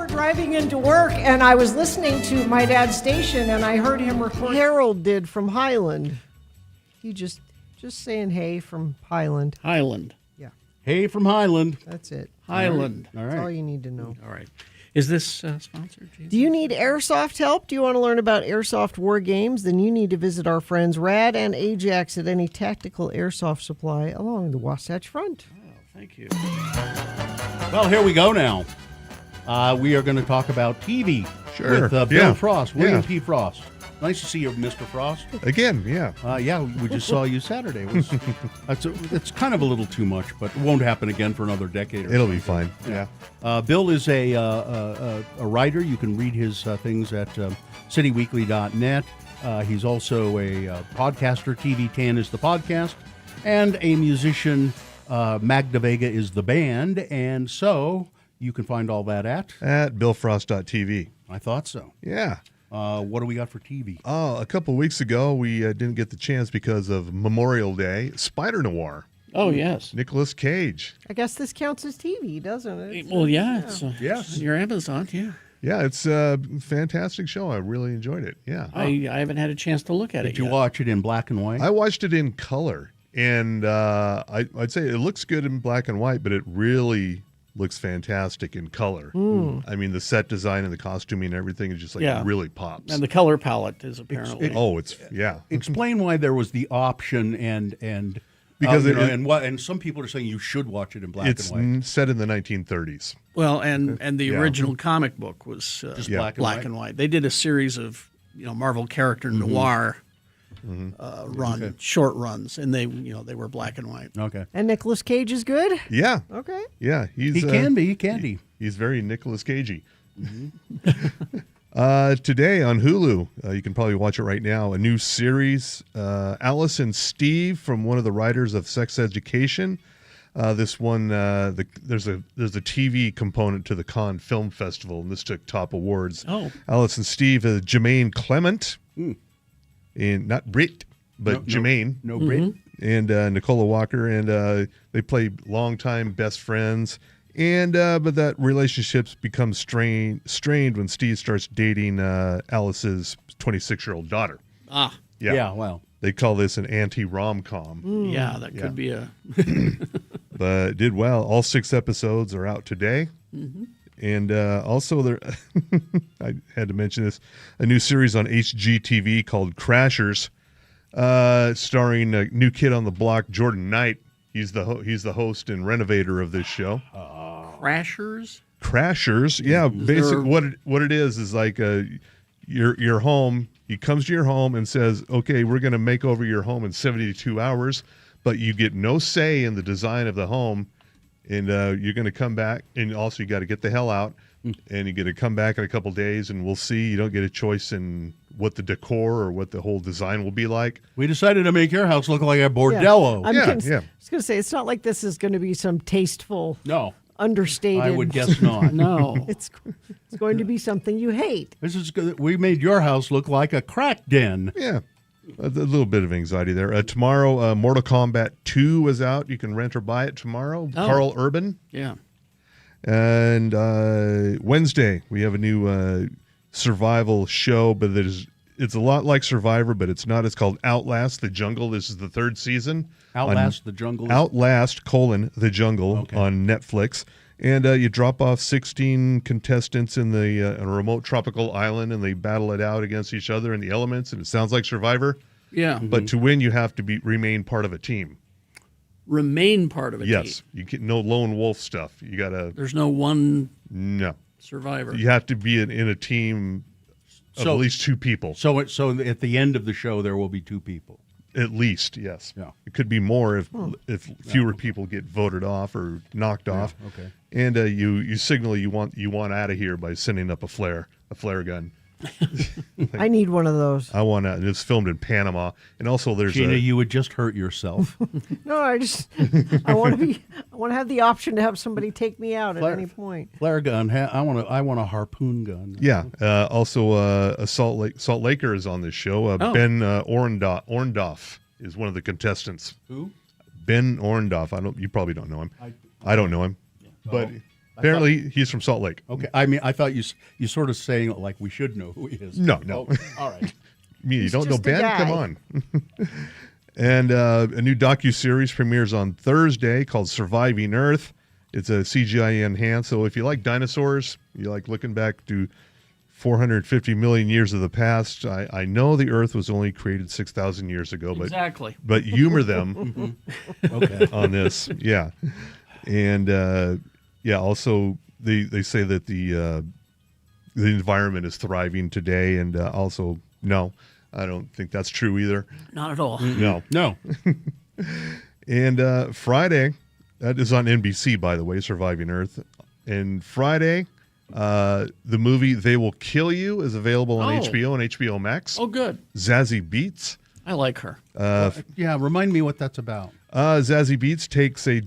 Driving into work, and I was listening to my dad's station, and I heard him record. Harold did from Highland. He just saying hey from Highland. Highland. Yeah. Hey from Highland. That's it. Highland. All right. That's all you need to know. All right. Is this sponsored? Jason? Do you need airsoft help? Do you want to learn about airsoft war games? Then you need to visit our friends Rad and Ajax at any tactical airsoft supply along the Wasatch Front. Oh, thank you. Well, here we go now. We are going to talk about TV with Bill Frost, William P. Frost. Nice to see you, Mr. Frost. Again, yeah. Yeah, we just saw you Saturday. It's kind of a little too much, but it won't happen again for another decade or It'll something. be fine, yeah. Bill is a writer. You can read his things at cityweekly.net. He's also a podcaster. TV10 is the podcast. And a musician. Magda Vega is the band. And so you can find all that at billfrost.tv. I thought so. Yeah. What do we got for TV? A couple of weeks ago, we didn't get the chance because of Memorial Day. Spider Noir. Oh, yes. Nicolas Cage. I guess this counts as TV, doesn't it? Well, yeah. Yeah. It's your Amazon, yeah. Yeah, it's a fantastic show. I really enjoyed it. Yeah. I haven't had a chance to look at it Did you yet. watch it in black and white? I watched it in color, and I'd say it looks good in black and white, but it really looks fantastic in color. I mean, the set design and the costuming and everything is just like really pops. And the color palette is apparently. Explain why there was the option and because and some people are saying you should watch it in black it's and white. set in the 1930s. Well, and the original comic book was Just black and white. They did a series of Marvel character noir short runs, and they were black and white. Okay. And Nicolas Cage is good? Yeah. Okay. Yeah, He can be. He's very Nicolas Cagey. Today on Hulu, you can probably watch it right now. A new series, Alice and Steve, from one of the writers of Sex Education. This one, there's a TV component to the Cannes Film Festival, and this took top awards. Oh, Alice and Steve, Jermaine Clement, and not Brit, but Jermaine, no Brit, and Nicola Walker, and they play longtime best friends. And but that relationships become strained when Steve starts dating Alice's 26-year-old daughter. Yeah, well. They call this an anti-rom-com. Yeah, that could be a... But it did well. All 6 episodes are out today. And also, there, I had to mention this, a new series on HGTV called Crashers, starring a new kid on the block, Jordan Knight. He's the host and renovator of this show. Crashers? Crashers, yeah. Basically, what it is like your home. He comes to your home and says, "Okay, we're going to make over your home in 72 hours, but you get no say in the design of the home, and you're going to come back, and also you got to get the hell out, and you got to come back in a couple days, and we'll see. You don't get a choice in what the decor or what the whole design will be like. We decided to make your house look like a bordello." I was going to say, it's not like this is going to be some tasteful, understated. I would guess not. No, it's going to be something you hate. This is good. We made your house look like a crack den. Yeah, a little bit of anxiety there. Tomorrow, Mortal Kombat 2 is out. You can rent or buy it tomorrow. Carl Urban. Yeah. And Wednesday, we have a new survival show, but it's a lot like Survivor, but it's not. It's called Outlast the Jungle. This is the 3rd season. Outlast the Jungle? Outlast, the Jungle on Netflix. And you drop off 16 contestants in a remote tropical island, and they battle it out against each other in the elements, and it sounds like Survivor. Yeah. But to win, you have to remain part of a team. Remain part of a team? Yes. You get no lone wolf stuff. You got to... There's no one... No. Survivor. You have to be in a team of at least 2 people. So at the end of the show, there will be 2 people. At least, yes. Yeah. It could be more if fewer people get voted off or knocked off. Okay. And you signal you want out of here by sending up a flare gun. I need one of those. I want to. And it's filmed in Panama, and also there's Gina, you would just hurt yourself. No, I want to have the option to have somebody take me out at any point. Flare gun. I want a harpoon gun. Yeah. Also, a Salt Laker is on this show. Ben Orndorff is one of the contestants. Who? Ben Orndorff. You probably don't know him. I don't know him, but apparently he's from Salt Lake. Okay. I mean, I thought you sort of saying it like we should know who he is. No. Okay. All right. You don't know Ben? Come on. And a new docuseries premieres on Thursday called Surviving Earth. It's a CGI enhanced. So if you like dinosaurs, you like looking back to 450 million years of the past. I know the Earth was only created 6,000 years ago, but humor them on this. Yeah. And also they say that the environment is thriving today, and also no, I don't think that's true either. Not at all. No. And Friday, that is on NBC, by the way, Surviving Earth. And Friday, the movie They Will Kill You is available on HBO and HBO Max. Oh, good. Zazie Beetz. I like her. Remind me what that's about. Zazie Beetz takes a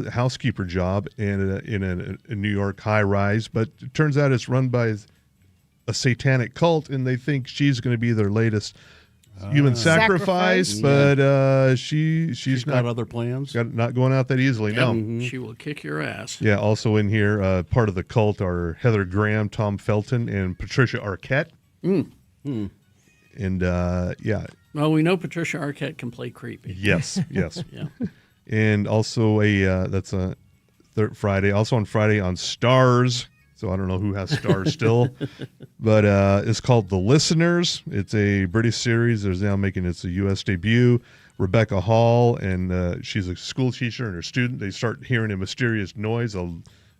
housekeeper job in a New York high rise, but it turns out it's run by a satanic cult, and they think she's going to be their latest human sacrifice. But she's got not other plans. Not going out that easily. Yep. No. She will kick your ass. Yeah. Also in here, part of the cult are Heather Graham, Tom Felton, and Patricia Arquette. And yeah. Well, we know Patricia Arquette can play creepy. Yes. Yes. Yeah. And also that's a Friday. Also on Friday on Stars. So I don't know who has Stars still, but it's called The Listeners. It's a British series. There's now making its a U.S. debut. Rebecca Hall, and she's a school teacher and her student. They start hearing a mysterious noise, a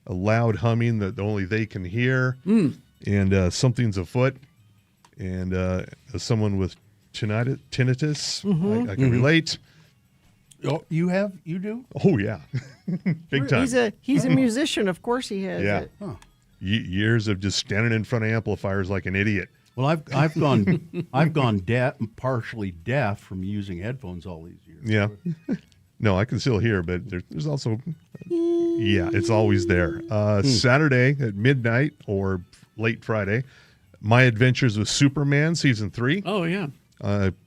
loud humming that only they can hear, and something's afoot. And as someone with tinnitus, I can relate. Oh, you do? Oh yeah, big time. He's a musician. Of course he has. Yeah. It. Huh. Years of just standing in front of amplifiers like an idiot. Well, I've gone partially deaf from using headphones all these years. Yeah. No, I can still hear, but there's also, it's always there. Saturday at midnight or late Friday, My Adventures with Superman season 3. Oh yeah.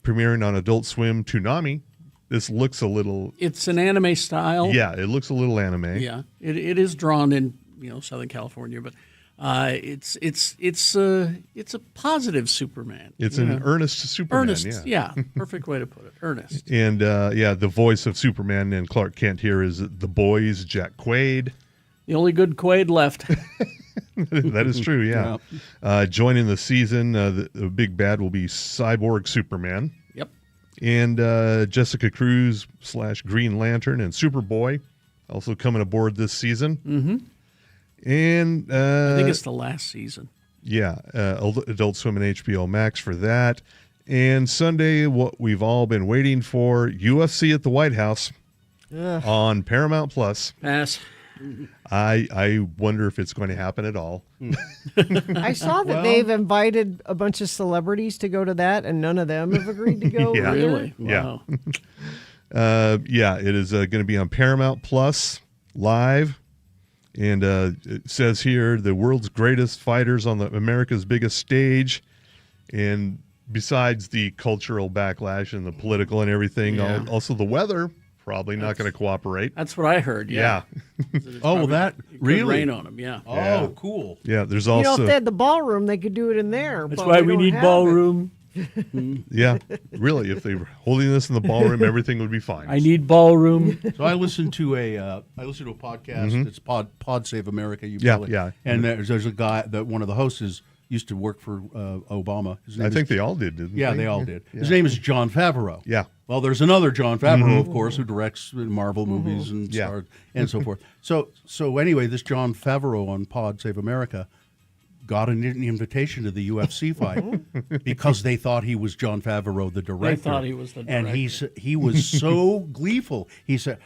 Premiering on Adult Swim Toonami. This looks a little. It's an anime style. Yeah, it looks a little anime. Yeah, it is drawn in Southern California, but it's a positive Superman. It's an earnest Superman. Earnest, yeah, perfect way to put it. Earnest. And the voice of Superman and Clark Kent here is the boys, Jack Quaid. The only good Quaid left. That is true. Yeah. Joining the season, the big bad will be Cyborg Superman. Yep. And Jessica Cruz / Green Lantern and Superboy also coming aboard this season. Mm-hmm. And I think it's the last season. Yeah, Adult Swim and HBO Max for that. And Sunday, what we've all been waiting for, UFC at the White House on Paramount Plus. Pass. I wonder if it's going to happen at all. I saw that they've invited a bunch of celebrities to go to that, and none of them have agreed to go. Yeah. Really? Wow. Yeah. It is going to be on Paramount Plus live. And it says here, the world's greatest fighters on America's biggest stage. And besides the cultural backlash and the political and everything, also the weather probably not going to cooperate. That's what I heard. Yeah. Oh, that really rain on them. Yeah. Oh, cool. Yeah, there's also. if they had the ballroom, they could do it in there. That's but why we don't need have ballroom. Yeah, really. If they were holding this in the ballroom, everything would be fine. I need ballroom. So I listened to a podcast. It's Pod Save America. Yeah. And there's a guy that one of the hosts used to work for Obama. I think they all did, didn't they? Yeah, they all did. His name is Jon Favreau. Yeah. Well, there's another Jon Favreau, of course, who directs Marvel movies and stars and so forth. So anyway, this Jon Favreau on Pod Save America got an invitation to the UFC fight because they thought he was Jon Favreau, the director. They thought he was the director. And he was so gleeful. He said,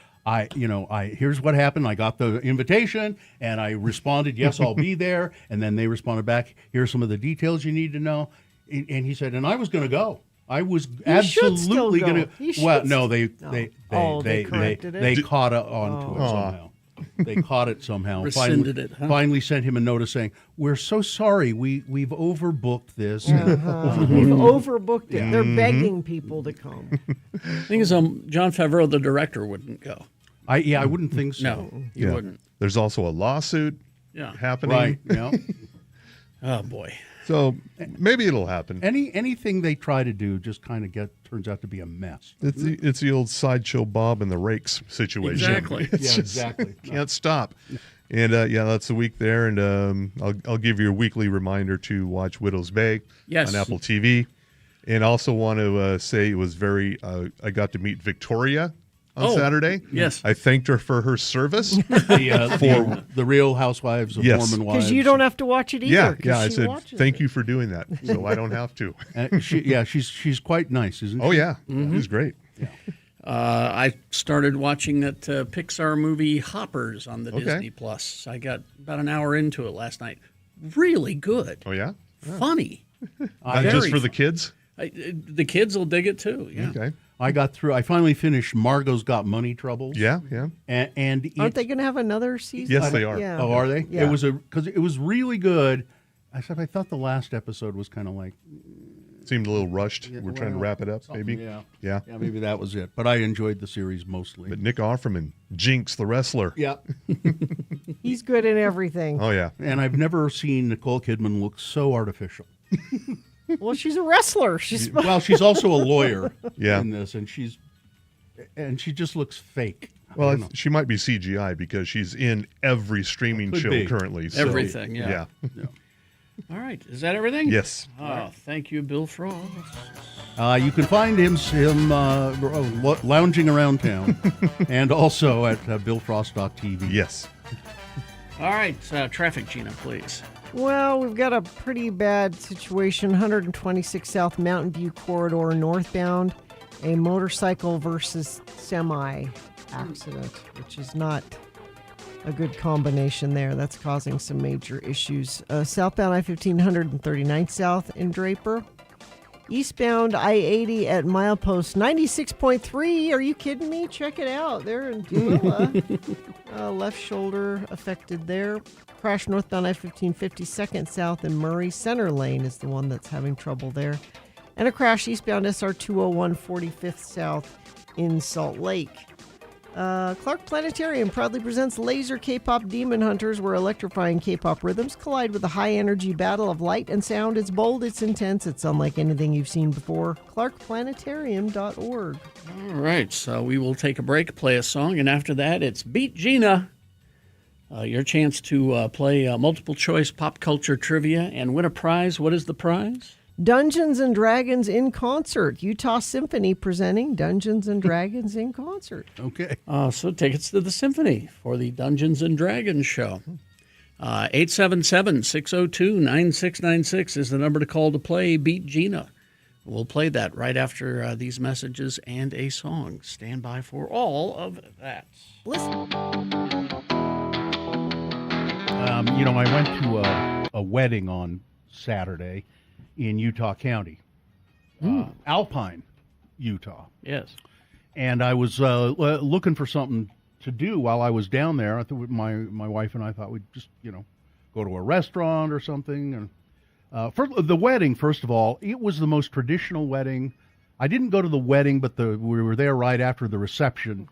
here's what happened. I got the invitation and I responded, yes, I'll be there. And then they responded back, here's some of the details you need to know. And he said, and I was going to to I was absolutely going to. Well, no, they caught onto it somehow. They caught it somehow. Rescinded it. Huh? Finally sent him a notice saying, "We're so sorry. We've overbooked this. We've overbooked it. They're begging people to come." Thing is, Jon Favreau, the director, wouldn't go. I wouldn't think so. No, he wouldn't. There's also a lawsuit happening. Right. Yeah. Oh boy. So maybe it'll happen. Anything they try to do just kind of turns out to be a mess. It's the old Sideshow Bob and the Rakes situation. Exactly. Exactly. Can't stop. And that's the week there. And I'll give you a weekly reminder to watch Widow's Bay on Apple TV. And also want to say it was very. I got to meet Victoria on Saturday. Yes. I thanked her for her service. For the Real Housewives of Mormon Wives. Because you don't have to watch it either. Yeah. I said, thank you for doing that. So I don't have to. She's quite nice, isn't she? Oh, yeah. She's great. Yeah. I started watching that Pixar movie Hoppers on the Disney Plus. I got about an hour into it last night. Really good. Oh, yeah? Funny. Not just for the kids? The kids will dig it, too. Yeah. Okay. I finally finished Margot's Got Money Troubles. Yeah. And aren't they going to have another season? Yes, they are. Yeah. Oh, are they? Yeah. Because it was really good. I said I thought the last episode was kind of like seemed a little rushed. We're trying to wrap it up, maybe. Yeah, maybe that was it. But I enjoyed the series mostly. But Nick Offerman, Jinx the wrestler. Yep. He's good in everything. Oh yeah. And I've never seen Nicole Kidman look so artificial. Well, she's a wrestler. She's she's also a lawyer Yeah. in this, and she just looks fake. Well, she might be CGI because she's in every streaming Could show be. currently. So, Everything, yeah. All right. Is that everything? Yes. Oh, thank you, Bill Frost. You can find him lounging around town, and also at BillFrost.tv. Yes. All right. Traffic, Gina, please. Well, we've got a pretty bad situation. 126 South Mountain View Corridor northbound. A motorcycle versus semi accident, which is not a good combination there. That's causing some major issues. Southbound I-15, 139 South in Draper. Eastbound I-80 at milepost 96.3. Are you kidding me? Check it out. They're in Tooele. Left shoulder affected there. Crash northbound I-15, 52nd South in Murray. Center lane is the one that's having trouble there. And a crash eastbound SR 201, 45th South in Salt Lake. Clark Planetarium proudly presents Laser K-Pop Demon Hunters, where electrifying K-pop rhythms collide with a high-energy battle of light and sound. It's bold, it's intense, it's unlike anything you've seen before. ClarkPlanetarium.org. All right. So we will take a break, play a song, and after that, it's Beat Gina. Your chance to play multiple choice pop culture trivia and win a prize. What is the prize? Dungeons and Dragons in Concert. Utah Symphony presenting Dungeons and Dragons in Concert. Okay. So tickets to the symphony for the Dungeons and Dragons show. 877-602-9696 is the number to call to play Beat Gina. We'll play that right after these messages and a song. Stand by for all of that. Listen. I went to a wedding on Saturday in Utah County, Alpine, Utah. Yes. And I was looking for something to do while I was down there. I thought my wife and I thought we'd just, go to a restaurant or something. And for the wedding, first of all, it was the most traditional wedding. I didn't go to the wedding, but we were there right after the reception,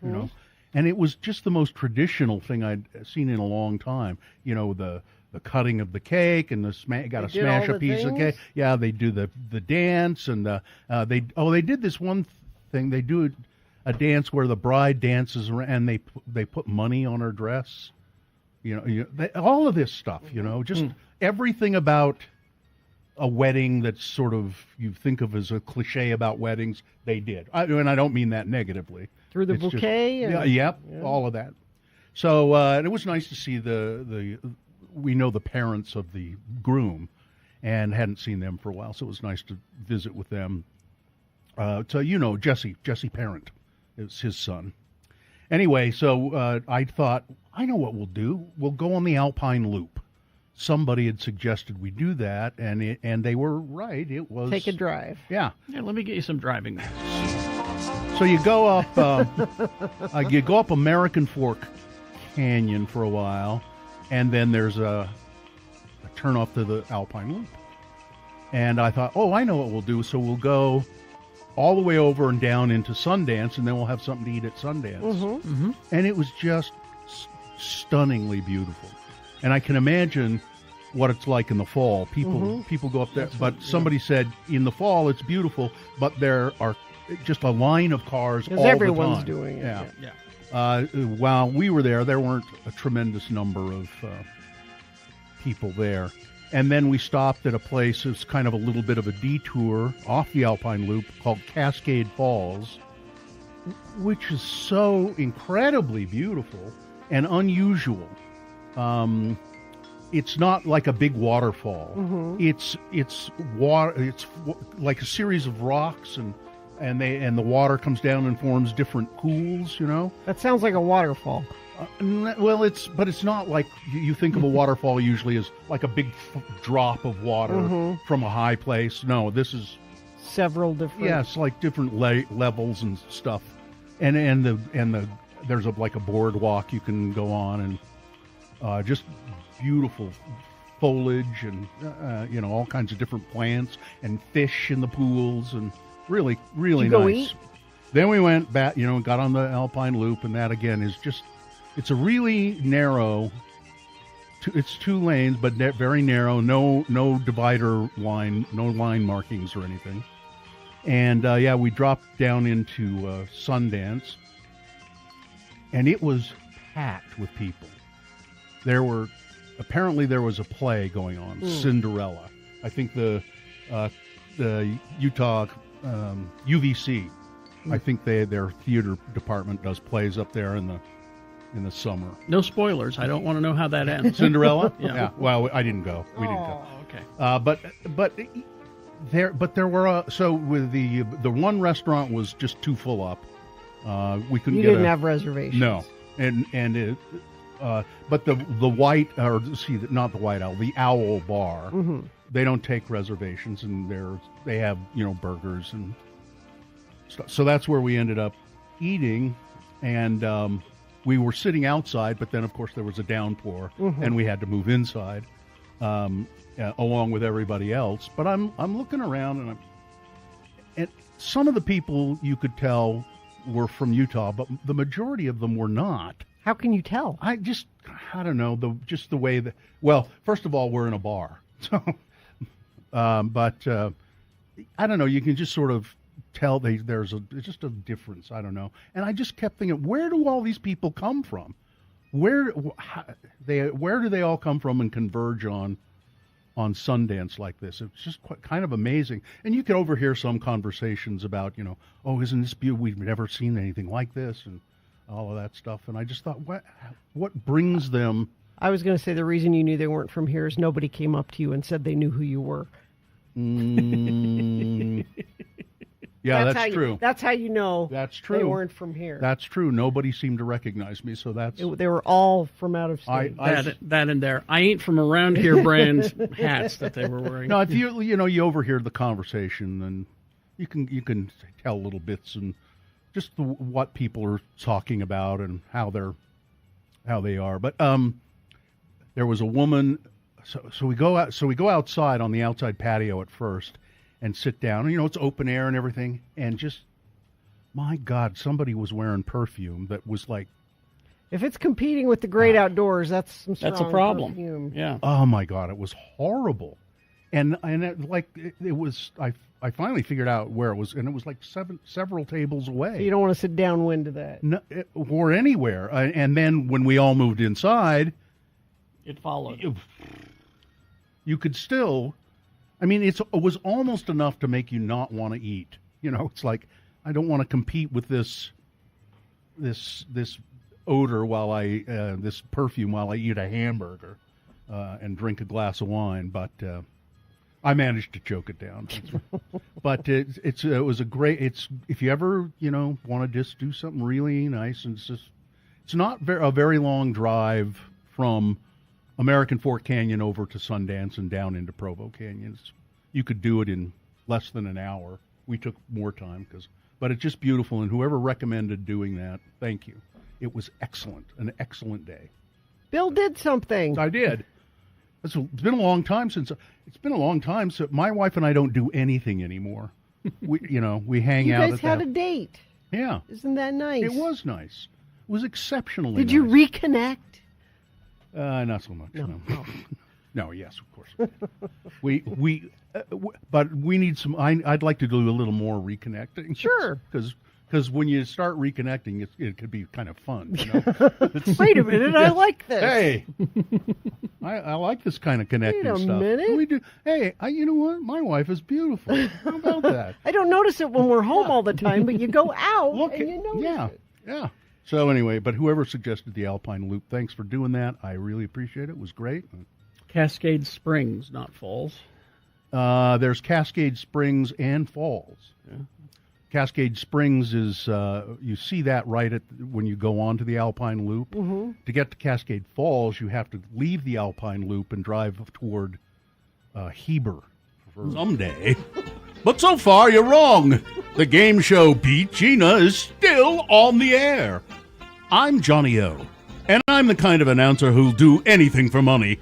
and it was just the most traditional thing I'd seen in a long time. The cutting of the cake and got to smash a piece of cake. Yeah, they do the dance and they did this one thing. They do a dance where the bride dances around and they put money on her dress. All of this stuff. Just everything about a wedding that's sort of you think of as a cliche about weddings. They did, and I don't mean that negatively. Through the It's bouquet. Just, all of that. So it was nice to see we know the parents of the groom and hadn't seen them for a while, so it was nice to visit with them. Jesse Parent is his son. Anyway, so I thought, I know what we'll do. We'll go on the Alpine Loop. Somebody had suggested we do that, and they were right. It was Take a drive. Yeah. Let me get you some driving. So you go up American Fork Canyon for a while, and then there's a turn off to the Alpine Loop. And I thought, I know what we'll do. So we'll go all the way over and down into Sundance, and then we'll have something to eat at Sundance. Mm-hmm. And it was just stunningly beautiful. And I can imagine what it's like in the fall. People go up there. But somebody said in the fall it's beautiful, but there are just a line of cars all the time. Everyone's doing it. Yeah. While we were there weren't a tremendous number of people there. And then we stopped at a place, it's kind of a little bit of a detour off the Alpine Loop called Cascade Falls, which is so incredibly beautiful and unusual. It's not like a big waterfall. It's water. It's like a series of rocks and the water comes down and forms different pools. That sounds like a waterfall. Well, it's not like you think of a waterfall usually as like a big drop of water from a high place. No, this is several different. Yes, like different levels and stuff, and there's like a boardwalk you can go on and just beautiful foliage and all kinds of different plants and fish in the pools and really, really Did you go nice. eat? Then we went back, got on the Alpine Loop, and that again is it's a really narrow. It's 2 lanes, but very narrow. No divider line, no line markings or anything. And we dropped down into Sundance, and it was packed with people. Apparently there was a play going on, Cinderella. I think the Utah UVC. I think their theater department does plays up there in the summer. No spoilers. I don't want to know how that ends. Cinderella? Yeah. Well, I didn't go. We didn't go. Okay. But there were so with the one restaurant was just too full up. We couldn't. You didn't have reservations. No, and it. But the white not the White Owl, the Owl Bar. Mm-hmm. They don't take reservations, and they have burgers and stuff. So that's where we ended up eating, and we were sitting outside. But then, of course, there was a downpour, and we had to move inside, along with everybody else. But I'm looking around, and some of the people you could tell were from Utah, but the majority of them were not. How can you tell? I don't know, the way that. Well, first of all, we're in a bar, so. But I don't know. You can just sort of tell there's just a difference. I don't know. And I just kept thinking, where do all these people come from? Where do they all come from and converge on Sundance like this? It's just kind of amazing. And you can overhear some conversations about, isn't this beautiful? We've never seen anything like this, and all of that stuff. And I just thought, what brings them? I was going to say the reason you knew they weren't from here is nobody came up to you and said they knew who you were. Yeah, that's true. That's how you know. That's true. They weren't from here. That's true. Nobody seemed to recognize me, so they were all from out of state. That and their "I ain't from around here" brand hats that they were wearing. No, if you overhear the conversation, and you can tell little bits and just what people are talking about and how they are. But there was a woman. So we go out. So we go outside on the outside patio at first and sit down. And, it's open air and everything. And just, my God, somebody was wearing perfume that was like. If it's competing with the great outdoors, that's some strong That's a problem. Perfume. Yeah. Oh my God, it was horrible. And it was. I finally figured out where it was, and it was like several tables away. So you don't want to sit downwind of that. No, or anywhere. And then when we all moved inside, it followed. You could still, it was almost enough to make you not want to eat. It's like, I don't want to compete with this odor this perfume while I eat a hamburger and drink a glass of wine. But I managed to choke it down. But it was a great. If you ever want to just do something really nice, and it's not a very long drive from American Fork Canyon over to Sundance and down into Provo Canyon. You could do it in less than an hour. We took more time but it's just beautiful. And whoever recommended doing that, thank you. It was excellent, an excellent day. Bill did something. I did. It's been a long time since my wife and I don't do anything anymore. We hang out. You guys had a date. Yeah. Isn't that nice? It was nice. It was exceptionally Did you reconnect? Not so much. No. No, yes, of course. But we need some. I'd like to do a little more reconnecting. Sure. Because when you start reconnecting, it could be kind of fun. Wait a minute, I like this. Hey, I like this kind of connecting Wait a stuff. minute. We do. Hey, you know what? My wife is beautiful. How about that? I don't notice it when we're home all the time, but you go out and you notice it. Yeah. So anyway, but whoever suggested the Alpine Loop, thanks for doing that. I really appreciate it. It was great. Cascade Springs, not Falls. There's Cascade Springs and Falls. Yeah. Cascade Springs is, you see that right when you go on to the Alpine Loop. Mm-hmm. To get to Cascade Falls, you have to leave the Alpine Loop and drive toward Heber someday. But so far, you're wrong. The game show Beat Gina is still on the air. I'm Johnny O, and I'm the kind of announcer who'll do anything for money.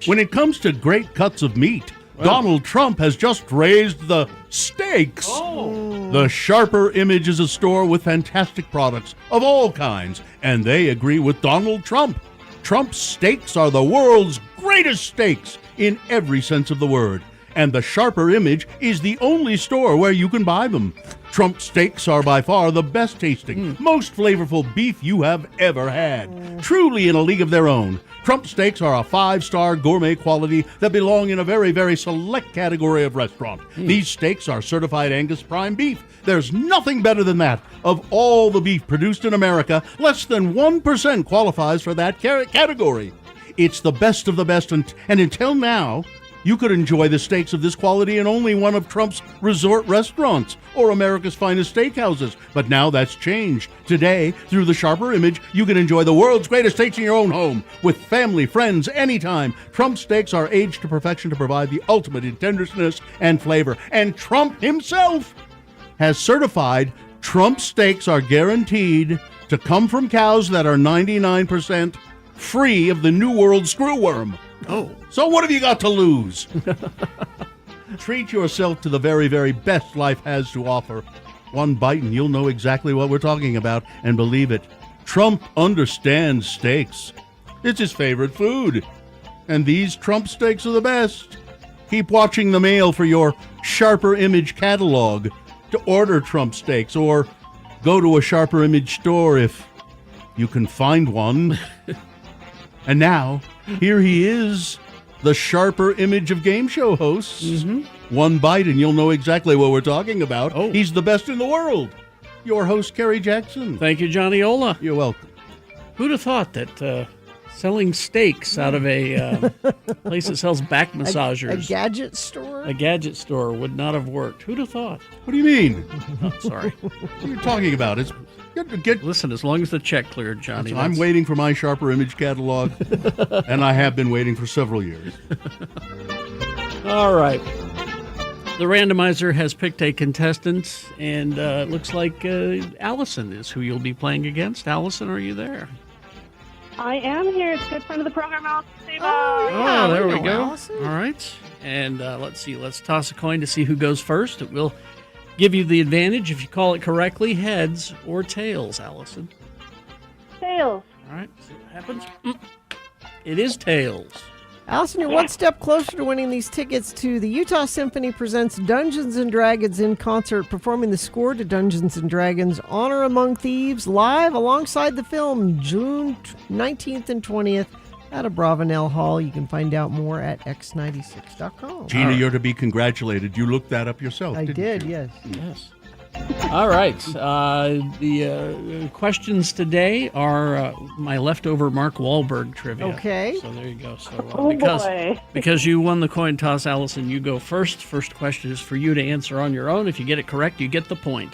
When it comes to great cuts of meat, Donald Trump has just raised the stakes. The Sharper Image is a store with fantastic products of all kinds, and they agree with Donald Trump. Trump's steaks are the world's greatest steaks in every sense of the word, and the Sharper Image is the only store where you can buy them. Trump steaks are by far the best tasting, most flavorful beef you have ever had. Truly in a league of their own. Trump steaks are a 5-star gourmet quality that belong in a very, very select category of restaurant. These steaks are certified Angus prime beef. There's nothing better than that. Of all the beef produced in America, less than 1% qualifies for that category. It's the best of the best, and until now, you could enjoy the steaks of this quality in only one of Trump's resort restaurants or America's finest steakhouses. But now that's changed. Today, through the Sharper Image, you can enjoy the world's greatest steaks in your own home with family, friends, anytime. Trump steaks are aged to perfection to provide the ultimate in tenderness and flavor. And Trump himself has certified Trump steaks are guaranteed to come from cows that are 99% free of the New World screwworm. So what have you got to lose? Treat yourself to the very, very best life has to offer. One bite and you'll know exactly what we're talking about. And believe it, Trump understands steaks. It's his favorite food. And these Trump steaks are the best. Keep watching the mail for your Sharper Image catalog to order Trump steaks, or go to a Sharper Image store if you can find one. And now, here he is, the Sharper Image of game show hosts. One bite and you'll know exactly what we're talking about. He's the best in the world. Your host, Kerry Jackson. Thank you, Johnny Ola. You're welcome. Who'd have thought that selling steaks out of a place that sells back massagers, A gadget store? a gadget store, would not have worked? Who'd have thought? What do you mean? Oh, sorry. What are you talking about? Listen, as long as the check cleared, Johnny. I'm waiting for my Sharper Image catalog, and I have been waiting for several years. All right. The randomizer has picked a contestant, and it looks like Allison is who you'll be playing against. Allison, are you there? I am here. It's a good friend of the program, Allison. Oh, there we go. Allison. All right. And let's see. Let's toss a coin to see who goes first. It will give you the advantage if you call it correctly, heads or tails, Allison. Tails. All right. See what happens. It is tails. Allison, you're one step closer to winning these tickets to the Utah Symphony Presents Dungeons & Dragons in concert, performing the score to Dungeons & Dragons Honor Among Thieves live alongside the film June 19th and 20th at Abravanel Hall. You can find out more at x96.com. Gina, you're to be congratulated. You looked that up yourself, I didn't did, you? yes. Yes. All right. The questions today are my leftover Mark Wahlberg trivia. Okay. So there you go. So boy. because you won the coin toss, Allison, you go first. First question is for you to answer on your own. If you get it correct, you get the point.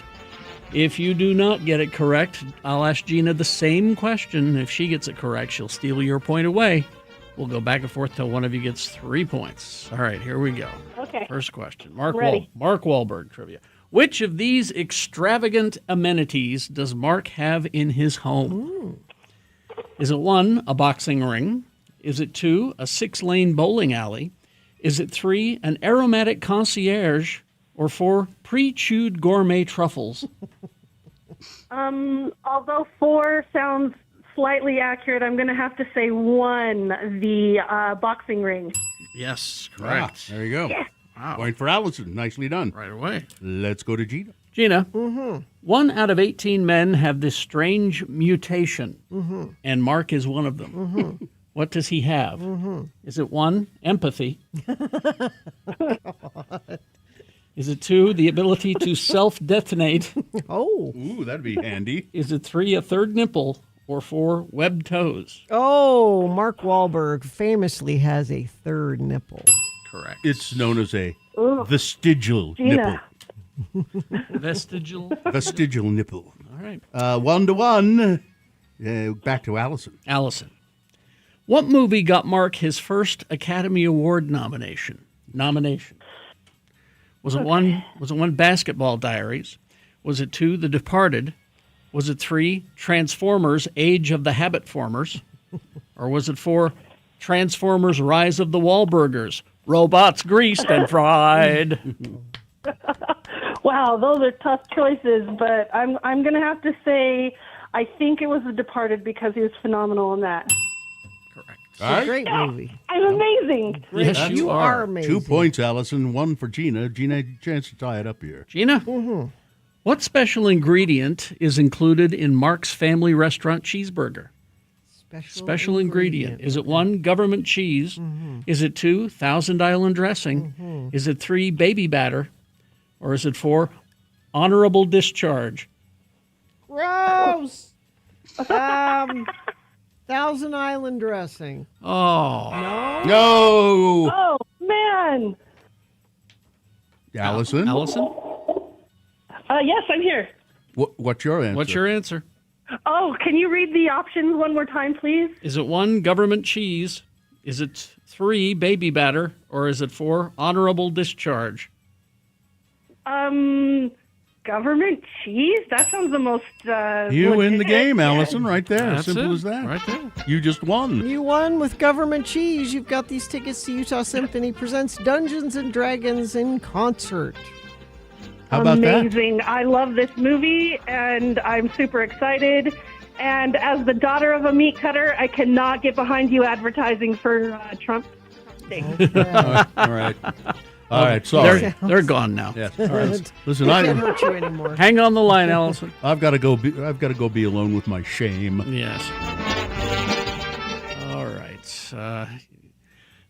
If you do not get it correct, I'll ask Gina the same question. If she gets it correct, she'll steal your point away. We'll go back and forth till one of you gets 3 points. All right, here we go. Okay. First question. Mark Wahlberg trivia. Which of these extravagant amenities does Mark have in his home? Is it 1, a boxing ring? Is it 2, a 6-lane bowling alley? Is it 3, an aromatic concierge? Or 4, pre-chewed gourmet truffles? Although 4 sounds slightly accurate, I'm going to have to say 1, the boxing ring. Yes, correct. There you go. Yeah. Wow. Point for Allison. Nicely done. Right away. Let's go to Gina. Gina, 1 out of 18 men have this strange mutation, and Mark is one of them. What does he have? Is it 1, empathy? Is it 2, the ability to self-detonate? Ooh, that'd be handy. Is it 3, a third nipple? Or 4, webbed toes? Oh, Mark Wahlberg famously has a third nipple. Correct. It's known as a vestigial Gina. nipple. Vestigial? Vestigial nipple. All right. 1-1. Back to Allison. Allison. What movie got Mark his first Academy Award nomination? Was it 1? Was it 1, Basketball Diaries? Was it 2, The Departed? Was it 3, Transformers: Age of the Habit Formers? Or was it 4, Transformers: Rise of the Wahlburgers. Robots greased and fried. Wow, those are tough choices, but I'm going to have to say I think it was The Departed because he was phenomenal in that. It's a great movie. I'm amazing. Yes, you are. amazing. 2 points, Allison. 1 for Gina. Gina, a chance to tie it up here. Gina, what special ingredient is included in Mark's Family Restaurant cheeseburger? Special ingredient. Is it 1, government cheese? Is it 2, Thousand Island dressing? Is it 3, baby batter? Or is it 4, honorable discharge? Gross. Thousand Island dressing. Oh. No. Oh, man. Allison? Allison? Yes, I'm here. What's your answer? What's your answer? Oh, can you read the options one more time, please? Is it 1, government cheese? Is it 3, baby batter? Or is it 4, honorable discharge? Government cheese? That sounds the most. You win the legit. game, Allison, right there. That's Simple it. as that. Right there. You just won. You won with government cheese. You've got these tickets to Utah Symphony Presents Dungeons and Dragons in concert. How about that? Amazing. I love this movie, and I'm super excited. And as the daughter of a meat cutter, I cannot get behind you advertising for Trump. All right. All right, sorry. They're gone now. Yes. All right. Listen, I can't hurt you anymore. Hang on the line, Allison. I've got to go be alone with my shame. Yes. All right.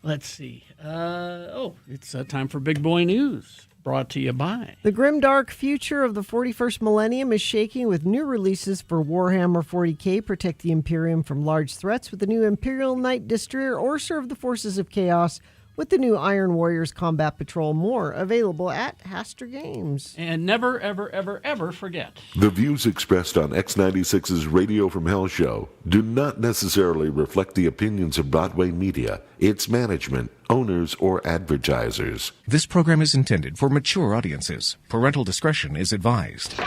Let's see. It's time for Big Boy News, brought to you by. The grimdark future of the 41st millennium is shaking with new releases for Warhammer 40k. Protect the Imperium from large threats with the new Imperial Knight Destroyer, or serve the forces of chaos with the new Iron Warriors Combat Patrol. More available at Haster Games. And never, ever, ever, ever forget. The views expressed on X96's Radio from Hell show do not necessarily reflect the opinions of Broadway Media, its management, owners, or advertisers. This program is intended for mature audiences. Parental discretion is advised.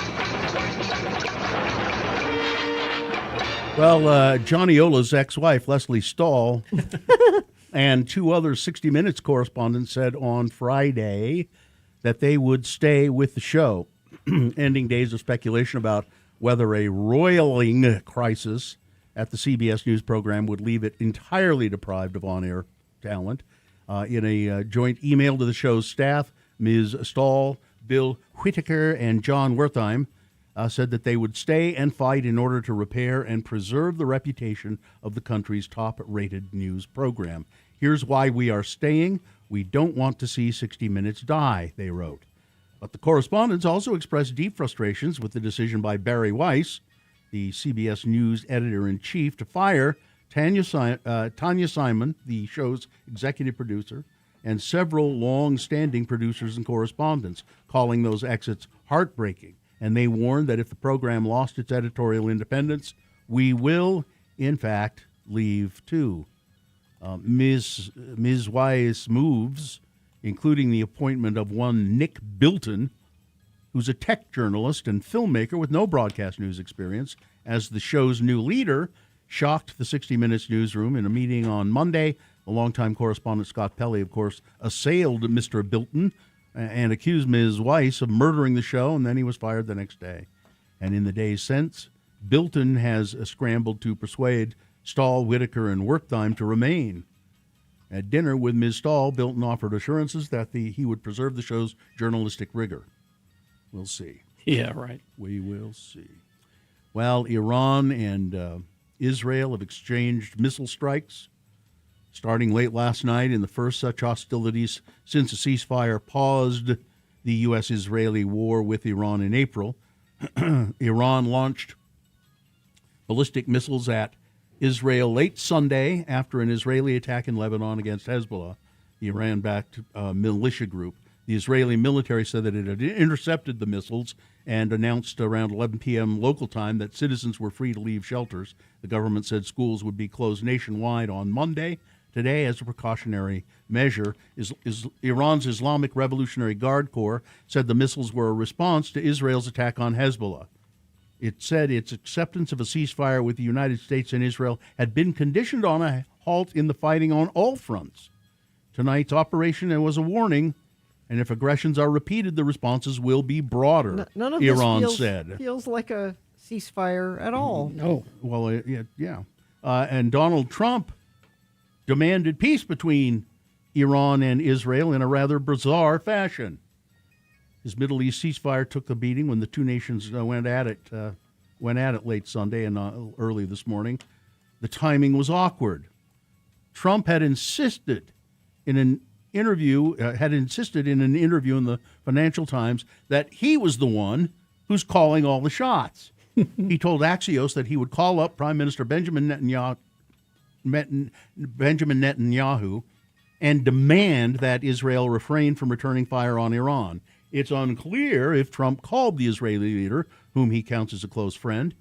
Well, Johnny Ola's ex-wife, Leslie Stahl, and 2 other 60 Minutes correspondents said on Friday that they would stay with the show, ending days of speculation about whether a roiling crisis at the CBS News program would leave it entirely deprived of on-air talent. In a joint email to the show's staff, Ms. Stahl, Bill Whitaker, and John Wertheim said that they would stay and fight in order to repair and preserve the reputation of the country's top-rated news program. Here's why we are staying. We don't want to see 60 Minutes die, they wrote. But the correspondents also expressed deep frustrations with the decision by Barry Weiss, the CBS News editor-in-chief, to fire Tanya Simon, the show's executive producer, and several long-standing producers and correspondents, calling those exits heartbreaking. And they warned that if the program lost its editorial independence, we will, in fact, leave too. Ms. Weiss moves, including the appointment of one Nick Bilton, who's a tech journalist and filmmaker with no broadcast news experience, as the show's new leader, shocked the 60 Minutes newsroom in a meeting on Monday. A longtime correspondent, Scott Pelley, of course, assailed Mr. Bilton and accused Ms. Weiss of murdering the show, and then he was fired the next day. And in the days since, Bilton has scrambled to persuade Stahl, Whitaker, and Wertheim to remain. At dinner with Ms. Stahl, Bilton offered assurances that he would preserve the show's journalistic rigor. We'll see. Yeah, right. We will see. Well, Iran and Israel have exchanged missile strikes starting late last night in the first such hostilities since a ceasefire paused the U.S.-Israeli war with Iran in April. Iran launched ballistic missiles at Israel late Sunday after an Israeli attack in Lebanon against Hezbollah, the Iran-backed militia group. The Israeli military said that it had intercepted the missiles and announced around 11 p.m. local time that citizens were free to leave shelters. The government said schools would be closed nationwide on Monday. Today, as a precautionary measure, Iran's Islamic Revolutionary Guard Corps said the missiles were a response to Israel's attack on Hezbollah. It said its acceptance of a ceasefire with the United States and Israel had been conditioned on a halt in the fighting on all fronts. Tonight's operation was a warning, and if aggressions are repeated, the responses will be broader, None of Iran this said. feels like a ceasefire at all. No. Well, yeah. And Donald Trump demanded peace between Iran and Israel in a rather bizarre fashion. His Middle East ceasefire took a beating when the two nations went at it late Sunday and early this morning. The timing was awkward. Trump had insisted in an interview in the Financial Times that he was the one who's calling all the shots. He told Axios that he would call up Prime Minister Benjamin Netanyahu and demand that Israel refrain from returning fire on Iran. It's unclear if Trump called the Israeli leader, whom he counts as a close friend,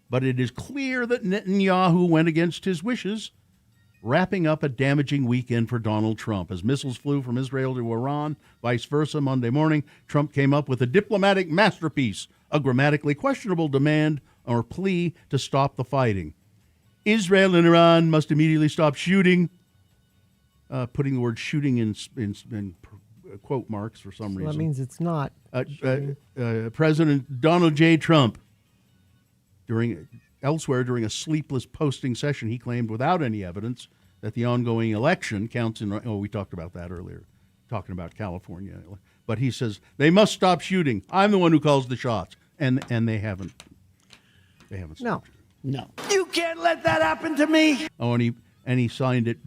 but it is clear that Netanyahu went against his wishes, wrapping up a damaging weekend for Donald Trump. As missiles flew from Israel to Iran, vice versa, Monday morning, Trump came up with a diplomatic masterpiece, a grammatically questionable demand or plea to stop the fighting. Israel and Iran must immediately stop shooting, putting the word shooting in quote marks for some reason. That means it's not. President Donald J. Trump, elsewhere during a sleepless posting session, he claimed without any evidence that the ongoing election counts in. Oh, we talked about that earlier, talking about California. But he says they must stop shooting. I'm the one who calls the shots, and they haven't. They haven't. Stopped. No. You can't let that happen to me. Oh, and he signed it,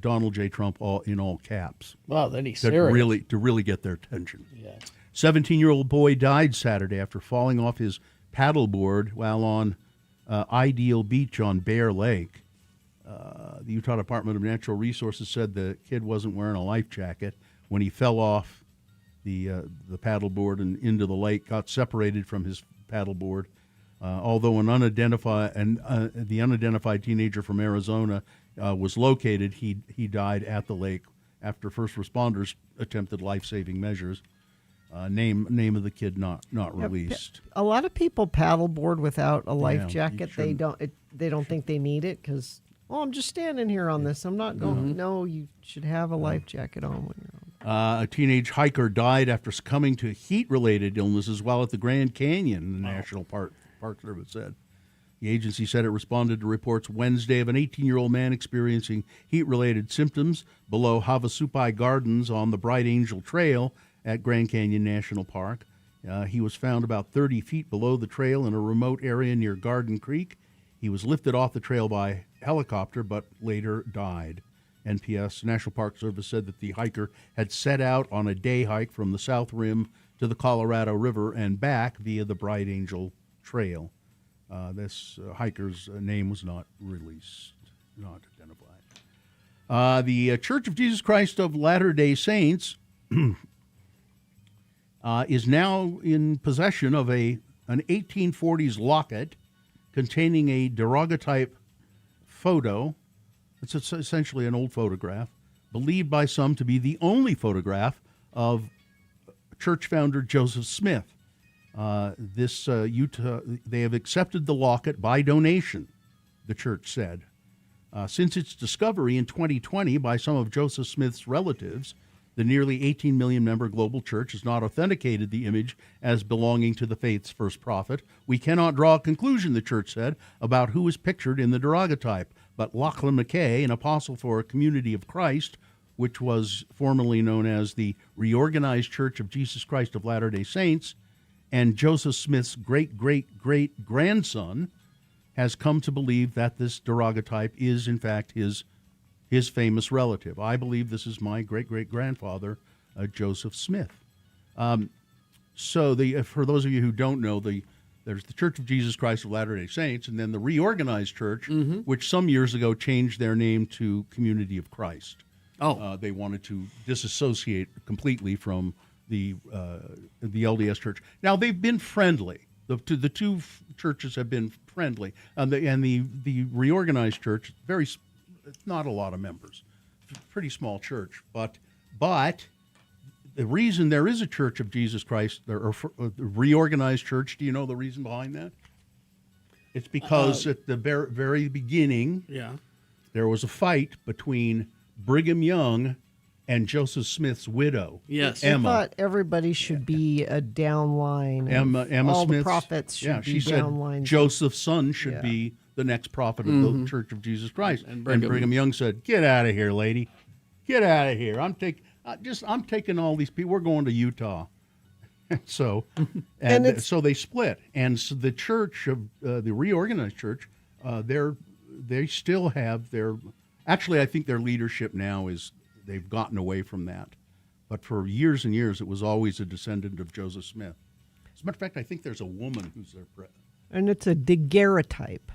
Donald J. Trump, in all caps. Well, then he's to serious. really get their attention. Yeah. 17-year-old boy died Saturday after falling off his paddleboard while on Ideal Beach on Bear Lake. The Utah Department of Natural Resources said the kid wasn't wearing a life jacket when he fell off the paddleboard and into the lake, got separated from his paddleboard. Although the unidentified teenager from Arizona was located, he died at the lake after first responders attempted life-saving measures. Name of the kid not released. A lot of people paddleboard without a life Yeah, jacket. They don't think they need it because I'm just standing here on this. I'm not going. No, you should have a life jacket on when you're on. A teenage hiker died after succumbing to heat-related illnesses while at the Grand Canyon, the National Park Service said. The agency said it responded to reports Wednesday of an 18-year-old man experiencing heat-related symptoms below Havasupai Gardens on the Bright Angel Trail at Grand Canyon National Park. He was found about 30 feet below the trail in a remote area near Garden Creek. He was lifted off the trail by helicopter but later died. NPS, National Park Service, said that the hiker had set out on a day hike from the South Rim to the Colorado River and back via the Bright Angel Trail. This hiker's name was not released, not identified. The Church of Jesus Christ of Latter-day Saints is now in possession of an 1840s locket containing a daguerreotype photo. It's essentially an old photograph, believed by some to be the only photograph of church founder Joseph Smith. They have accepted the locket by donation, the church said. Since its discovery in 2020 by some of Joseph Smith's relatives, the nearly 18 million member global church has not authenticated the image as belonging to the faith's first prophet. We cannot draw a conclusion, the church said, about who is pictured in the daguerreotype. But Lachlan McKay, an apostle for a Community of Christ, which was formerly known as the Reorganized Church of Jesus Christ of Latter-day Saints, and Joseph Smith's great-great-great-grandson, has come to believe that this daguerreotype is, in fact, his famous relative. I believe this is my great-great-grandfather, Joseph Smith. For those of you who don't know, there's the Church of Jesus Christ of Latter-day Saints, and then the Reorganized Church, which some years ago changed their name to Community of Christ. They wanted to disassociate completely from the LDS Church. Now, they've been friendly. The two churches have been friendly. And the Reorganized Church, not a lot of members, pretty small church. But the reason there is a Church of Jesus Christ, or Reorganized Church, do you know the reason behind that? It's because at the very beginning, there was a fight between Brigham Young and Joseph Smith's widow. Yes. I Emma. thought everybody should be a downline. Emma all Smith. the prophets should be she said downlines. Joseph's son should be the next prophet of the Church of Jesus Christ. And Brigham Young said, "Get out of here, lady. Get out of here. I'm taking all these people. We're going to Utah." So, so they split, and so the church of the reorganized church, they still have their. Actually, I think their leadership now is they've gotten away from that, but for years and years, it was always a descendant of Joseph Smith. As a matter of fact, I think there's a woman who's their and it's a daguerreotype,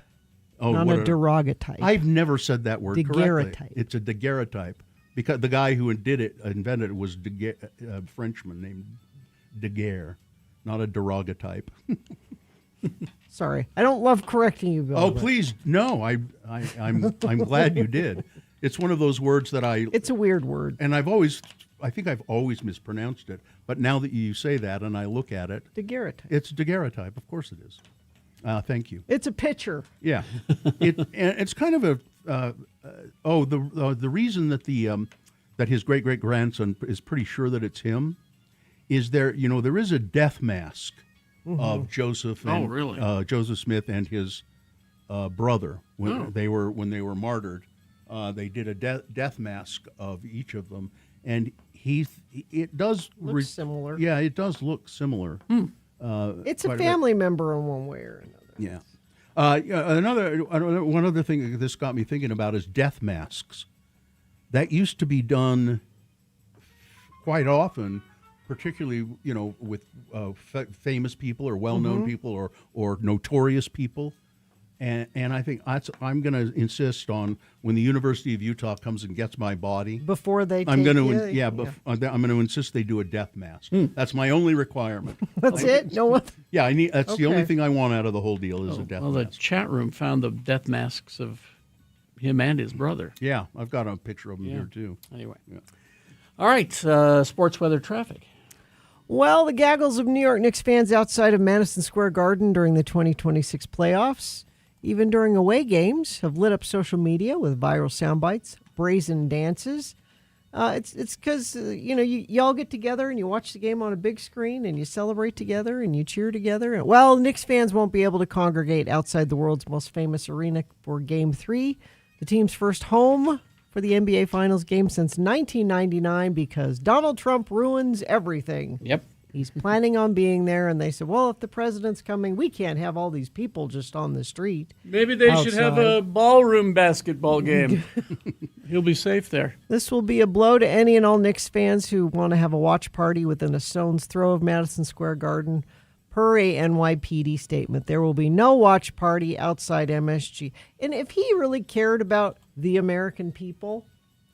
not what a daguerreotype. I've never said that word correctly. Daguerreotype. It's a daguerreotype because the guy who invented it was a Frenchman named Daguerre, not a daguerreotype. Sorry, I don't love correcting you, Bill. Oh, please, no. I'm glad you did. It's one of those words that It's a weird word. And I think I've always mispronounced it. But now that you say that and I look at it, Daguerreotype. it's daguerreotype. Of course it is. Thank you. It's a picture. Yeah, it's kind of a. The reason that that his great grandson is pretty sure that it's him is there is a death mask of Joseph and Joseph Smith and his brother when they were martyred. They did a death mask of each of them, and it does look similar. Yeah, it does look similar. It's a family member in one way or another. Yeah. One other thing that this got me thinking about is death masks. That used to be done quite often, particularly with famous people or well-known people or notorious people. And I think I'm going to insist on when the University of Utah comes and gets my body before they. I'm going to I'm going to insist they do a death mask. That's my only requirement. That's it. No one. Yeah, that's the only thing I want out of the whole deal is a death Well, mask. the chat room found the death masks of him and his brother. Yeah, I've got a picture of him here too. Anyway, all right. Sports weather traffic. Well, the gaggles of New York Knicks fans outside of Madison Square Garden during the 2026 playoffs, even during away games, have lit up social media with viral sound bites, brazen dances. It's because you all get together and you watch the game on a big screen and you celebrate together and you cheer together. Well, Knicks fans won't be able to congregate outside the world's most famous arena for Game 3, the team's first home for the NBA Finals game since 1999, because Donald Trump ruins everything. Yep. He's planning on being there, and they said, well, if the president's coming, we can't have all these people just on the street. Maybe they should have a ballroom basketball game. He'll be safe there. This will be a blow to any and all Knicks fans who want to have a watch party within a stone's throw of Madison Square Garden. Per a NYPD statement, there will be no watch party outside MSG. And if he really cared about the American people,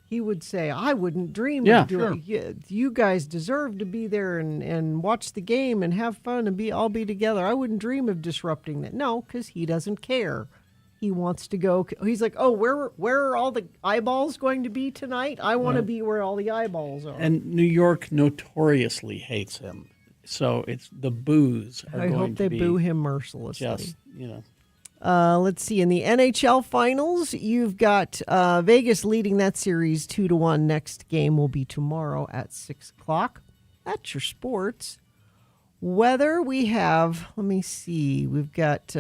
he would say, I wouldn't dream of doing it. You guys deserve to be there and watch the game and have fun and all be together. I wouldn't dream of disrupting that. No, because he doesn't care. He wants to go. He's like, oh, where are all the eyeballs going to be tonight? I want to be where all the eyeballs are. And New York notoriously hates him. So it's the boos are I going hope to they be boo him mercilessly. Just, let's see. In the NHL Finals, you've got Vegas leading that series 2-1. Next game will be tomorrow at 6 o'clock. That's your sports. Weather, we have, let me see, we've got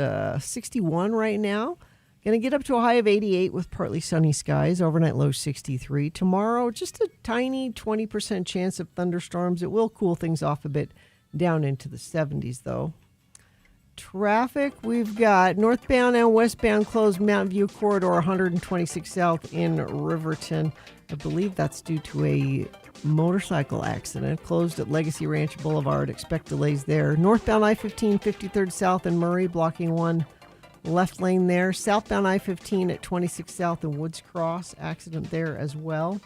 61 right now. Going to get up to a high of 88 with partly sunny skies. Overnight low 63. Tomorrow, just a tiny 20% chance of thunderstorms. It will cool things off a bit down into the 70s, though. Traffic, we've got northbound and westbound closed Mountain View Corridor 126 South in Riverton. I believe that's due to a motorcycle accident. Closed at Legacy Ranch Boulevard. Expect delays there. Northbound I-15 53rd South in Murray, blocking one left lane there. Southbound I-15 at 26 South in Woods Cross. Accident there as well.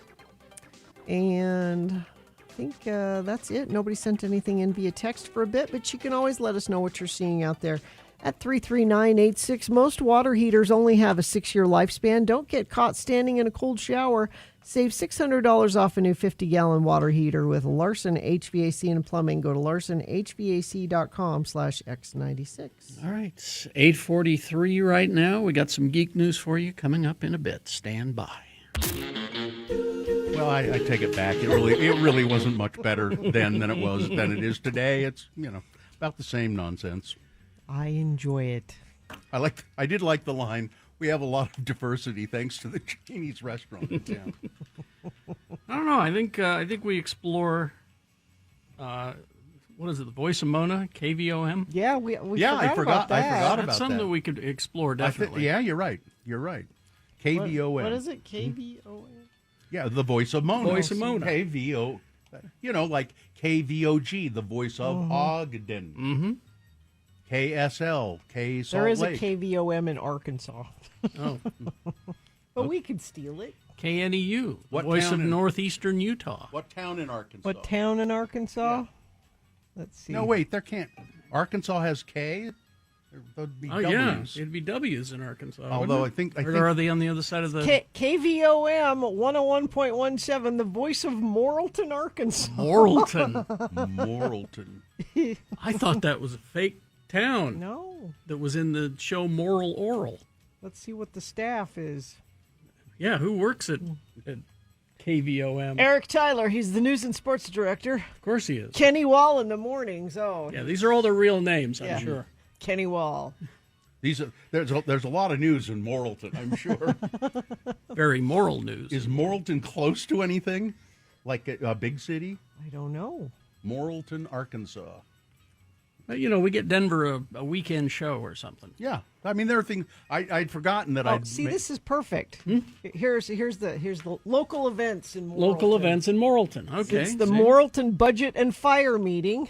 And I think that's it. Nobody sent anything in via text for a bit, but you can always let us know what you're seeing out there at 33986. Most water heaters only have a 6-year lifespan. Don't get caught standing in a cold shower. Save $600 off a new 50-gallon water heater with Larson HVAC and Plumbing. Go to larsonhvac.com/X96. All right, 8:43 right now. We got some geek news for you coming up in a bit. Stand by. Well, I take it back. It really wasn't much better then than it is today. It's about the same nonsense. I enjoy it. I did like the line. We have a lot of diversity thanks to the Chinese restaurant in town. I don't know. I think we explore. What is it? The Voice of Mona, KVOM. Yeah, we I forgot about that. about That's something that we could explore definitely. Yeah, you're right. KVOM. What is it? KVOM? Yeah, the Voice of Mona. Voice of Mona. KVO. Like KVOG, the Voice of Ogden. Mm-hmm. KSL, K Salt There is Lake. a KVOM in Arkansas. Oh. But we could steal it. KNEU, What Voice town of in- Northeastern Utah. What town in Arkansas? What town in Arkansas? Let's see. No, wait, there can't. Arkansas has K? There'd be Oh W's. yeah, it'd be W's in Arkansas. Although wouldn't it? I think or are they on the other side of the? KVOM 101.17, the voice of Morrilton, Arkansas. Morrilton. Morrilton. I thought that was a fake town. No. That was in the show Moral Oral. Let's see what the staff is. Yeah, who works at KVOM? Eric Tyler, he's the news and sports director. Of course he is. Kenny Wall in the mornings. Oh, Yeah, these are all their real names, I'm Yeah. sure. Kenny Wall. There's a lot of news in Morrilton, I'm sure. Very moral news. Is Morrilton close to anything? Like a big city? I don't know. Morrilton, Arkansas. We get Denver a weekend show or something. Yeah, I mean there are things I'd forgotten that Oh, see, this is perfect. Here's the local events in Morrilton. Local events in Morrilton. Okay. It's the see? Morrilton Budget and Fire Meeting.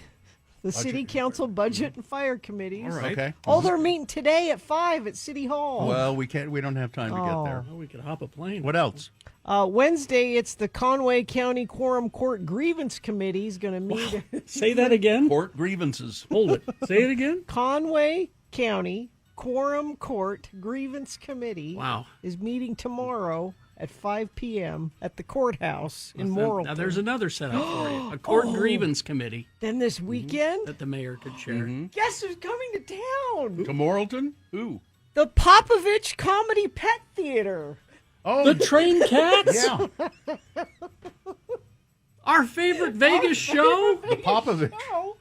The Budget City and Council Budget and Fire Committees. All right. Okay. Oh, they're meeting today at 5 at City Hall. Well, we don't have time to get there. Oh, we could hop a plane. What else? Wednesday, it's the Conway County Quorum Court Grievance Committee is going to meet. Say that again. Court grievances. Hold it. Say it again. Conway County Quorum Court Grievance Committee Wow. is meeting tomorrow at 5 p.m. at the courthouse in Morrilton. Now there's another setup for you. A court grievance committee Then this weekend, that the mayor could chair. guess who's coming to town? To Morrilton? Who? The Popovich Comedy Pet Theater. Oh, The Trained Cats? yeah. Our favorite Vegas show? The Popovich. Oh,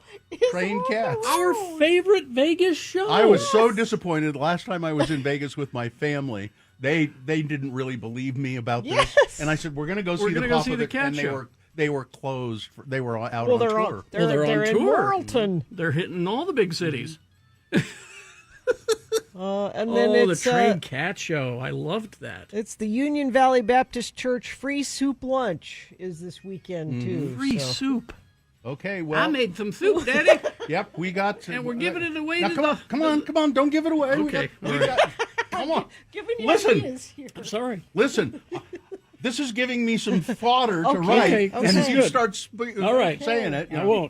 Trained cats. Our favorite Vegas show? I was so disappointed last time I was in Vegas with my family. They didn't really believe me about Yes. this, and I said we're going to go see the gonna go see Popovich, the cat and show. they were closed. They were out Well, on they're tour. they're on in tour. Morrilton. They're hitting all the big cities. And then Oh, the it's Trained Cat Show. I loved that. it's the Union Valley Baptist Church free soup lunch is this weekend too. Free so- soup. Okay, well, I made some soup, Daddy. Yep, we got. And we're giving it away Now, to come on! Don't give it away. Okay, We all got- come on, Giving you Listen. ideas here. I'm sorry. listen. This is giving me some fodder to Okay, write, okay, and if you good. start All right. saying it, you I know.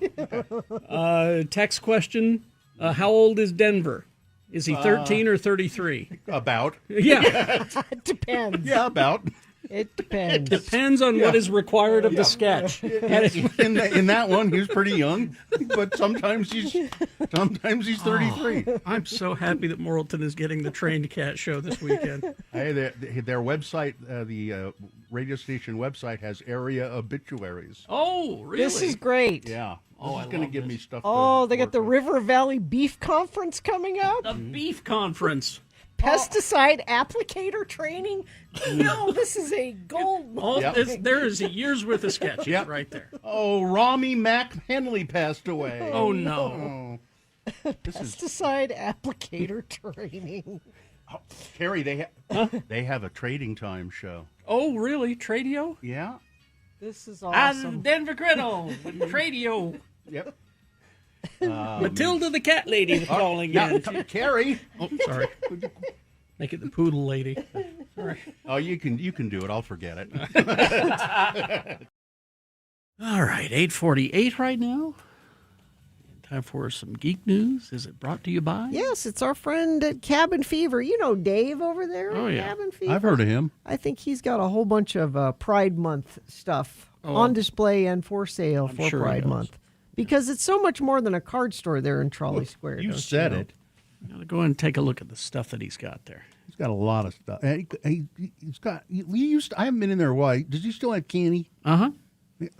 won't. Text question. How old is Denver? Is he 13 or 33? About. Yeah. It depends. Yeah, about. It depends. Depends on what is required of the sketch. In that one, he was pretty young, but sometimes he's 33. I'm so happy that Morrilton is getting the Trained Cat Show this weekend. Hey, their website, the radio station website, has area obituaries. Oh, really? This is great. Yeah. Oh, This I is going to love give this. me stuff. Oh, to they got the work with. River Valley Beef Conference coming up. The Beef Conference. Pesticide applicator training. No, this is a gold. Oh, Yep. there is a year's worth of sketches Yep. right there. Oh, Rami Mac Henley passed away. Oh, no. Oh. This is Pesticide applicator training. Carrie. They have a trading time show. Oh, really? Tradio? Yeah. This is I'm awesome. Denver Criddle with Tradio. Yep. Matilda the cat lady calling Now, in. Carrie. Oh, sorry. Make it the poodle lady. Sorry. Oh, you can do it. I'll forget it. All right, 8:48 right now. Time for some geek news. Is it brought to you by? Yes, it's our friend at Cabin Fever. You know Dave over there Oh, at yeah. Cabin Fever? I've heard of him. I think he's got a whole bunch of Pride Month stuff on display and for sale for sure he Pride does. Month. Because it's so much more than a card store there in Trolley Square. You don't said know? it. Gotta go and take a look at the stuff that he's got there. He's got a lot of stuff. He's got. I haven't been in there. Why? Does he still have candy? Uh-huh.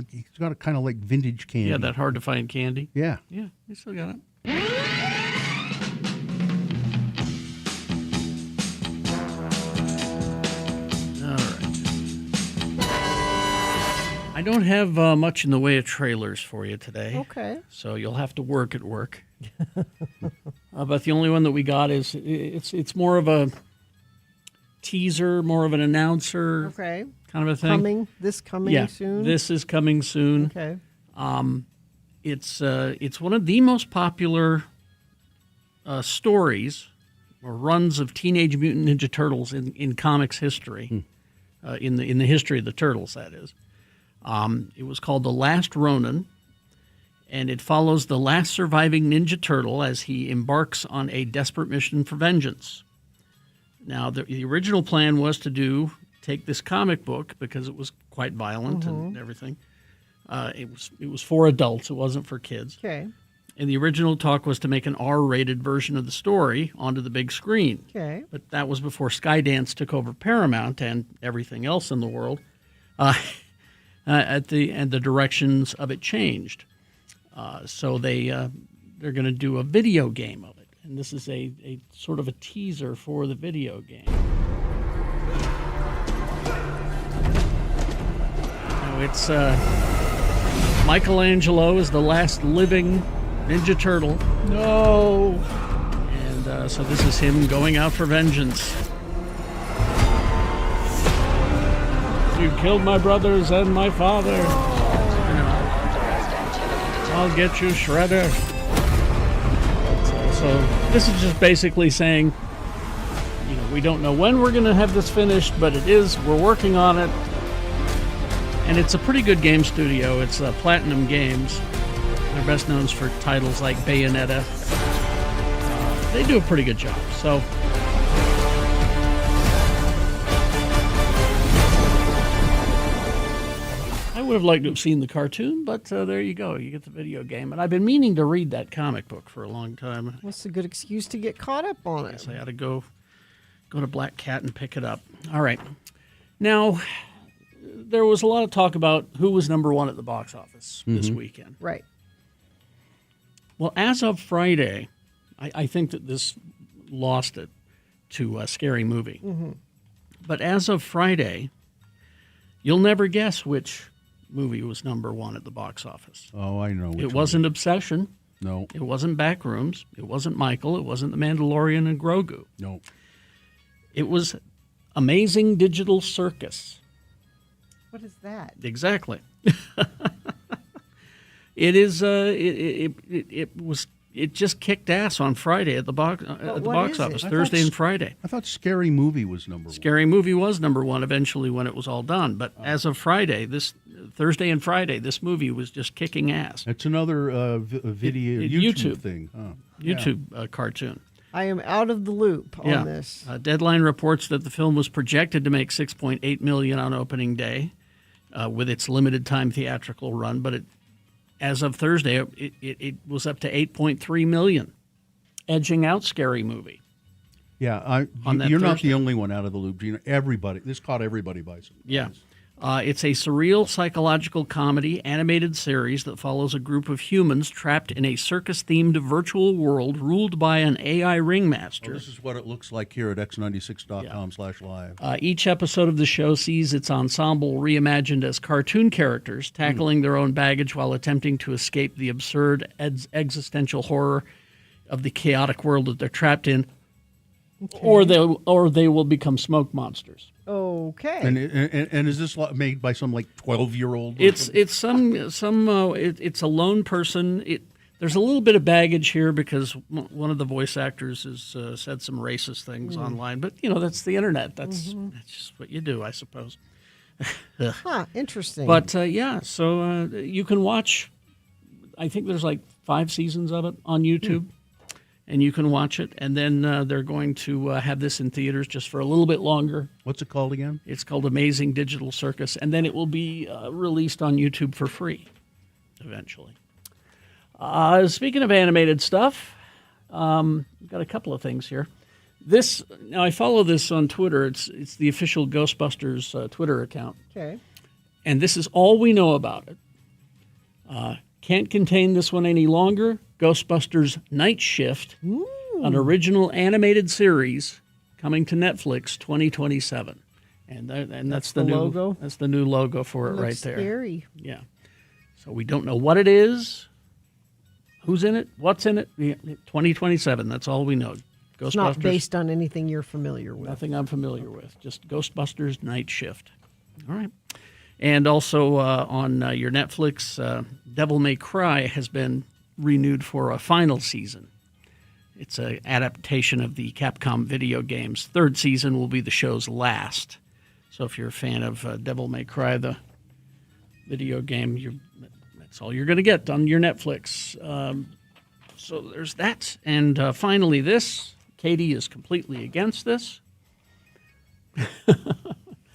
He's got a kind of like vintage candy. Yeah, that hard to find candy. Yeah. Yeah, he still got it. All right. I don't have much in the way of trailers for you today. Okay. So you'll have to work at work. But the only one that we got is it's more of a teaser, more of an announcer Okay. kind of a thing. Coming soon? This is coming soon. Okay. It's one of the most popular stories or runs of Teenage Mutant Ninja Turtles in comics history, in the history of the Turtles, that is. It was called The Last Ronin, and it follows the last surviving Ninja Turtle as he embarks on a desperate mission for vengeance. Now, the original plan was to take this comic book, because it was quite violent and everything. It was for adults. It wasn't for kids. Okay. And the original talk was to make an R-rated version of the story onto the big screen. Okay. But that was before Skydance took over Paramount and everything else in the world. The directions of it changed. So they're going to do a video game of it. And this is a sort of a teaser for the video game. Now it's Michelangelo is the last living Ninja Turtle. No. And so this is him going out for vengeance. You killed my brothers and my father. I'll get you, Shredder. So this is just basically saying, we don't know when we're going to have this finished, but we're working on it. And it's a pretty good game studio. It's Platinum Games. They're best known for titles like Bayonetta. They do a pretty good job. So I would have liked to have seen the cartoon, but there you go. You get the video game. And I've been meaning to read that comic book for a long time. What's a good excuse to get caught up on it? So I had to go to Black Cat and pick it up. All right. Now, there was a lot of talk about who was number one at the box office this weekend. Right. Well, as of Friday, I think that this lost it to a Scary Movie. Mm-hmm. But as of Friday, you'll never guess which movie was number one at the box office. Oh, I know. It wasn't Obsession. No. It wasn't Backrooms. It wasn't Michael. It wasn't The Mandalorian and Grogu. No. It was Amazing Digital Circus. What is that? Exactly. It is. It just kicked ass on Friday at the box office. Thursday and Friday. I thought Scary Movie was number one. Scary Movie was number one eventually when it was all done. But as of Friday, this Thursday and Friday, this movie was just kicking ass. It's another video YouTube thing. Huh. YouTube cartoon. I am out of the loop on this. Deadline reports that the film was projected to make $6.8 million on opening day with its limited time theatrical run, but as of Thursday, it was up to $8.3 million, edging out Scary Movie. Yeah, you're not the only one out of the loop, Gina. Everybody, this caught everybody by surprise. Yeah. It's a surreal psychological comedy animated series that follows a group of humans trapped in a circus-themed virtual world ruled by an AI ringmaster. This is what it looks like here at x96.com/live. Each episode of the show sees its ensemble reimagined as cartoon characters, tackling their own baggage while attempting to escape the absurd existential horror of the chaotic world that they're trapped in, or they will become smoke monsters. Okay. And is this made by some like 12-year-old? It's a lone person. There's a little bit of baggage here because one of the voice actors has said some racist things online, but that's the internet. That's just what you do, I suppose. Interesting. But so you can watch. I think there's like 5 seasons of it on YouTube. And you can watch it. And then they're going to have this in theaters just for a little bit longer. What's it called again? It's called Amazing Digital Circus. And then it will be released on YouTube for free eventually. Speaking of animated stuff, we've got a couple of things here. Now I follow this on Twitter. It's the official Ghostbusters Twitter account. Okay. And this is all we know about it. Can't contain this one any longer. Ghostbusters Night Shift, an original animated series coming to Netflix 2027. And that's the new logo? That's the new logo for it Looks right there. scary. Yeah. So we don't know what it is, who's in it, what's in it. 2027, that's all we know. Ghostbusters. It's not based on anything you're familiar with. Nothing I'm familiar with. Just Ghostbusters Night Shift. All right. And also on your Netflix, Devil May Cry has been renewed for a final season. It's an adaptation of the Capcom video games. 3rd season will be the show's last. So if you're a fan of Devil May Cry, the video game, that's all you're going to get on your Netflix. So there's that. And finally this. Katie is completely against this.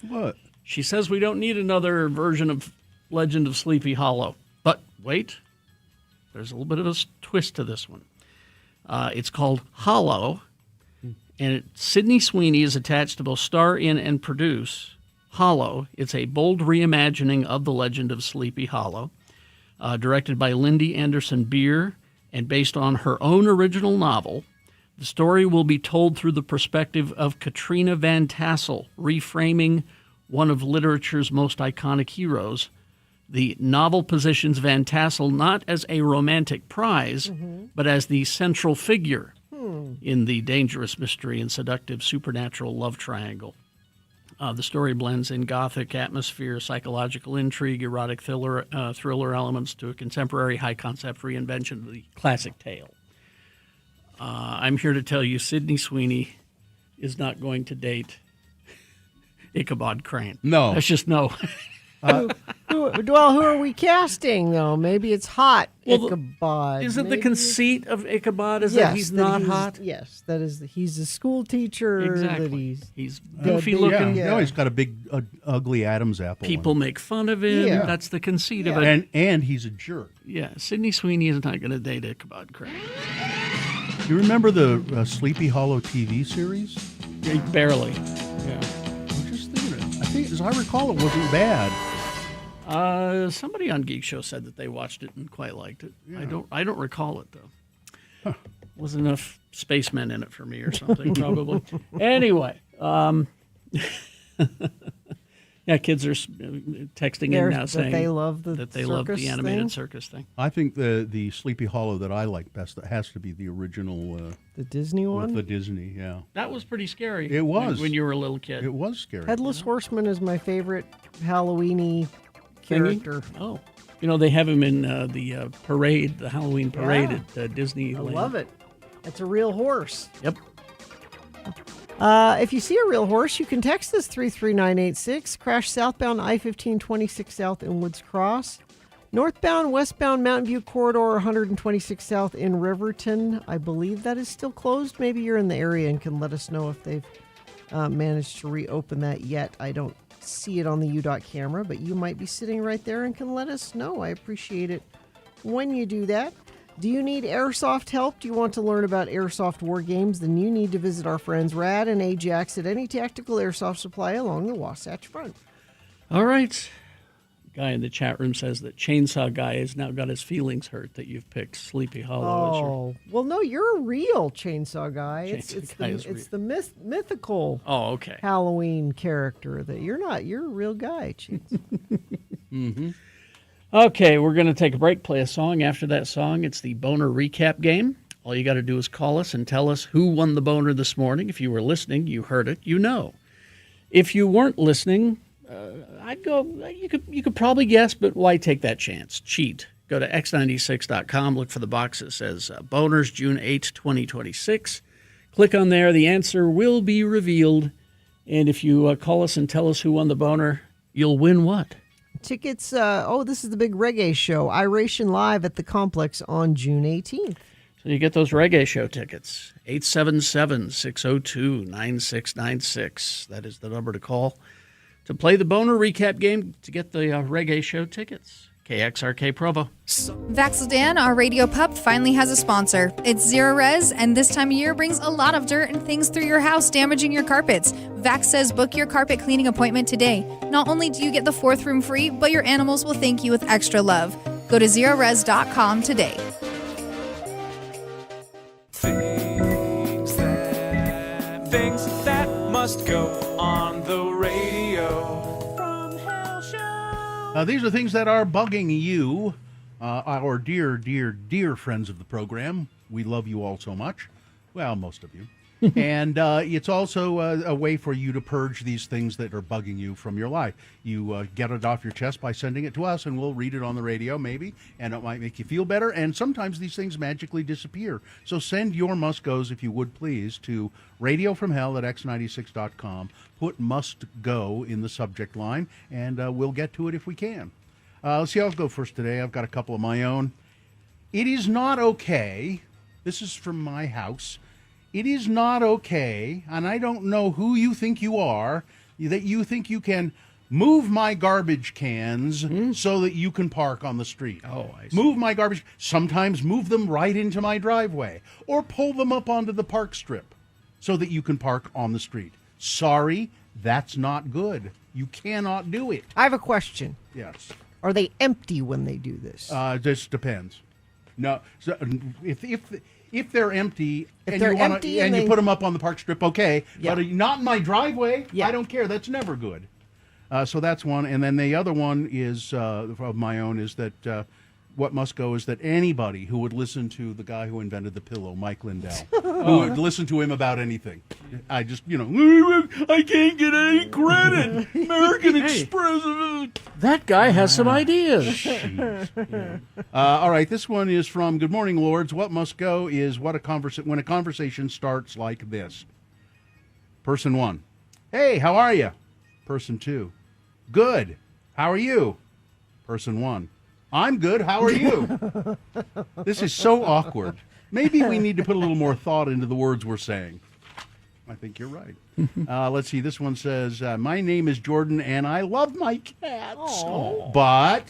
What? She says we don't need another version of Legend of Sleepy Hollow. But wait, there's a little bit of a twist to this one. It's called Hollow, and Sydney Sweeney is attached to both star in and produce Hollow. It's a bold reimagining of The Legend of Sleepy Hollow, directed by Lindy Anderson Beer and based on her own original novel. The story will be told through the perspective of Katrina Van Tassel, reframing one of literature's most iconic heroes. The novel positions Van Tassel not as a romantic prize, but as the central figure in the dangerous mystery and seductive supernatural love triangle. The story blends in gothic atmosphere, psychological intrigue, erotic thriller elements to a contemporary high-concept reinvention of the classic tale. I'm here to tell you Sydney Sweeney is not going to date Ichabod Crane. No. That's just no. Who are we casting, though? Maybe it's hot Ichabod. Isn't the Maybe conceit of Ichabod is that he's not hot? Yes, that is. He's a school teacher. Exactly. That he's goofy looking. Yeah. No, he's got a big, ugly Adam's apple. People make fun of him. Yeah. That's the conceit of it. And he's a jerk. Yeah, Sydney Sweeney is not going to date Ichabod Crane. You remember the Sleepy Hollow TV series? Yeah, barely. Yeah. I'm just thinking I think, as I recall, it wasn't bad. Somebody on Geek Show said that they watched it and quite liked it. Yeah. I don't recall it though. Wasn't enough spacemen in it for me or something, probably. Anyway, yeah, kids are texting in now saying they love the animated thing? circus thing. I think the Sleepy Hollow that I like best has to be the original. The Disney one? With the Disney, yeah. That was pretty scary. It was. When you were a little kid. It was scary. Headless Horseman is my favorite Halloween-y character. Oh. You know, they have him in the parade, the Halloween parade at Disneyland. I love it. It's a real horse. Yep. If you see a real horse, you can text us 33986. Crash southbound I-15 26 South in Woods Cross. Northbound, westbound Mountain View Corridor 126 South in Riverton. I believe that is still closed. Maybe you're in the area and can let us know if they've managed to reopen that yet. I don't see it on the UDOT camera, but you might be sitting right there and can let us know. I appreciate it when you do that. Do you need airsoft help? Do you want to learn about airsoft war games? Then you need to visit our friends Rad and Ajax at any tactical airsoft supply along the Wasatch Front. All right. Guy in the chat room says that Chainsaw Guy has now got his feelings hurt that you've picked Sleepy Hollow as your... Oh, well, no, you're a real Chainsaw Guy. Chainsaw Guy It's the mythical okay. Halloween character that you're not. You're a real guy, Chainsaw. Mm-hmm. Okay, we're going to take a break, play a song. After that song, it's the Boner Recap Game. All you got to do is call us and tell us who won the boner this morning. If you were listening, you heard it, you know. If you weren't listening, I'd go, you could probably guess, but why take that chance? Cheat. Go to x96.com, look for the box that says Boners June 8, 2026. Click on there. The answer will be revealed. And if you call us and tell us who won the boner, you'll win what? Tickets, this is the big reggae show, Iration Live at the Complex on June 18th. So you get those reggae show tickets. 877-602-9696. That is the number to call to play the Boner Recap game to get the reggae show tickets. KXRK Provo. Vaxildan, our radio pup, finally has a sponsor. It's Zero Res, and this time of year brings a lot of dirt and things through your house, damaging your carpets. Vax says book your carpet cleaning appointment today. Not only do you get the 4th room free, but your animals will thank you with extra love. Go to zerores.com today. Things that must go on the radio. These are things that are bugging you, our dear, dear, dear friends of the program. We love you all so much. Well, most of you. And it's also a way for you to purge these things that are bugging you from your life. You get it off your chest by sending it to us, and we'll read it on the radio, maybe, and it might make you feel better. And sometimes these things magically disappear. So send your must-goes, if you would please, to radiofromhell@x96.com. Put "must go" in the subject line, and we'll get to it if we can. Let's see, I'll go first today. I've got a couple of my own. It is not okay. This is from my house. It is not okay, and I don't know who you think you are, that you think you can move my garbage cans so that you can park on the street. Oh, I see. Move my garbage, sometimes move them right into my driveway, or pull them up onto the park strip so that you can park on the street. Sorry, that's not good. You cannot do it. I have a question. Yes. Are they empty when they do this? This depends. No, so if they're empty and you put them up on the park strip, okay. Yeah. But not in my driveway. Yeah. I don't care. That's never good. So that's one. And then the other one is of my own is that what must go is that anybody who would listen to the guy who invented the pillow, Mike Lindell, who would listen to him about anything. I just, I can't get any credit. American Express. That guy has some ideas. All right, this one is from Good Morning Lords. What must go is when a conversation starts like this. Person 1, hey, how are you? Person 2, good, how are you? Person 1, I'm good, how are you? This is so awkward. Maybe we need to put a little more thought into the words we're saying. I think you're right. Let's see, this one says, my name is Jordan and I love my cats. But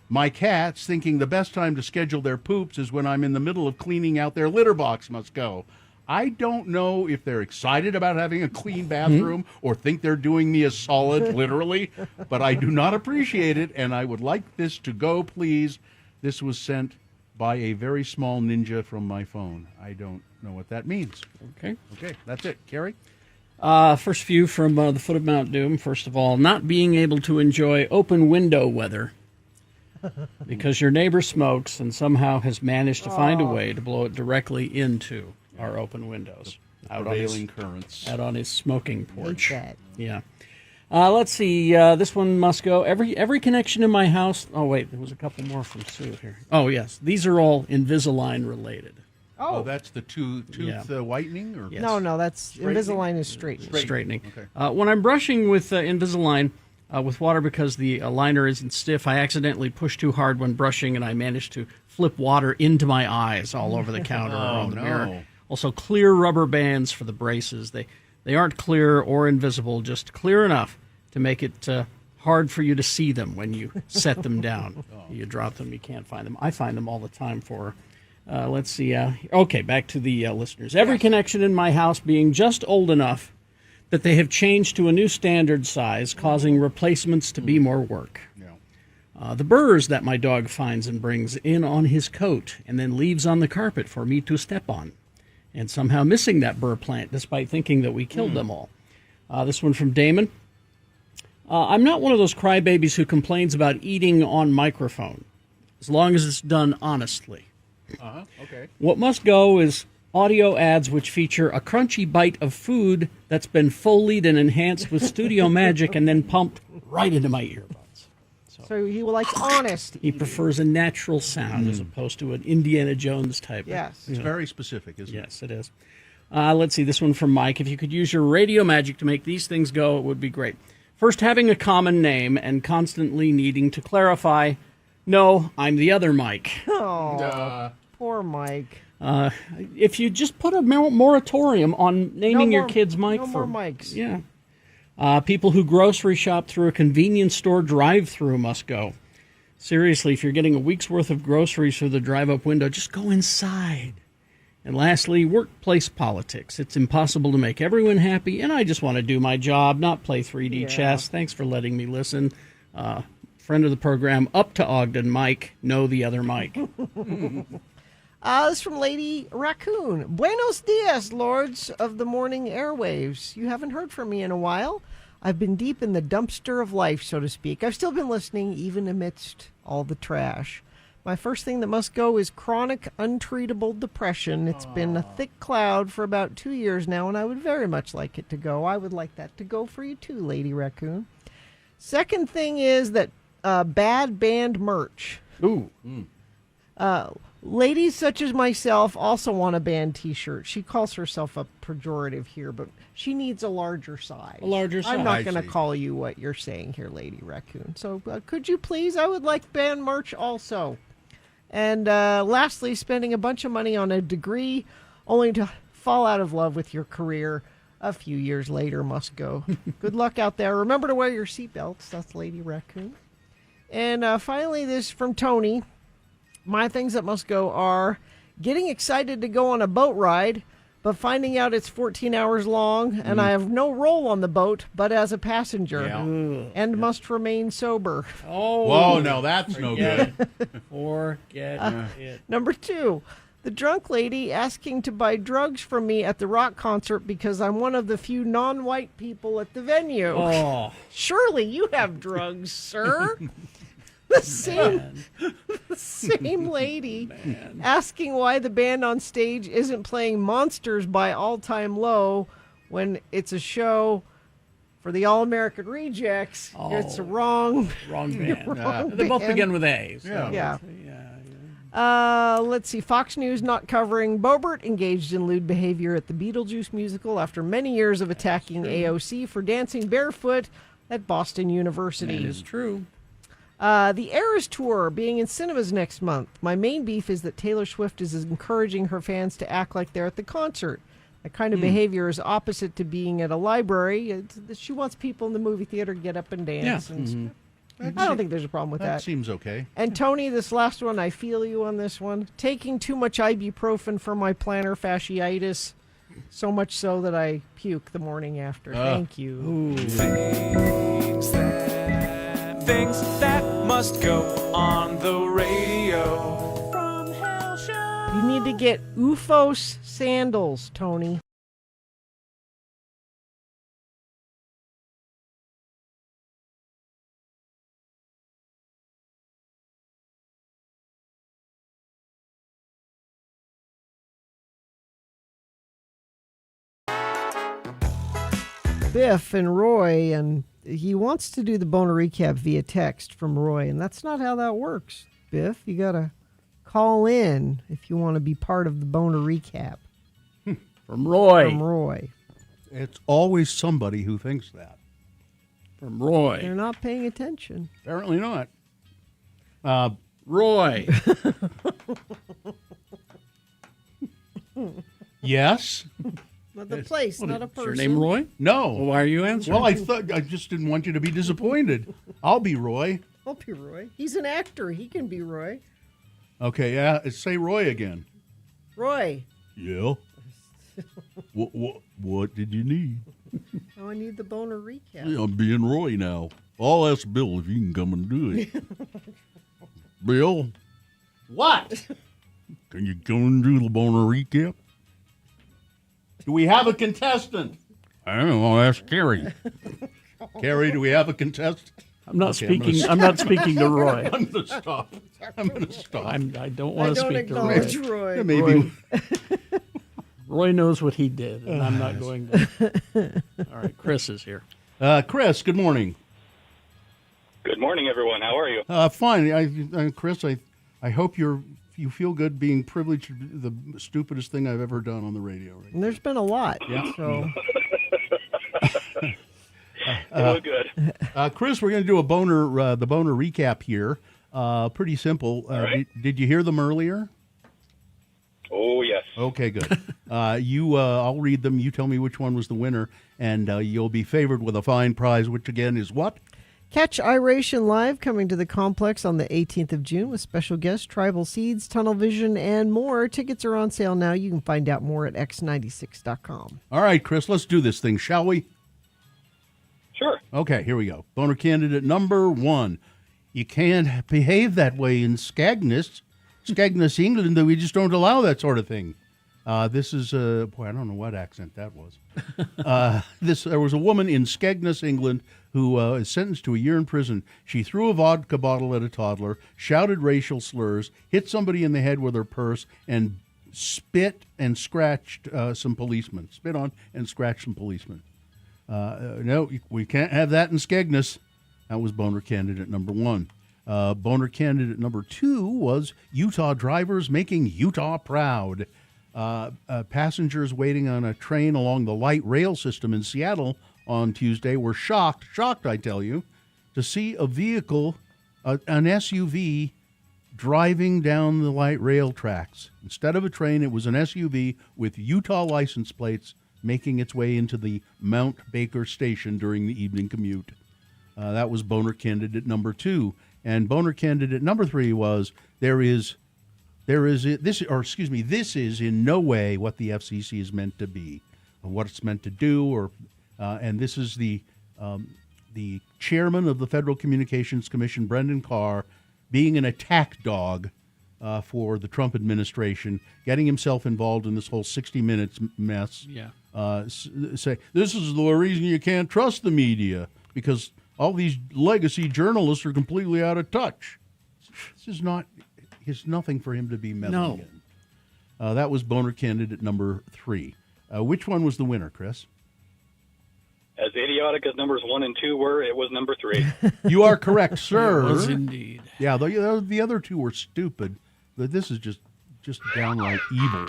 my cats thinking the best time to schedule their poops is when I'm in the middle of cleaning out their litter box must go. I don't know if they're excited about having a clean bathroom or think they're doing me a solid, literally, but I do not appreciate it, and I would like this to go, please. This was sent by a very small ninja from my phone. I don't know what that means. Okay, that's it. Carrie? First few from the foot of Mount Doom. First of all, not being able to enjoy open window weather because your neighbor smokes and somehow has managed to find a way to blow it directly into our open windows. Prevailing currents. Out on his smoking porch. Hate that. Yeah. Let's see. This one must go. Every connection in my house. Oh, wait. There was a couple more from Sue here. Oh, yes. These are all Invisalign related. Oh, that's the tooth whitening? Or Yes. No, that's Invisalign is straightening. Straightening. Okay. When I'm brushing with Invisalign with water because the liner isn't stiff, I accidentally push too hard when brushing, and I manage to flip water into my eyes all over the counter or on the mirror. Also, clear rubber bands for the braces. They aren't clear or invisible, just clear enough to make it hard for you to see them when you set them down. You drop them, you can't find them. I find them all the time for... let's see. Okay, back to the listeners. Every connection in my house being just old enough that they have changed to a new standard size, causing replacements to be more work. The burrs that my dog finds and brings in on his coat and then leaves on the carpet for me to step on. And somehow missing that burr plant despite thinking that we killed them all. This one from Damon. I'm not one of those crybabies who complains about eating on microphone, as long as it's done honestly. Okay. What must go is audio ads which feature a crunchy bite of food that's been Foleyed and enhanced with studio magic and then pumped right into my earbuds. So he likes honest. He prefers a natural sound as opposed to an Indiana Jones type. Yes. It's very specific, isn't it? Yes, it is. Let's see, this one from Mike. If you could use your radio magic to make these things go, it would be great. First, having a common name and constantly needing to clarify, no, I'm the other Mike. Oh, poor Mike. If you just put a moratorium on naming your more- kids Mike no for more Mikes. Yeah. People who grocery shop through a convenience store drive-through must go. Seriously, if you're getting a week's worth of groceries through the drive-up window, just go inside. And lastly, workplace politics. It's impossible to make everyone happy, and I just want to do my job, not play 3D chess. Thanks for letting me listen. Friend of the program, up to Ogden, Mike. No, the other Mike. This is from Lady Raccoon. Buenos dias, lords of the morning airwaves. You haven't heard from me in a while. I've been deep in the dumpster of life, so to speak. I've still been listening, even amidst all the trash. My first thing that must go is chronic, untreatable depression. It's been a thick cloud for about 2 years now, and I would very much like it to go. I would like that to go for you too, Lady Raccoon. Second thing is that bad band merch. Ooh. Ladies such as myself also want a band T-shirt. She calls herself a pejorative here, but she needs a larger size. A larger size. I'm not I going to see. call you what you're saying here, Lady Raccoon. So could you please? I would like band merch also. And lastly, spending a bunch of money on a degree only to fall out of love with your career a few years later must go. Good luck out there. Remember to wear your seatbelts. That's Lady Raccoon. And finally, this from Tony. My things that must go are getting excited to go on a boat ride, but finding out it's 14 hours long and I have no role on the boat but as a passenger and must remain sober. Oh, Whoa, no, that's no good. Forget it. Number 2, the drunk lady asking to buy drugs from me at the rock concert because I'm one of the few non-white people at the venue. Oh. Surely you have drugs, sir. The same lady asking why the band on stage isn't playing Monsters by All Time Low when it's a show for the All American Rejects. It's a wrong band. wrong They both band. begin with A's. Yeah. Let's see. Fox News not covering Bobert engaged in lewd behavior at the Beetlejuice musical after many years of attacking AOC for dancing barefoot at Boston University. That is true. The Eras Tour being in cinemas next month. My main beef is that Taylor Swift is encouraging her fans to act like they're at the concert. That kind of behavior is opposite to being at a library. She wants people in the movie theater to get up and dance. Yeah. And I don't think there's a problem with that. That seems okay. And Tony, this last one, I feel you on this one. Taking too much ibuprofen for my plantar fasciitis, so much so that I puke the morning after. Thank you. Things that must go on the radio. From Hell Show. You need to get OOFOS sandals, Tony. Biff and Roy, and he wants to do the Boner Recap via text from Roy, and that's not how that works, Biff. You got to call in if you want to be part of the Boner Recap. From Roy. From Roy. It's always somebody who thinks that. From Roy. They're not paying attention. Apparently not. Roy. Yes. Not the place, not a Is person. your name Roy? No. Well, why are you answering? Well, I just didn't want you to be disappointed. I'll be Roy. I'll be Roy. He's an actor. He can be Roy. Okay, yeah. Say Roy again. Roy. Yeah. What did you need? Oh, I need the Boner Recap. Yeah, I'm being Roy now. I'll ask Bill if you can come and do it. Bill, What? can you come and do the Boner Recap? Do we have a contestant? I don't know. I'll ask Carrie. Carrie, do we have a contestant? I'm not Okay, speaking. I'm not speaking to Roy. I'm going to stop. I'm going to stop. I don't want to speak to Roy. acknowledge Roy. Yeah, maybe. Roy knows what he did, and I'm not going to. All right, Chris is here. Chris, good morning. Good morning, everyone. How are you? Fine. Chris, I hope you feel good being privileged to do the stupidest thing I've ever done on the radio. Right? And there's been a lot. Yeah. So was good. Chris, we're going to do a the boner recap here. Pretty simple. right. Did you hear them earlier? Oh, yes. Okay, good. I'll read them. You tell me which one was the winner, and you'll be favored with a fine prize, which again is what? Catch Iration Live coming to the complex on the 18th of June with special guests, Tribal Seeds, Tunnel Vision, and more. Tickets are on sale now. You can find out more at x96.com. All right, Chris, let's do this thing, shall we? Sure. Okay, here we go. Boner candidate number 1. You can't behave that way in Skegness, England. We just don't allow that sort of thing. This is, boy, I don't know what accent that was. There was a woman in Skegness, England, who is sentenced to a year in prison. She threw a vodka bottle at a toddler, shouted racial slurs, hit somebody in the head with her purse, and spit and scratched some policemen. Spit on and scratched some policemen. No, we can't have that in Skegness. That was boner candidate number 1. Boner candidate number 2 was Utah drivers making Utah proud. Passengers waiting on a train along the light rail system in Seattle on Tuesday were shocked, I tell you, to see a vehicle, an SUV, driving down the light rail tracks. Instead of a train, it was an SUV with Utah license plates making its way into the Mount Baker station during the evening commute. That was boner candidate number 2. And boner candidate number 3 was this is in no way what the FCC is meant to be, or what it's meant to do, and this is the chairman of the Federal Communications Commission, Brendan Carr, being an attack dog for the Trump administration, getting himself involved in this whole 60 Minutes mess. Yeah. Say this is the reason you can't trust the media, because all these legacy journalists are completely out of touch. This is not. It's nothing for him to be meddling in. That was boner candidate number 3. Which one was the winner, Chris? As idiotic as numbers 1 and 2 were, it was number 3. You are correct, sir. It was indeed. Yeah, the other 2 were stupid. But this is just downright evil.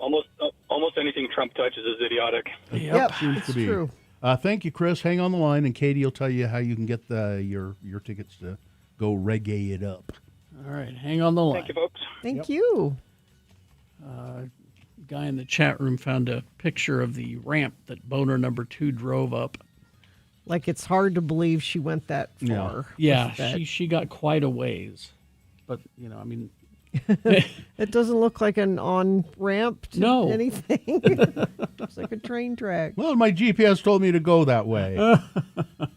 Almost anything Trump touches is idiotic. Yep, seems it's to be. true. Thank you, Chris. Hang on the line, and Katie will tell you how you can get your tickets to go reggae it up. All right, hang on the line. Thank you, folks. Thank you. Guy in the chat room found a picture of the ramp that boner number 2 drove up. Like, it's hard to believe she went that far. Yeah, with that. she got quite a ways. But, I mean... It doesn't look like an on-ramp to anything. Looks like a train track. Well, my GPS told me to go that way.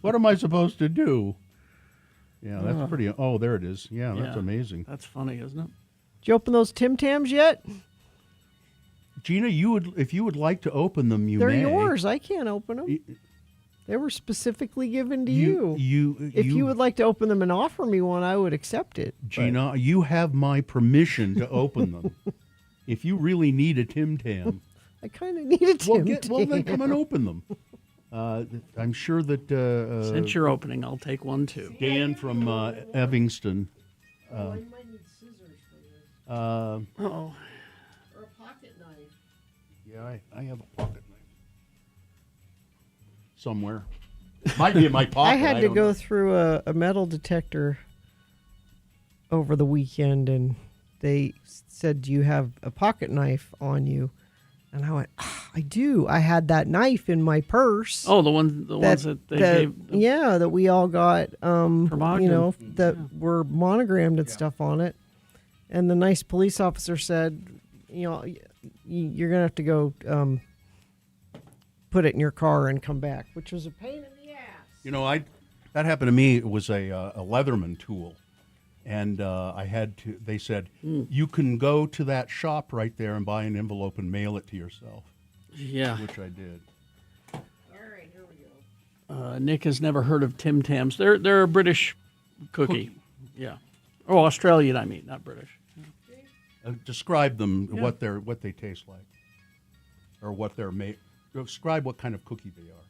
What am I supposed to do? Yeah, that's pretty... Oh, there it is. Yeah, that's amazing. That's funny, isn't it? Did you open those Tim Tams yet? Gina, if you would like to open them, They're may. yours. I can't open them. They were specifically given to you. If you would like to open them and offer me one, I would accept it. Gina, you have my permission to open them. If you really need a Tim Tam. I kind of need a Tim Tam. Well, then come and open them. I'm sure that... Since you're opening, I'll take one, too. Dan from Evanston. I might need scissors for this. Uh-oh. Or a pocket knife. Yeah, I have a pocket knife. Somewhere. Might be in my pocket. I had to go through a metal detector over the weekend, and they said, "Do you have a pocket knife on you?" And I went, "I do. I had that knife in my purse." Oh, the ones that they gave. Yeah, that we all got. Ogden. That were monogrammed and stuff on it. And the nice police officer said, "You're gonna have to go put it in your car and come back," which was a pain in the ass. That happened to me. It was a Leatherman tool. And I had to, they said, you can go to that shop right there and buy an envelope and mail it to yourself. Yeah. Which I did. All right, here we go. Nick has never heard of Tim Tams. They're a British cookie. Yeah. Oh, Australian, I mean, not British. Describe them, what they taste like. Or what they're made. Describe what kind of cookie they are.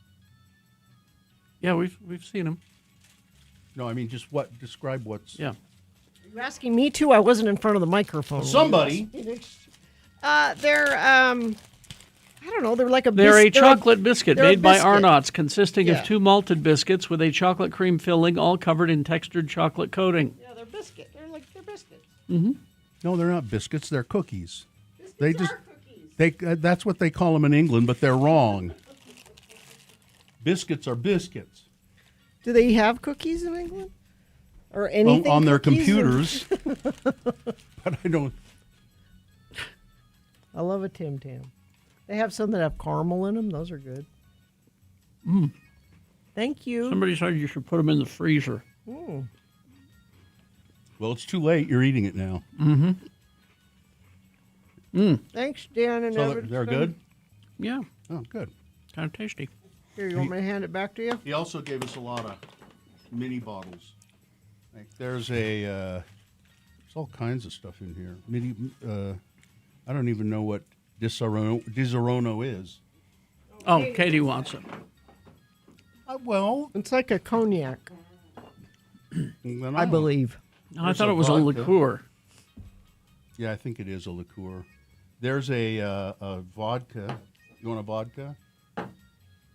Yeah, we've seen them. No, I mean, describe what's... Yeah. Are you asking me to? I wasn't in front of the microphone. Somebody. They're I don't know. They're like a They're a bis- chocolate biscuit they're a made by biscuit. Arnott's, consisting Yeah. of 2 malted biscuits with a chocolate cream filling, all covered in textured chocolate coating. Yeah, they're biscuit. They're biscuits. Mm-hmm. No, they're not biscuits. They're cookies. They just they that's what they call them in England, but they're wrong. Biscuits are biscuits. Do they have cookies in England? Or anything on their cookies or- computers. But I don't. I love a Tim Tam. They have some that have caramel in them. Those are good. Mm. Thank you. Somebody said you should put them in the freezer. Mm. Well, it's too late. You're eating it now. Mm-hmm. Mm. Thanks, Dan and So Evanston. they're good? Yeah. Oh, good. Kind of tasty. Here, you want me to hand it back to you? He also gave us a lot of mini bottles. Like there's there's all kinds of stuff in here. I don't even know what Disaronno is. Oh, Katie wants it. Well, it's like a cognac. I believe. No, I thought it was a liqueur. Yeah, I think it is a liqueur. There's a vodka. You want a vodka?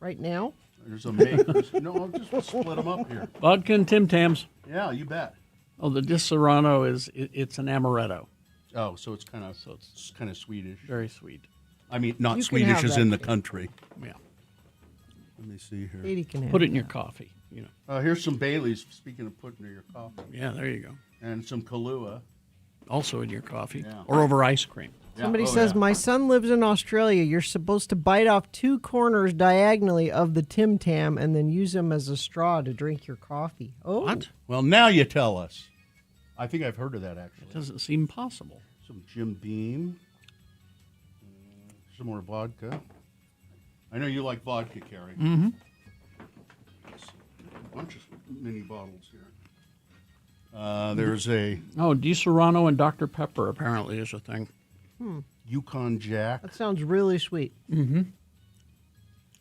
Right now? There's a make. No, I'll just split them up here. Vodka and Tim Tams. Yeah, you bet. Oh, the Disaronno it's an amaretto. Oh, so it's kind of Swedish. Very sweet. I mean, not You can Swedish have as that, in the Katie. country. Yeah. Let me see here. Katie can have Put it in that. your coffee. You know. Here's some Baileys. Speaking of putting in your coffee. Yeah, there you go. And some Kahlua. Also in your coffee. Yeah. Or over ice cream. Somebody says, my son lives in Australia. You're supposed to bite off 2 corners diagonally of the Tim Tam and then use them as a straw to drink your coffee. Oh. What? Well, now you tell us. I think I've heard of that, actually. It doesn't seem possible. Some Jim Beam. Some more vodka. I know you like vodka, Carrie. Mm-hmm. A bunch of mini bottles here. There's a Oh, Disaronno and Dr. Pepper apparently is a thing. Yukon Jack. That sounds really sweet. Mm-hmm.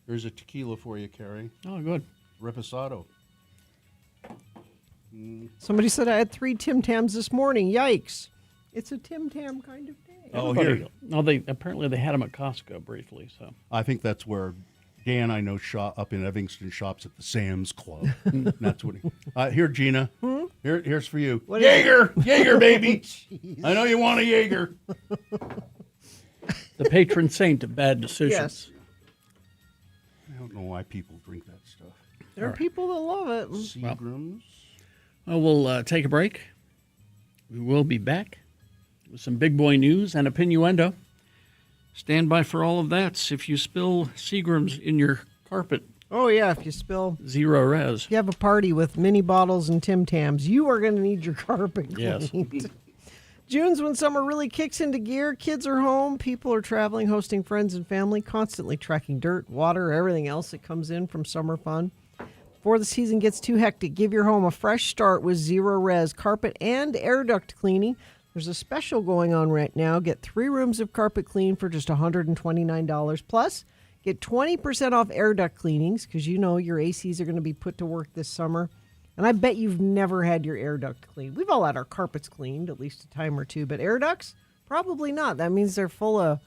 There's a tequila for you, Carrie. Oh, good. Reposado. Somebody said I had 3 Tim Tams this morning. Yikes. It's a Tim Tam kind of day. Oh, Everybody- here. No, they had them at Costco briefly. So I think that's where Dan, I know, shop up in Evanston, shops at the Sam's Club. That's what. Here, Gina. Here's for you. What is Jaeger, it? Jaeger, baby. Jeez. I know you want a Jaeger. the patron saint of bad decisions. Yes. I don't know why people drink that stuff. There are people that love it. Seagrams. Well, we'll take a break. We will be back with some big boy news and a pinuendo. Stand by for all of that. If you spill Seagrams in your carpet, Oh, yeah, if you spill. zero res. If you have a party with mini bottles and Tim Tams, you are going to need your carpet Yes. cleaned. June's when summer really kicks into gear. Kids are home. People are traveling, hosting friends and family, constantly tracking dirt, water, everything else that comes in from summer fun. Before the season gets too hectic, give your home a fresh start with Zero Res carpet and air duct cleaning. There's a special going on right now. Get 3 rooms of carpet clean for just $129. Plus, get 20% off air duct cleanings because you know your ACs are going to be put to work this summer. And I bet you've never had your air duct cleaned. We've all had our carpets cleaned at least a time or two, but air ducts? Probably not. That means they're full of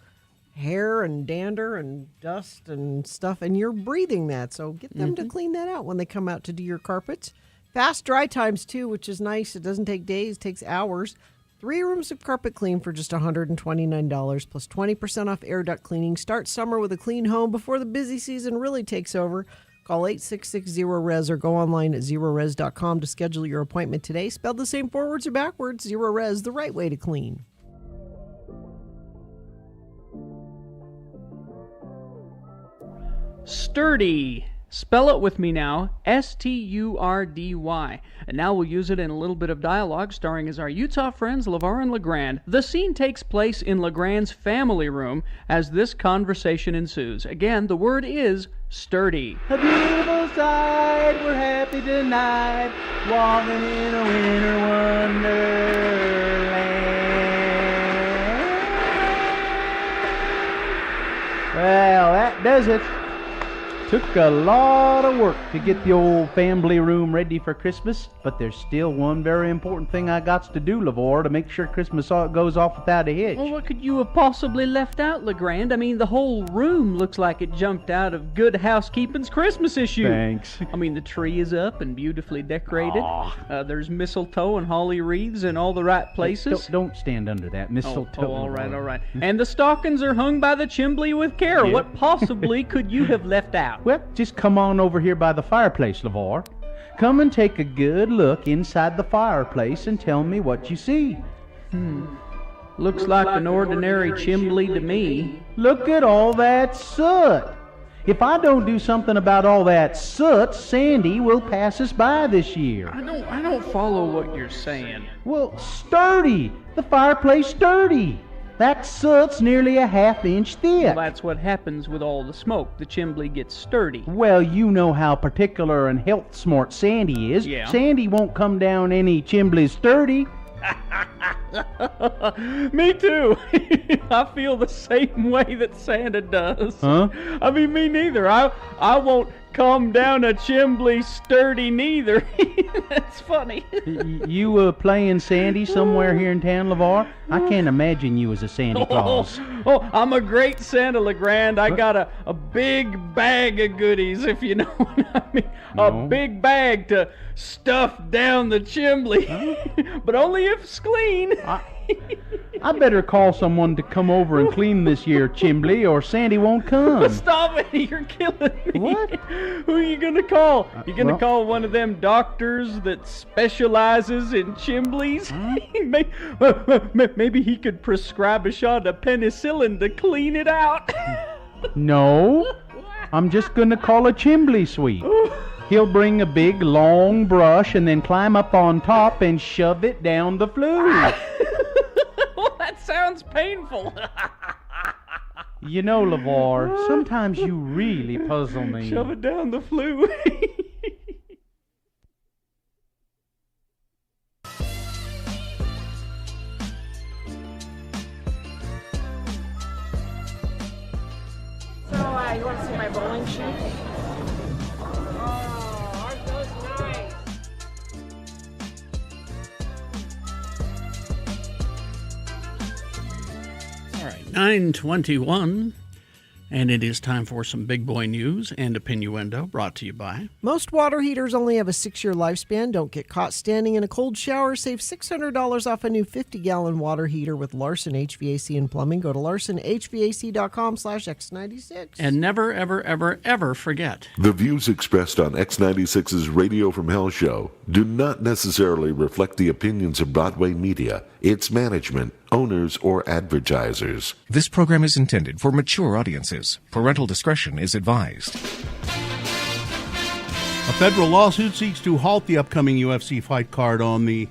hair and dander and dust and stuff, and you're breathing that. So get them to clean that out when they come out to do your carpets. Fast dry times, too, which is nice. It doesn't take days, it takes hours. 3 rooms of carpet clean for just $129, plus 20% off air duct cleaning. Start summer with a clean home before the busy season really takes over. Call 866-0RES or go online at zerores.com to schedule your appointment today. Spelled the same forwards or backwards. Zero Res, the right way to clean. Sturdy. Spell it with me now, S-T-U-R-D-Y. And now we'll use it in a little bit of dialogue, starring as our Utah friends LeVar and LeGrand. The scene takes place in LeGrand's family room as this conversation ensues. Again, the word is sturdy. A beautiful sight, we're happy tonight, walking in a winter wonderland. Well, that does it. Took a lot of work to get the old family room ready for Christmas, but there's still one very important thing I got to do, LeVar, to make sure Christmas goes off without a hitch. Well, what could you have possibly left out, LeGrand? I mean, the whole room looks like it jumped out of Good Housekeeping's Christmas issue. Thanks. I mean, the tree is up and beautifully decorated. There's mistletoe and holly wreaths in all the right places. Don't stand under that mistletoe. All right. And the stockings are hung by the chimbley with care. Yeah. What possibly could you have left out? Well, just come on over here by the fireplace, LeVar. Come and take a good look inside the fireplace and tell me what you see. Looks like an ordinary chimbley to me. Look at all that soot. If I don't do something about all that soot, Sandy will pass us by this year. I don't follow what you're saying. Well, sturdy. The fireplace sturdy. That soot's nearly a half-inch thick. Well, that's what happens with all the smoke. The chimbley gets sturdy. Well, you know how particular and health-smart Sandy is. Yeah. Sandy won't come down any chimbley sturdy. Me too. I feel the same way that Santa does. Huh? I mean, me neither. I won't come down a chimbley sturdy neither. That's funny. You playing Sandy somewhere here in town, LeVar? I can't imagine you as a Santa Claus. Oh, I'm a great Santa, LeGrand. I got a big bag of goodies, if you know what I mean. No. A big bag to stuff down the chimbley. But only if it's clean. I better call someone to come over and clean this year chimbley, or Sandy won't come. Stop it! You're killing me. What? Who are you gonna call? You gonna call one of them doctors that specializes in chimbleys? Maybe he could prescribe a shot of penicillin to clean it out. No, I'm just gonna call a chimbley sweep. He'll bring a big long brush and then climb up on top and shove it down the flue. Well, that sounds painful. You know, LeVar, sometimes you really puzzle me. Shove it down the flue. So, you want to see my bowling shoes? Oh, aren't those nice? All right, 9:21, and it is time for some big boy news and opinioendo brought to you by. Most water heaters only have a 6-year lifespan. Don't get caught standing in a cold shower. Save $600 off a new 50-gallon water heater with Larson HVAC and Plumbing. Go to larsonhvac.com/X96. And never, ever, ever, ever forget. The views expressed on X96's Radio from Hell show do not necessarily reflect the opinions of Broadway Media, its management, owners, or advertisers. This program is intended for mature audiences. Parental discretion is advised. A federal lawsuit seeks to halt the upcoming UFC fight card on the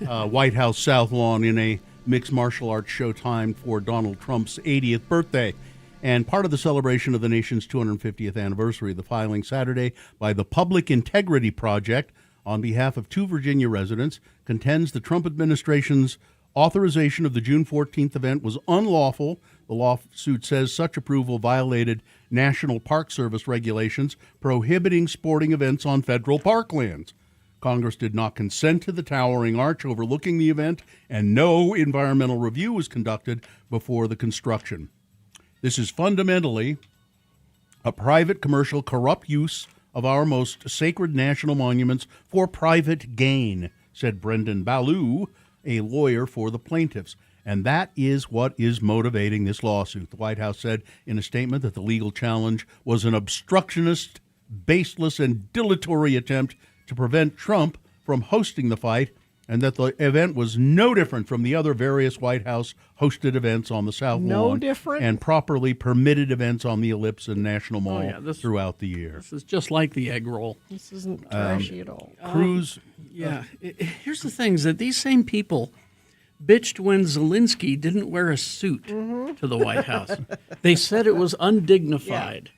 White House South Lawn in a mixed martial arts show timed for Donald Trump's 80th birthday. And part of the celebration of the nation's 250th anniversary, the filing Saturday by the Public Integrity Project on behalf of 2 Virginia residents contends the Trump administration's authorization of the June 14th event was unlawful. The lawsuit says such approval violated National Park Service regulations prohibiting sporting events on federal parklands. Congress did not consent to the towering arch overlooking the event, and no environmental review was conducted before the construction. This is fundamentally a private, commercial, corrupt use of our most sacred national monuments for private gain, said Brendan Ballou, a lawyer for the plaintiffs. And that is what is motivating this lawsuit. The White House said in a statement that the legal challenge was an obstructionist, baseless, and dilatory attempt to prevent Trump from hosting the fight, and that the event was no different from the other various White House-hosted events on the South Lawn. different? And properly permitted events on the Ellipse and National Mall throughout the year. This is just like the egg roll. This isn't trashy at all. Cruz. Here's the things that these same people bitched when Zelensky didn't wear a suit to the White House. They said it was undignified.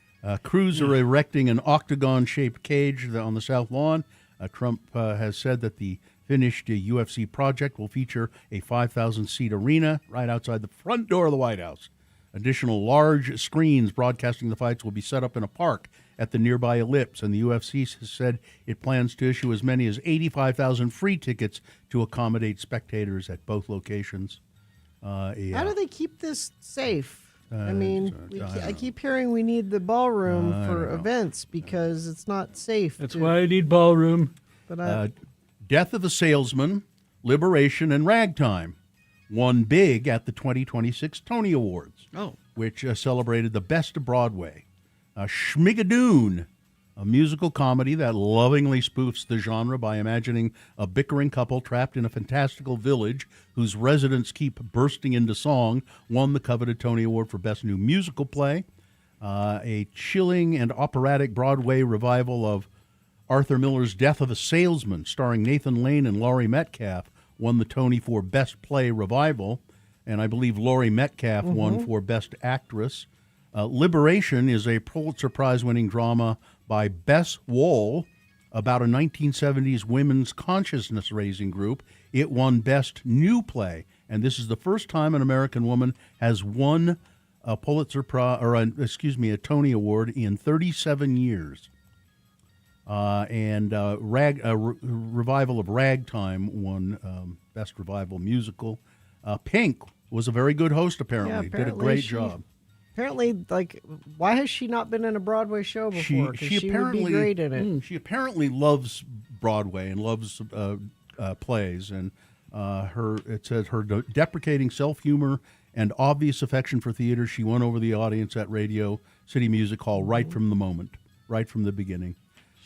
Crews are erecting an octagon-shaped cage on the South Lawn. Trump has said that the finished UFC project will feature a 5,000-seat arena right outside the front door of the White House. Additional large screens broadcasting the fights will be set up in a park at the nearby Ellipse, and the UFC has said it plans to issue as many as 85,000 free tickets to accommodate spectators at both locations. How do they keep this safe? I keep hearing we need the ballroom for events because it's not safe. That's why I need ballroom. But Death of a Salesman, Liberation, and Ragtime won big at the 2026 Tony Awards, which celebrated the best of Broadway. Schmigadoon, a musical comedy that lovingly spoofs the genre by imagining a bickering couple trapped in a fantastical village whose residents keep bursting into song, won the coveted Tony Award for Best New Musical Play. A chilling and operatic Broadway revival of Arthur Miller's Death of a Salesman, starring Nathan Lane and Laurie Metcalf, won the Tony for Best Play Revival, and I believe Laurie Metcalf won for Best Actress. Liberation is a Pulitzer Prize-winning drama by Bess Wohl about a 1970s women's consciousness-raising group. It won Best New Play, and this is the first time an American woman has won a a Tony Award in 37 years. Revival of Ragtime won Best Revival Musical. Pink was a very good host, apparently. Did a great job. Apparently, why has she not been in a Broadway show before? She would be great in it. She apparently loves Broadway and loves plays, and it says her deprecating self-humor and obvious affection for theater, she won over the audience at Radio City Music Hall right from the beginning.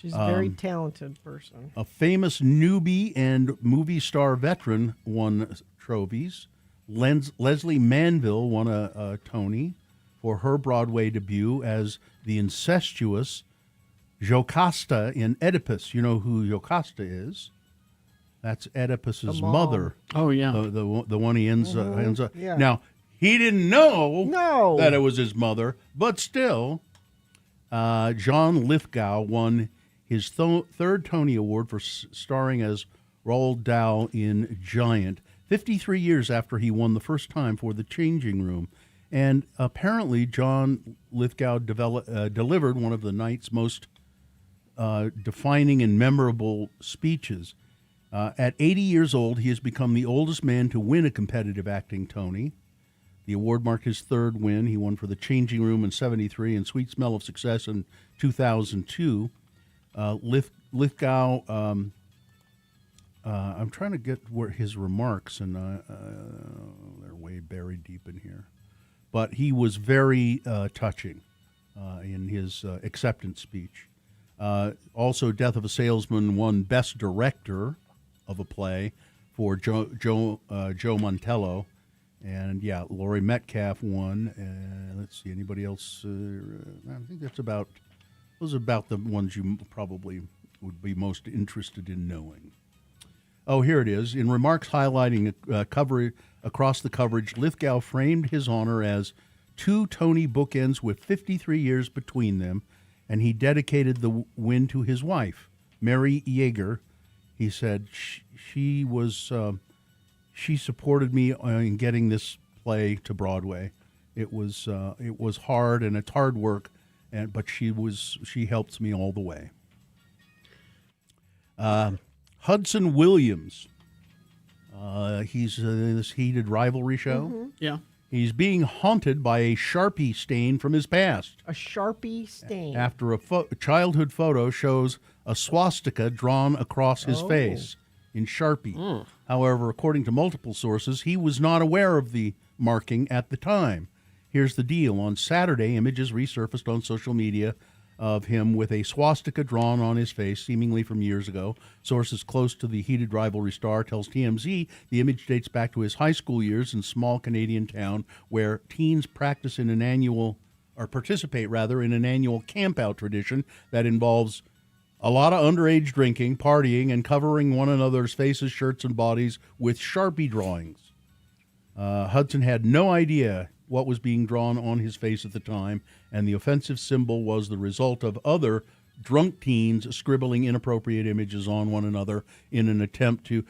She's a very talented person. A famous newbie and movie star veteran won trophies. Leslie Manville won a Tony for her Broadway debut as the incestuous Jocasta in Oedipus. You know who Jocasta is? That's Oedipus's mother. Oh, yeah. The one he ends up. Yeah. Now, he didn't know that it was his mother, but still, John Lithgow won his third Tony Award for starring as Roald Dahl in Giant, 53 years after he won the first time for The Changing Room. And apparently, John Lithgow delivered one of the night's most defining and memorable speeches. At 80 years old, he has become the oldest man to win a competitive acting Tony. The award marked his third win. He won for The Changing Room in 1973 and Sweet Smell of Success in 2002. Lithgow, I'm trying to get his remarks, and they're way buried deep in here. But he was very touching in his acceptance speech. Also, Death of a Salesman won Best Director of a Play for Joe Mantello. And, Laurie Metcalf won. Let's see, anybody else? I think those are about the ones you probably would be most interested in knowing. Oh, here it is. In remarks highlighting coverage across the coverage, Lithgow framed his honor as two Tony bookends with 53 years between them, and he dedicated the win to his wife, Mary Yeager. He said she supported me in getting this play to Broadway. It was hard, and it's hard work, but she helped me all the way. Hudson Williams. He's in this heated rivalry show. Mm-hmm. Yeah. He's being haunted by a Sharpie stain from his past. A Sharpie stain. After a childhood photo shows a swastika drawn across his face in Sharpie. However, according to multiple sources, he was not aware of the marking at the time. Here's the deal. On Saturday, images resurfaced on social media of him with a swastika drawn on his face, seemingly from years ago. Sources close to the heated rivalry star tells TMZ the image dates back to his high school years in small Canadian town where teens participate in an annual camp-out tradition that involves a lot of underage drinking, partying, and covering one another's faces, shirts, and bodies with Sharpie drawings. Hudson had no idea what was being drawn on his face at the time, and the offensive symbol was the result of other drunk teens scribbling inappropriate images on one another in an attempt to...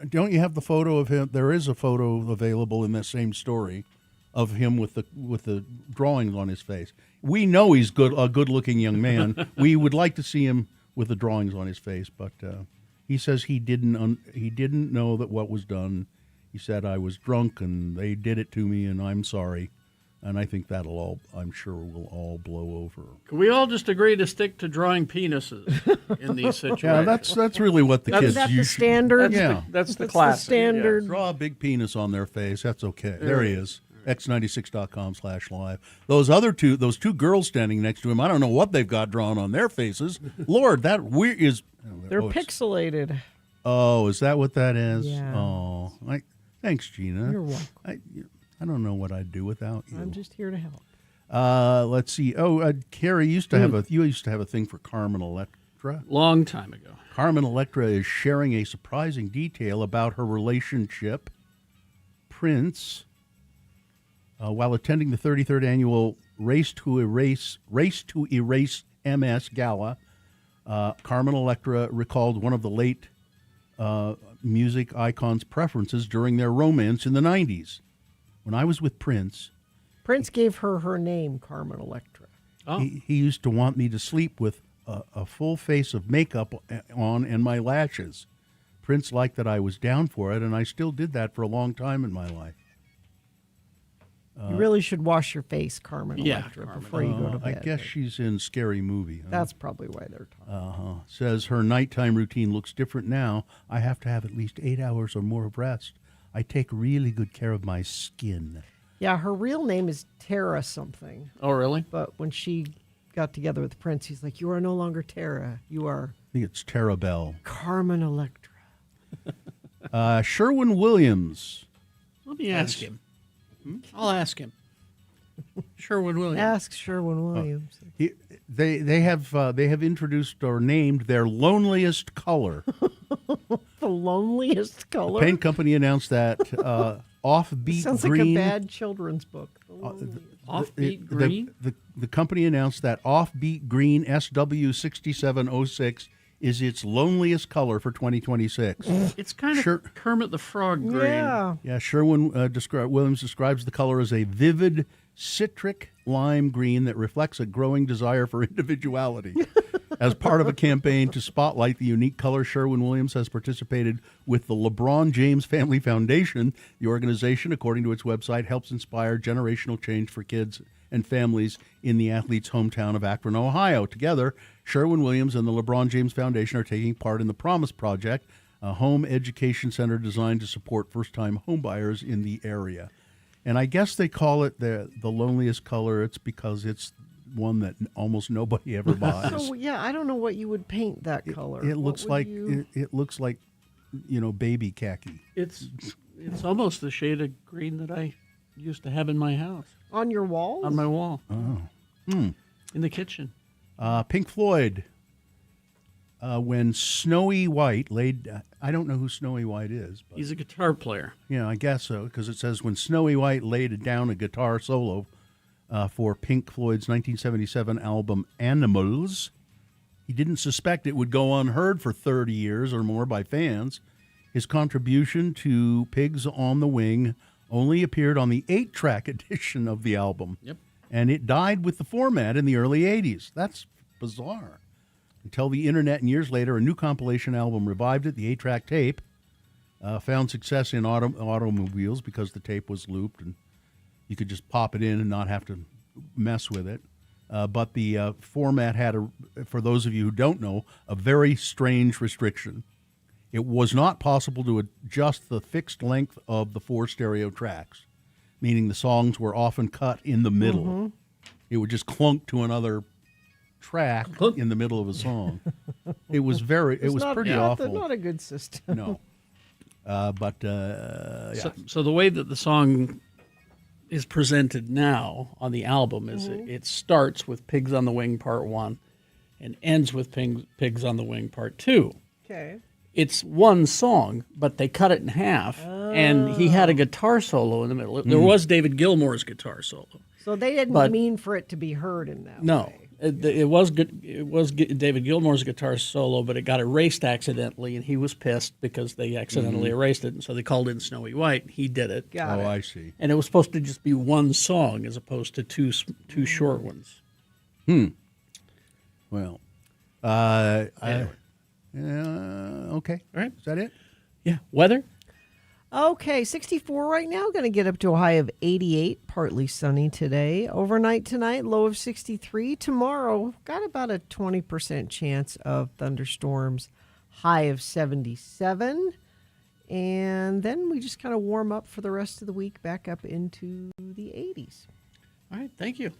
don't you have the photo of him? There is a photo available in that same story of him with the drawings on his face. We know he's a good-looking young man. We would like to see him with the drawings on his face, but he says he didn't know that what was done. He said, I was drunk and they did it to me and I'm sorry. And I think I'm sure will all blow over. Can we all just agree to stick to drawing penises in these situations? Yeah, that's really what the kids Is that the standard? That's the classic. Standard. Draw a big penis on their face. That's okay. There he is. X96.com/live. Those two girls standing next to him, I don't know what they've got drawn on their faces. Lord, that weird is. They're pixelated. Oh, is that what that is? Yeah. Oh, thanks, Gina. You're welcome. I don't know what I'd do without you. I'm just here to help. Let's see. Carrie used to have you used to have a thing for Carmen Electra. Long time ago. Carmen Electra is sharing a surprising detail about her relationship, Prince. While attending the 33rd annual Race to Erase MS Gala, Carmen Electra recalled one of the late music icon's preferences during their romance in the 90s. When I was with Prince gave her name, Carmen Electra. Oh. He used to want me to sleep with a full face of makeup on and my lashes. Prince liked that I was down for it, and I still did that for a long time in my life. You really should wash your face, Carmen Electra, before you go to bed. I guess she's in Scary Movie. Huh? That's probably why they're talking. Says her nighttime routine looks different now. I have to have at least 8 hours or more of rest. I take really good care of my skin. Yeah, her real name is Tara something. Oh, really? But when she got together with Prince, he's like, you are no longer Tara. You are... I think it's Tara Bell. Carmen Electra. Sherwin Williams. Let me ask him. I'll ask him. Sherwin Williams. Ask Sherwin Williams. They have introduced or named their loneliest color. The loneliest color? The paint company announced that offbeat Sounds green. like a bad children's book. Offbeat green? The company announced that offbeat green SW6706 is its loneliest color for 2026. It's kind of Kermit the Frog green. Yeah. Sherwin Williams describes the color as a vivid citric lime green that reflects a growing desire for individuality. As part of a campaign to spotlight the unique color, Sherwin Williams has participated with the LeBron James Family Foundation. The organization, according to its website, helps inspire generational change for kids and families in the athlete's hometown of Akron, Ohio. Together, Sherwin Williams and the LeBron James Foundation are taking part in the Promise Project, a home education center designed to support first-time homebuyers in the area. And I guess they call it the loneliest color. It's because it's one that almost nobody ever buys. So yeah, I don't know what you would paint that color. It looks like it looks like baby khaki. It's almost the shade of green that I used to have in my house. On your wall? On my wall. Oh. In the kitchen. Pink Floyd. When Snowy White laid... I don't know who Snowy White is. But, he's a guitar player. Yeah, I guess so, because it says when Snowy White laid down a guitar solo for Pink Floyd's 1977 album Animals, he didn't suspect it would go unheard for 30 years or more by fans. His contribution to Pigs on the Wing only appeared on the 8-track edition of the album. Yep. And it died with the format in the early 80s. That's bizarre. Until the internet, and years later, a new compilation album revived it. The 8-track tape found success in automobiles because the tape was looped and you could just pop it in and not have to mess with it. But the format had, for those of you who don't know, a very strange restriction. It was not possible to adjust the fixed length of the 4 stereo tracks, meaning the songs were often cut in the middle. Mm-hmm. It would just clunk to another track in the middle of a song. It was pretty awful. Not a good system. No. Yeah. So the way that the song is presented now on the album is it starts with Pigs on the Wing Part 1 and ends with Pigs on the Wing Part 2. Okay. It's one song, but they cut it in half, and he had a guitar solo in the middle. There was David Gilmour's guitar solo. So they didn't mean for it to be heard in that way. It was good. It was David Gilmour's guitar solo, but it got erased accidentally, and he was pissed because they accidentally erased it, and so they called in Snowy White. He did it. I see. And it was supposed to just be one song as opposed to two short ones. Well, Anyway. okay. All right. Is that it? Yeah. Weather? Okay, 64 right now. Going to get up to a high of 88, partly sunny today. Overnight tonight, low of 63. Tomorrow, got about a 20% chance of thunderstorms, high of 77. And then we just kind of warm up for the rest of the week, back up into the 80s. All right. Thank you.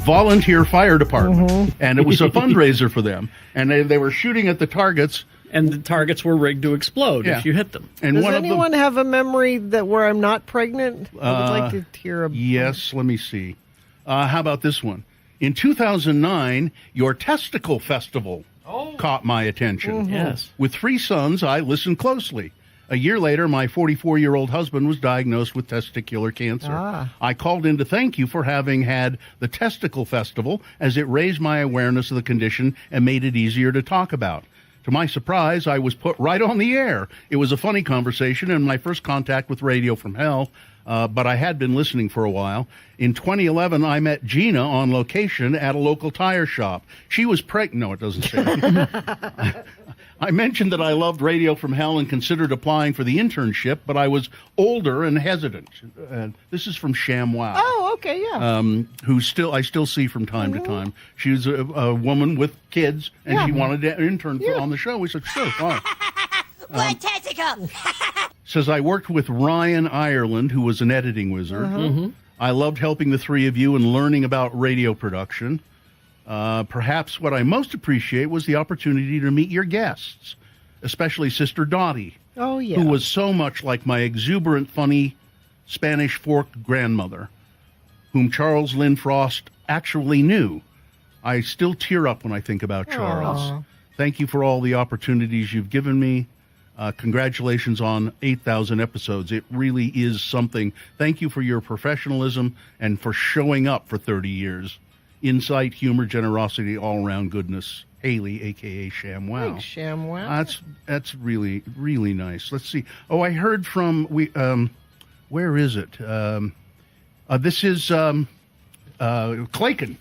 Volunteer fire department, and it was a fundraiser for them, and they were shooting at the targets, and the targets were rigged to explode if you hit them. And Does one anyone have a memory that where I'm not pregnant? I would like to hear a... Yes, let me see. How about this one? In 2009, your testicle festival caught my attention. Yes. With 3 sons, I listened closely. A year later, my 44-year-old husband was diagnosed with testicular cancer. I called in to thank you for having had the Testicle Festival, as it raised my awareness of the condition and made it easier to talk about. To my surprise, I was put right on the air. It was a funny conversation and my first contact with Radio from Hell, but I had been listening for a while. In 2011, I met Gina on location at a local tire shop. She was pregnant. No, it doesn't say. I mentioned that I loved Radio from Hell and considered applying for the internship, but I was older and hesitant. This is from ShamWow. Oh, okay, yeah. Who I still see from time to time. She was a woman with kids, and she wanted to intern on the show. We said, sure, fine. What testicle? Says, I worked with Ryan Ireland, who was an editing wizard. I loved helping the 3 of you and learning about radio production. Perhaps what I most appreciate was the opportunity to meet your guests, especially Sister Dottie, who was so much like my exuberant, funny Spanish fork grandmother, whom Charles Lynn Frost actually knew. I still tear up when I think about Charles. Aww. Thank you for all the opportunities you've given me. Congratulations on 8,000 episodes. It really is something. Thank you for your professionalism and for showing up for 30 years. Insight, humor, generosity, all-around goodness. Haley, a.k.a. ShamWow. Thanks, ShamWow. That's really, really nice. Let's see. Oh, I heard from... where is it? This is Clayton.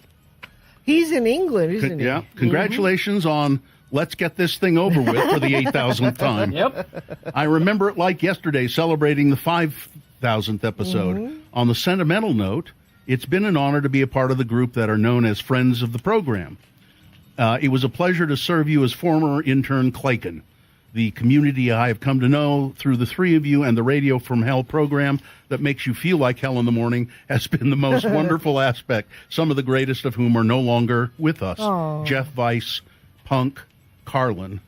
He's in England, isn't he? Yeah. Congratulations on let's get this thing over with for the 8,000th time. Yep. I remember it like yesterday, celebrating the 5,000th episode. On the sentimental note, it's been an honor to be a part of the group that are known as Friends of the Program. It was a pleasure to serve you as former intern Clayton. The community I have come to know through the 3 of you and the Radio from Hell program that makes you feel like hell in the morning has been the most wonderful aspect, some of the greatest of whom are no longer with us. Aww. Jeff Weiss, Punk, Carlin.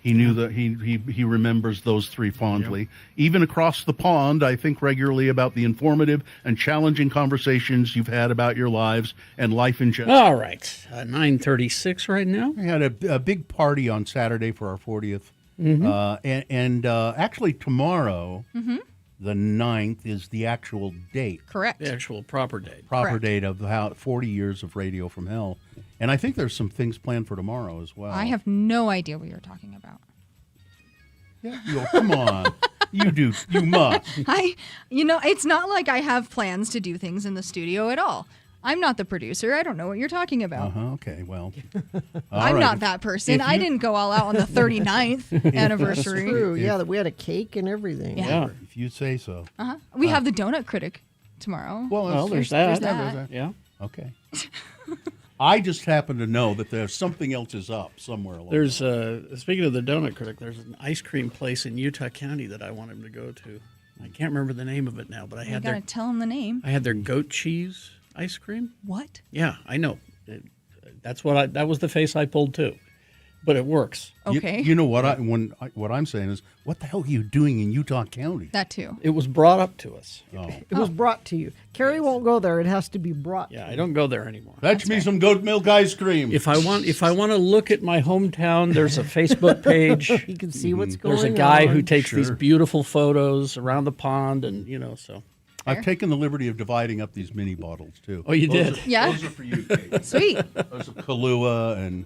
He knew that he remembers those 3 fondly. Even across the pond, I think regularly about the informative and challenging conversations you've had about your lives and life in general. All right. 9:36 right now. We had a big party on Saturday for our 40th. Actually tomorrow, the 9th, is the actual date. Correct. The actual proper date. Proper date of how 40 years of Radio from Hell. And I think there's some things planned for tomorrow as well. I have no idea what you're talking about. Yeah, come on. You do. You must. It's not like I have plans to do things in the studio at all. I'm not the producer. I don't know what you're talking about. Okay, well. I'm not that person. I didn't go all out on the 39th anniversary. That's true. Yeah, we had a cake and everything. Yeah. If you say so. We have the Donut Critic tomorrow. Well, there's that. that. Yeah. Okay. I just happen to know that there's something else is up somewhere along. There's speaking of the Donut Critic, there's an ice cream place in Utah County that I want him to go to. I can't remember the name of it now, but You gotta tell him the name. I had their goat cheese ice cream. What? Yeah, I know. That was the face I pulled too. but it works. Okay. You know what what I'm saying is, what the hell are you doing in Utah County? That too. It was brought up to us. Oh. It was brought to you. Carrie won't go there. It has to be brought. Yeah, I don't go there anymore. Fetch me some goat milk ice cream. If I want to look at my hometown, there's a Facebook page. You can see what's going on. There's a guy who takes Sure. these beautiful photos around the pond, and so. I've taken the liberty of dividing up these mini bottles too. Oh, you Those did? Yeah. Those are for you, Kate. Sweet. Those are Kahlua and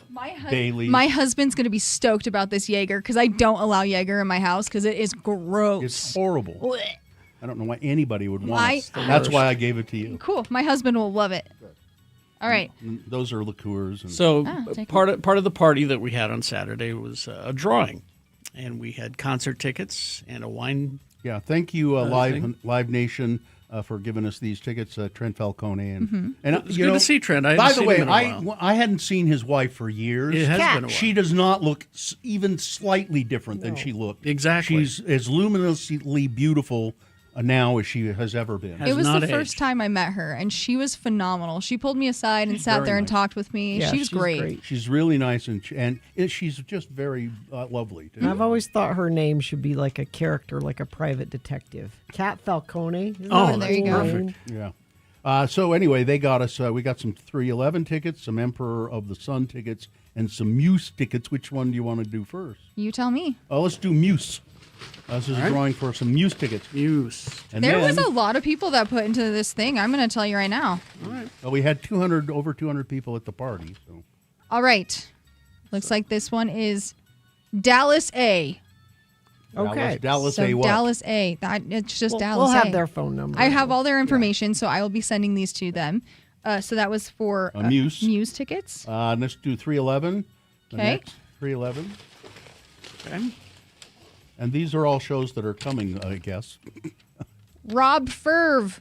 Bailey's. My husband's going to be stoked about this Jaeger because I don't allow Jaeger in my house because it is gross. It's horrible. Blech. I don't know why anybody would want it. My- That's why I gave it to you. Cool. My husband will love it. All right. And those are liqueurs. And So take part of the party that we had on Saturday was a drawing, and we had concert tickets and a wine. Yeah, thank you, thing. Live Nation, for giving us these tickets, Trent Falcone, and Mm-hmm. and It was good to see Trent. I by hadn't the seen way, him in a while. I hadn't seen his wife for years. It has been a while. She does not look even slightly different than she looked. Exactly. She's as luminously beautiful now as she has ever been. It was the first time I met her, and she was phenomenal. She pulled me aside and sat very there and nice. talked with me. Yeah, she was she's great. She's really nice, and she's just very lovely, too. And I've always thought her name should be like a character, like a private detective. Kat Falcone. Isn't Oh, that a there you cool go. name? Yeah. So anyway, they got us. We got some 311 tickets, some Emperor of the Sun tickets, and some Muse tickets. Which one do you want to do first? You tell me. Let's do Muse. This is a drawing for some Muse tickets. Muse. And There then, was a lot of people that put into this thing. I'm going to tell you right now. All right. we had over 200 people at the party. So All right. Looks like this one is Dallas A. Okay. Dallas So A. What? Dallas A. It's just Dallas We'll A. have their phone number. I have all their information, so I will be sending these to them. So that was for Muse tickets. Let's do 311. The Okay. next 311. Okay. And these are all shows that are coming, I guess. Rob Ferv.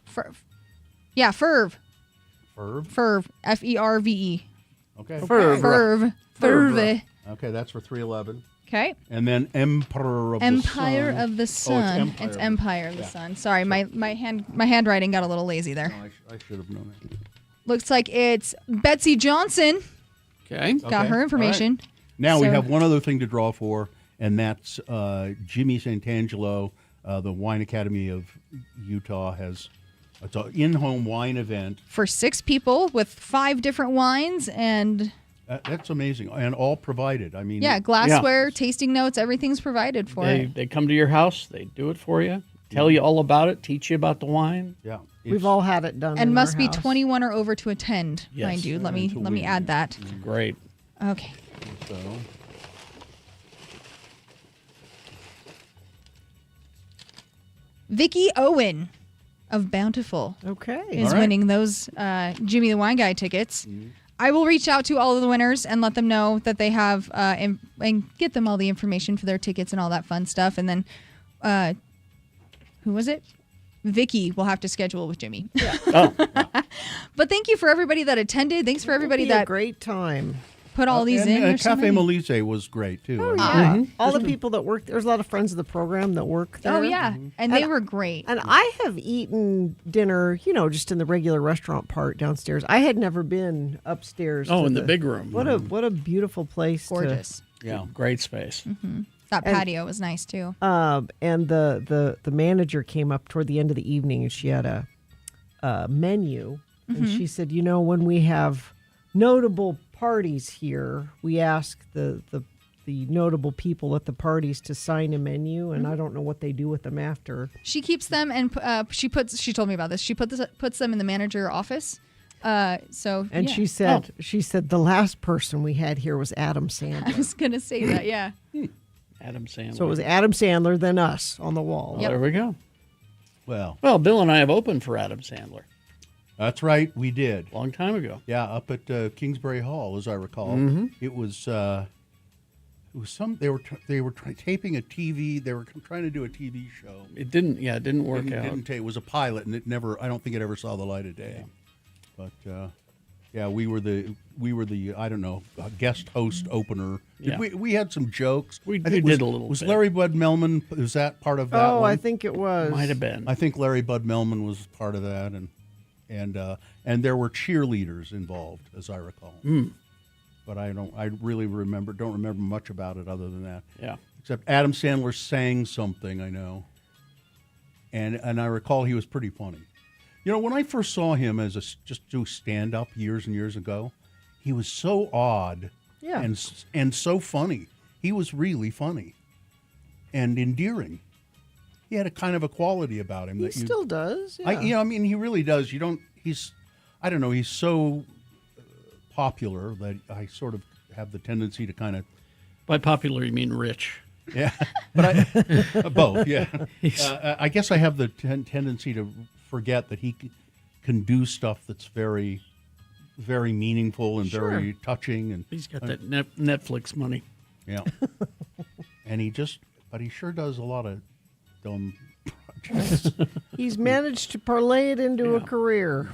Yeah, Ferv. Ferv. Ferv. Ferve. Okay. Ferv. Okay, that's for 311. Okay. And then Emperor of the Sun. Empire of the Sun. It's Empire of the Sun. Sorry, my handwriting got a little lazy there. I should have known that. Looks like it's Betsy Johnson. Okay. Got her information. All right. Now we So- have one other thing to draw for, and that's Jimmy Santangelo. The Wine Academy of Utah it's an in-home wine event. For 6 people with 5 different wines and That's amazing, and all provided. I mean, glassware, tasting notes, everything's provided for it. They come to your house, they do it for you, tell you all about it, teach you about the wine. Yeah. We've all had it done. And in must our be house. 21 or over to attend, Yes. mind you. Let me add that. Great. Okay. So, Vicky Owen of Bountiful Okay. is All right. winning those Jimmy the Wine Guy tickets. I will reach out to all of the winners and let them know that they have and get them all the information for their tickets and all that fun stuff. And then, who was it? Vicky will have to schedule with Jimmy. Oh. But thank you for everybody that attended. Thanks for everybody It'll be a that great time. put all these and, in. There's so Cafe many. Melise was great too. Oh, I mean, yeah. All the people that work, there's a lot of friends of the program that work there. Oh, yeah. And they were great. And I have eaten dinner, just in the regular restaurant part downstairs. I had never been upstairs. Oh, to in the big room. What a beautiful place. Gorgeous. Yeah, great space. That And- patio was nice too. And the manager came up toward the end of the evening, and she had a menu, and she said, when we have notable parties here, we ask the notable people at the parties to sign a menu, and I don't know what they do with them after. She keeps them and she told me about this. She puts them in the manager office. And She said the last person we had here was Adam Sandler. I was gonna say that, yeah. Adam Sandler. So it was Adam Sandler, then us on the wall. Well, there we go. Well, Bill and I have opened for Adam Sandler. That's right, we did. Long time ago. Yeah, up at Kingsbury Hall, as I recall. It was they were taping a TV. They were trying to do a TV show. It didn't work out. It was a pilot, and I don't think it ever saw the light of day. But we were the I don't know, guest host opener. Yeah. We had some jokes. We I think did a little Was bit. Larry Bud Melman? Was that part of that? Oh, one? I think it was. Might have been. I think Larry Bud Melman was part of that, and there were cheerleaders involved, as I recall. but I really don't remember much about it other than that. Yeah. Except Adam Sandler sang something, I know. And I recall he was pretty funny. You know, when I first saw him just do stand-up years and years ago, he was so odd and so funny. He was really funny and endearing. He had a kind of a quality about him. He still does. Yeah. He really does. He's so popular that I sort of have the tendency to kind of... By popular, you mean rich. Yeah, but both, yeah. I guess I have the tendency to forget that he can do stuff that's very, very meaningful and very touching. And he's got that Netflix money. Yeah. And he sure does a lot of dumb projects. He's managed to parlay it into a career.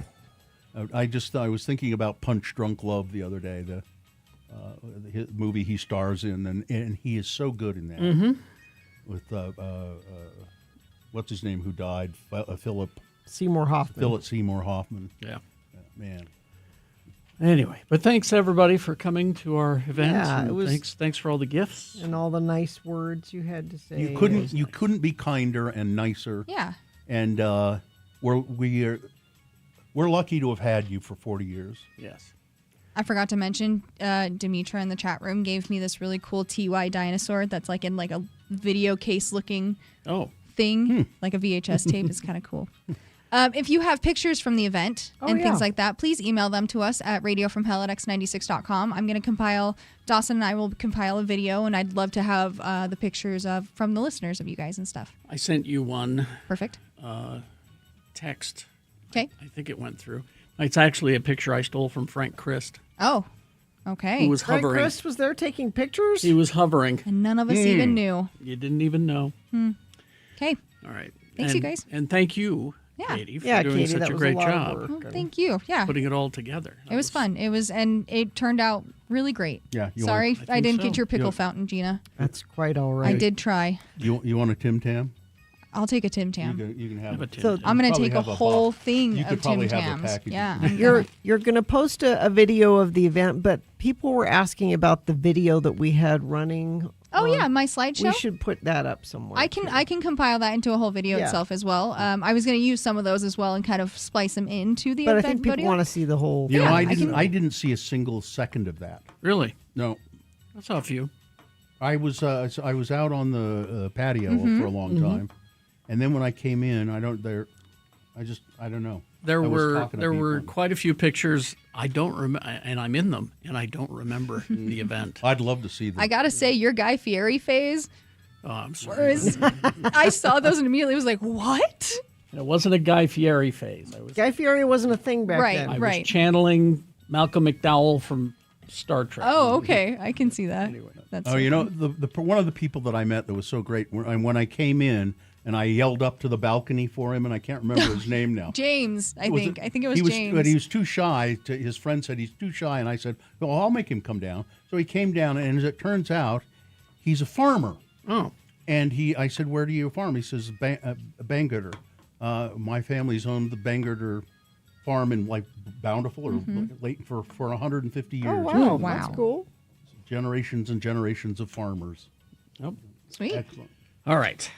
I was thinking about Punch Drunk Love the other day, the movie he stars in, and he is so good in that. Mm-hmm. With what's his name who died? Philip Seymour Hoffman. Philip Seymour Hoffman. Yeah. Man. Anyway, but thanks everybody for coming to our event. Yeah, it was, thanks for all the gifts and all the nice words you had to say. You couldn't be kinder and nicer. Yeah. And we're lucky to have had you for 40 years. Yes. I forgot to mention, Demetra in the chat room gave me this really cool TY dinosaur that's like in like a video case looking thing, like a VHS tape. It's kind of cool. If you have pictures from the event and things like that, please email them to us at radiofromhell@x96.com. I'm going to compile, Dawson and I will compile a video, and I'd love to have the pictures from the listeners of you guys and stuff. I sent you one. Perfect. Text. Okay. I think it went through. It's actually a picture I stole from Frank Christ. Oh, okay. Who was hovering. Frank Christ was there taking pictures? He was hovering. And none of us even knew. You didn't even know. Okay. All right. Thanks, you guys. And thank you, Katie, for doing such a great job. Oh, thank you. Yeah. Putting it all together. It was fun. And it turned out really great. Yeah. Sorry, I didn't get your pickle fountain, Gina. That's quite all right. I did try. You want a Tim Tam? I'll take a Tim Tam. You can have a Tim So Tam. I'm going to take a whole thing of Tim Tams. Tams. Yeah. You're going to post a video of the event, but people were asking about the video that we had running. Oh yeah, my slideshow. We should put that up somewhere. I can compile that into a whole video itself as well. I was going to use some of those as well and kind of splice them into the event But I think people video. want to see the whole. You know, I didn't see a single second of that. Really? No. I saw a few. I was out on the patio for a long time, and then when I came in, I don't know. There were quite a few pictures I don't remember, and I'm in them, and I don't remember the event. I'd love to see them. I gotta say, your Guy Fieri phase. Oh, I'm sorry. I saw those and immediately was like, what? And it wasn't a Guy Fieri phase. Guy Fieri wasn't a thing back then. I was channeling Malcolm McDowell from Star Trek. Oh, okay. I can see that. Anyway. That's you know, the one of the people that I met that was so great when I came in and I yelled up to the balcony for him, and I can't remember his name now. James, I think it was James. But he was too shy. His friend said he's too shy, and I said, well, I'll make him come down. So he came down, and as it turns out, he's a farmer. Oh. And I said, where do you farm? He says, Bangor. My family's owned the Bangor farm in like Bountiful or late for 150 years. Oh, wow. That's cool. Generations and generations of farmers. Yep. Sweet. Excellent. All right.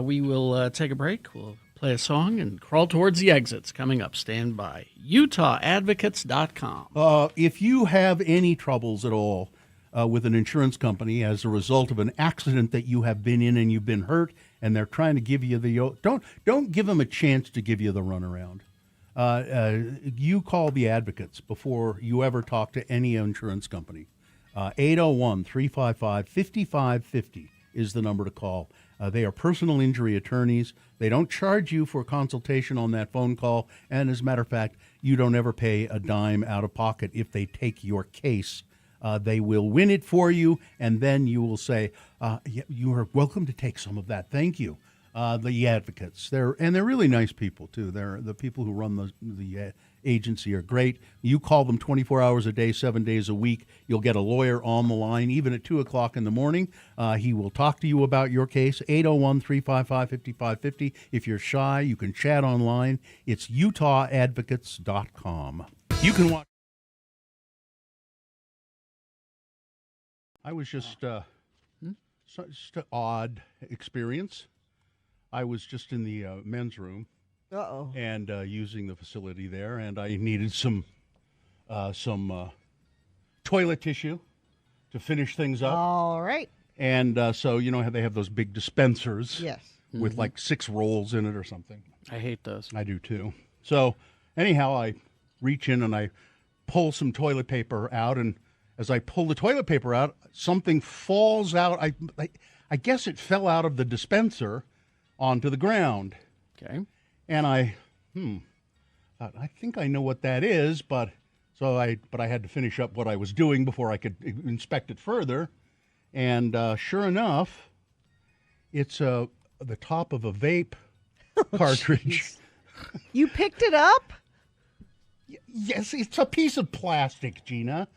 We will take a break. We'll play a song and crawl towards the exits coming up. Stand by. UtahAdvocates.com. If you have any troubles at all with an insurance company as a result of an accident that you have been in and you've been hurt and they're trying to give you don't give them a chance to give you the runaround. You call the advocates before you ever talk to any insurance company. 801-355-5550 is the number to call. They are personal injury attorneys. They don't charge you for a consultation on that phone call. And as a matter of fact, you don't ever pay a dime out of pocket if they take your case. They will win it for you, and then you will say, you are welcome to take some of that. Thank you. The advocates. They're really nice people, too. They're the people who run the agency are great. You call them 24 hours a day, 7 days a week. You'll get a lawyer on the line, even at 2 o'clock in the morning. He will talk to you about your case, 801-355-5550. If you're shy, you can chat online. It's UtahAdvocates.com. You can watch I was just just an odd experience. I was just in the men's room. Uh-oh. And using the facility there, and I needed some toilet tissue to finish things up. All right. And so, you know how they have those big dispensers? Yes. With like 6 rolls in it or something. I hate those. I do too. So anyhow, I reach in and I pull some toilet paper out, and as I pull the toilet paper out, something falls out. I guess it fell out of the dispenser onto the ground. Okay. And I thought, I think I know what that is, but I had to finish up what I was doing before I could inspect it further. And sure enough, it's the top of a vape cartridge. You picked it up? Yes, it's a piece of plastic, Gina.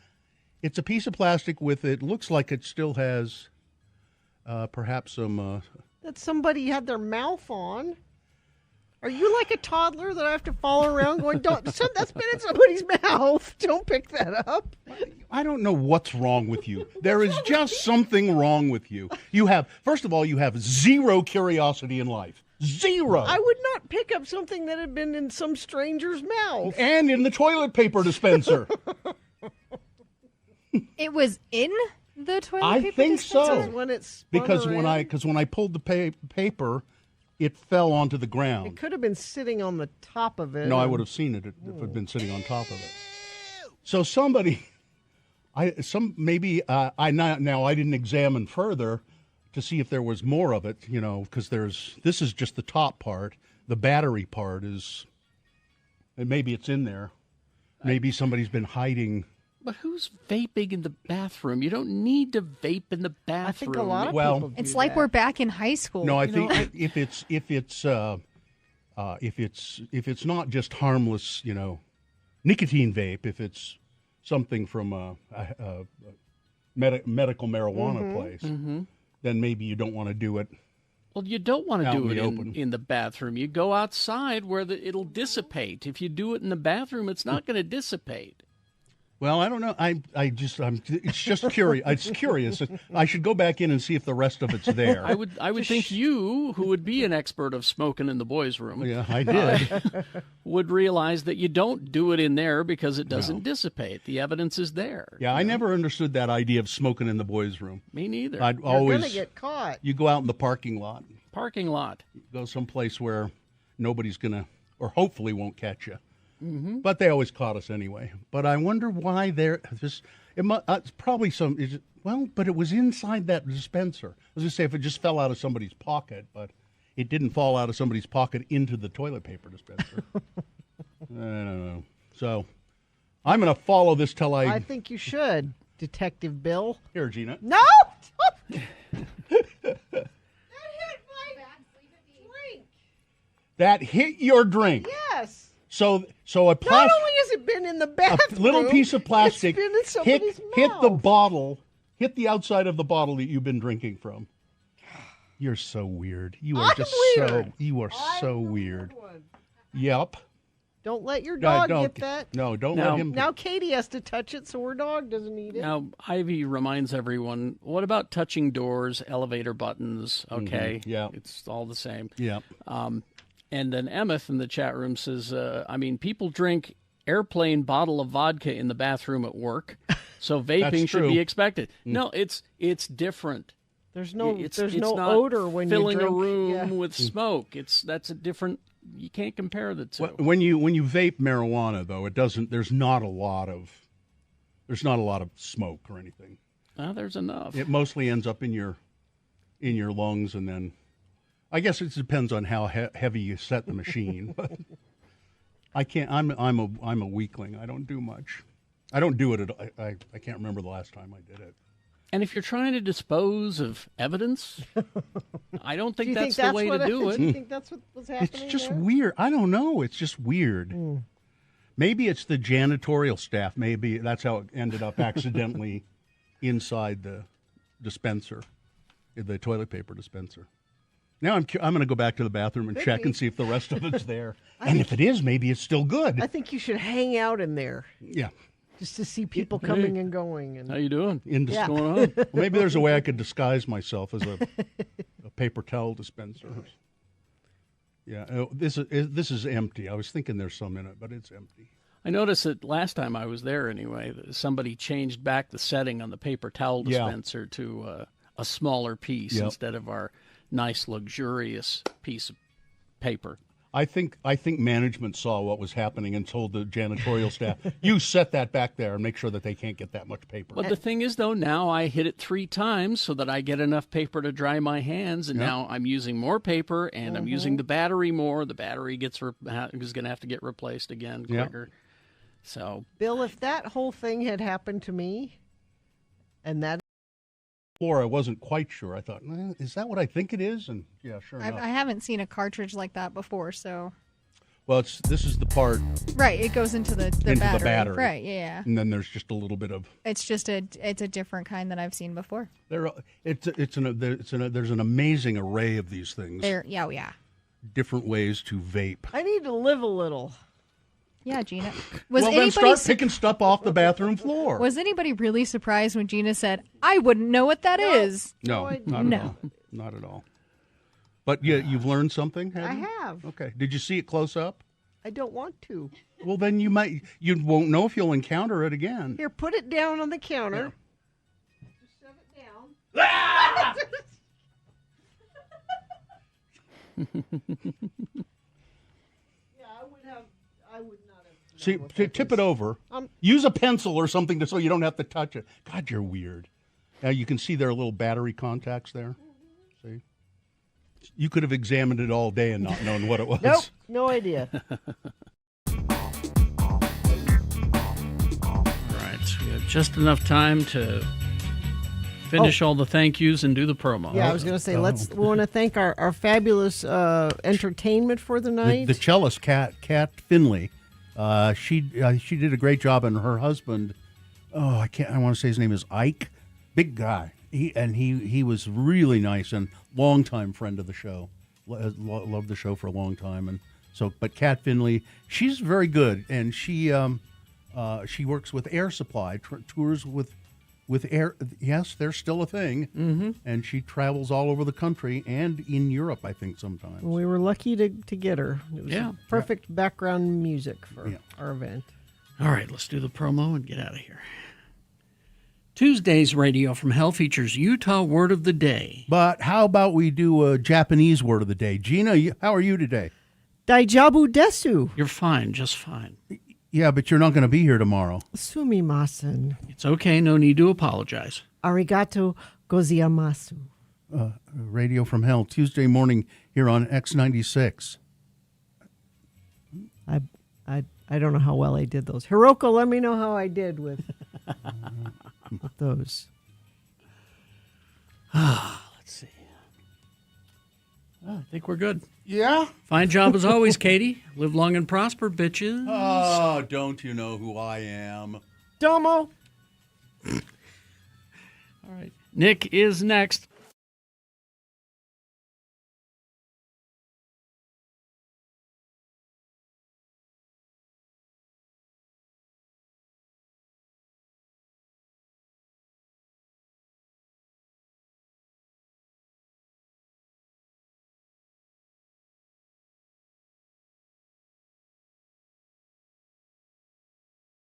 It's a piece of plastic with, it looks like it still has perhaps some... that somebody had their mouth on. Are you like a toddler that I have to follow around going, that's been in somebody's mouth. Don't pick that up. I don't know what's wrong with you. There is just something wrong with you. First of all, you have zero curiosity in life. Zero. I would not pick up something that had been in some stranger's mouth. And in the toilet paper dispenser. It was in the toilet I paper think dispenser? so. When it spun Because around? when I pulled the paper, it fell onto the ground. It could have been sitting on the top of it. No, I would have seen it if it had been sitting on top of it. So somebody, I didn't examine further to see if there was more of it, because this is just the top part. The battery part is, and maybe it's in there. Maybe somebody's been hiding. But who's vaping in the bathroom? You don't need to vape in the bathroom. I think a lot of people do It's like that. we're back in high school. No, I think if it's not just harmless, nicotine vape, if it's something from a medical marijuana place, then maybe you don't want to do it. Well, you don't want to Out do in it the open. in the bathroom. You go outside where it'll dissipate. If you do it in the bathroom, it's not going to dissipate. Well, I don't know. It's just curious. It's curious. I should go back in and see if the rest of it's there. I would think you, who would be an expert of smoking in the boys' room, Yeah, I did. would realize that you don't do it in there because it doesn't dissipate. The evidence is there. Yeah, I never understood that idea of smoking in the boys' room. Me neither. I'd You're always going to get caught. You go out in the parking lot. Parking lot. Go someplace where nobody's gonna, or hopefully won't catch you. Mm-hmm. But they always caught us anyway. But I wonder why it's probably but it was inside that dispenser. I was going to say if it just fell out of somebody's pocket, but it didn't fall out of somebody's pocket into the toilet paper dispenser. I don't know. So I'm going to follow this till I think you should, Detective Bill. Here, Gina. No! That hit your drink. Yes. So a Not plastic. only has it been in the bathroom, Little piece of plastic it's been in somebody's hit the mouth. bottle, hit the outside of the bottle that you've been drinking from. You're so weird. You are so weird. Yep. Don't let your No, dog don't. get that. No, don't let him. Now Katie has to touch it so her dog doesn't eat it. Now, Ivy reminds everyone, what about touching doors, elevator buttons? Okay. Yeah. It's all the same. Yeah. And then Emmeth in the chat room says, people drink airplane bottle of vodka in the bathroom at work, so vaping should true. be expected. No, it's different. There's no It's no not odor when filling you drink. a room Yeah. with smoke. That's a different. You can't compare the two. When you vape marijuana, though, it doesn't. There's not a lot of smoke or anything. There's enough. It mostly ends up in your lungs, and then I guess it depends on how heavy you set the machine. But I can't. I'm a weakling. I don't do much. I don't do it. I can't remember the last time I did it. And if you're trying to dispose of evidence, I don't think Do you that's think the way to do it. Do you think that's what was happening? It's just there? weird. I don't know. It's just weird. Maybe it's the janitorial staff. Maybe that's how it ended up accidentally inside the dispenser, the toilet paper dispenser. Now I'm going to go back to the bathroom and Could check be. and see if the rest of it's there. And if it is, maybe it's still good. I think you should hang out in there. Yeah. just to see people coming and going. And How you doing? Yeah. What's going on? Well, maybe there's a way I could disguise myself as a paper towel dispenser. Yeah, this is empty. I was thinking there's some in it, but it's empty. I noticed that last time I was there anyway, that somebody changed back the setting on the paper towel dispenser to a smaller piece instead of our nice, luxurious piece of paper. I think management saw what was happening and told the janitorial staff, you set that back there and make sure that they can't get that much paper. But the thing is, though, now I hit it 3 times so that I get enough paper to dry my hands, and now I'm using more paper, and I'm using the battery more. The battery is going to have to get replaced again quicker. So, Bill, if that whole thing had happened to me, and that I wasn't quite sure. I thought, is that what I think it is? And yeah, sure enough. I haven't seen a cartridge like that before, so. Well, this is the part. Right, it goes into the battery. Right, yeah. And then there's just a little bit of. It's just it's a different kind that I've seen before. There's an amazing array of these things. Yeah. Different ways to vape. I need to live a little. Yeah, Gina. Then start picking stuff off the bathroom floor. Was anybody really surprised when Gina said, "I wouldn't know what that is"? No, not at all. Not at all. But you've learned something, I haven't you? have. Okay. Did you see it close up? I don't want to. Well, then you won't know if you'll encounter it again. Here, put it down on the counter. Just shove it down. I would not have. See, tip it over. Use a pencil or something so you don't have to touch it. God, you're weird. Now you can see there are little battery contacts there. See? You could have examined it all day and not known what it was. Nope, no idea. all right, so we have just enough time to finish all the thank yous and do the promo. Yeah, I was going to say, we want to thank our fabulous entertainment for the night. The cellist, Kat Finley, she did a great job, and her husband, I want to say his name is Ike, big guy. He was really nice and longtime friend of the show. Loved the show for a long time, and so. But Kat Finley, she's very good, and she works with Air Supply, tours with Air. Yes, they're still a thing, and she travels all over the country and in Europe, I think sometimes. We were lucky to get her. It was perfect background music for our event. All right, let's do the promo and get out of here. Tuesday's Radio from Hell features Utah Word of the Day. But how about we do a Japanese word of the day? Gina, how are you today? Daijabu desu. You're fine, just fine. Yeah, but you're not going to be here tomorrow. Sumimasen. It's okay, no need to apologize. Arigato gozaimasu. Radio from Hell, Tuesday morning here on X96. I don't know how well I did those. Hiroko, let me know how I did with those. Let's see. I think we're good. Yeah? Fine job as always, Katie. Live long and prosper, bitches. Oh, don't you know who I am? Domo. All right. Nick is next.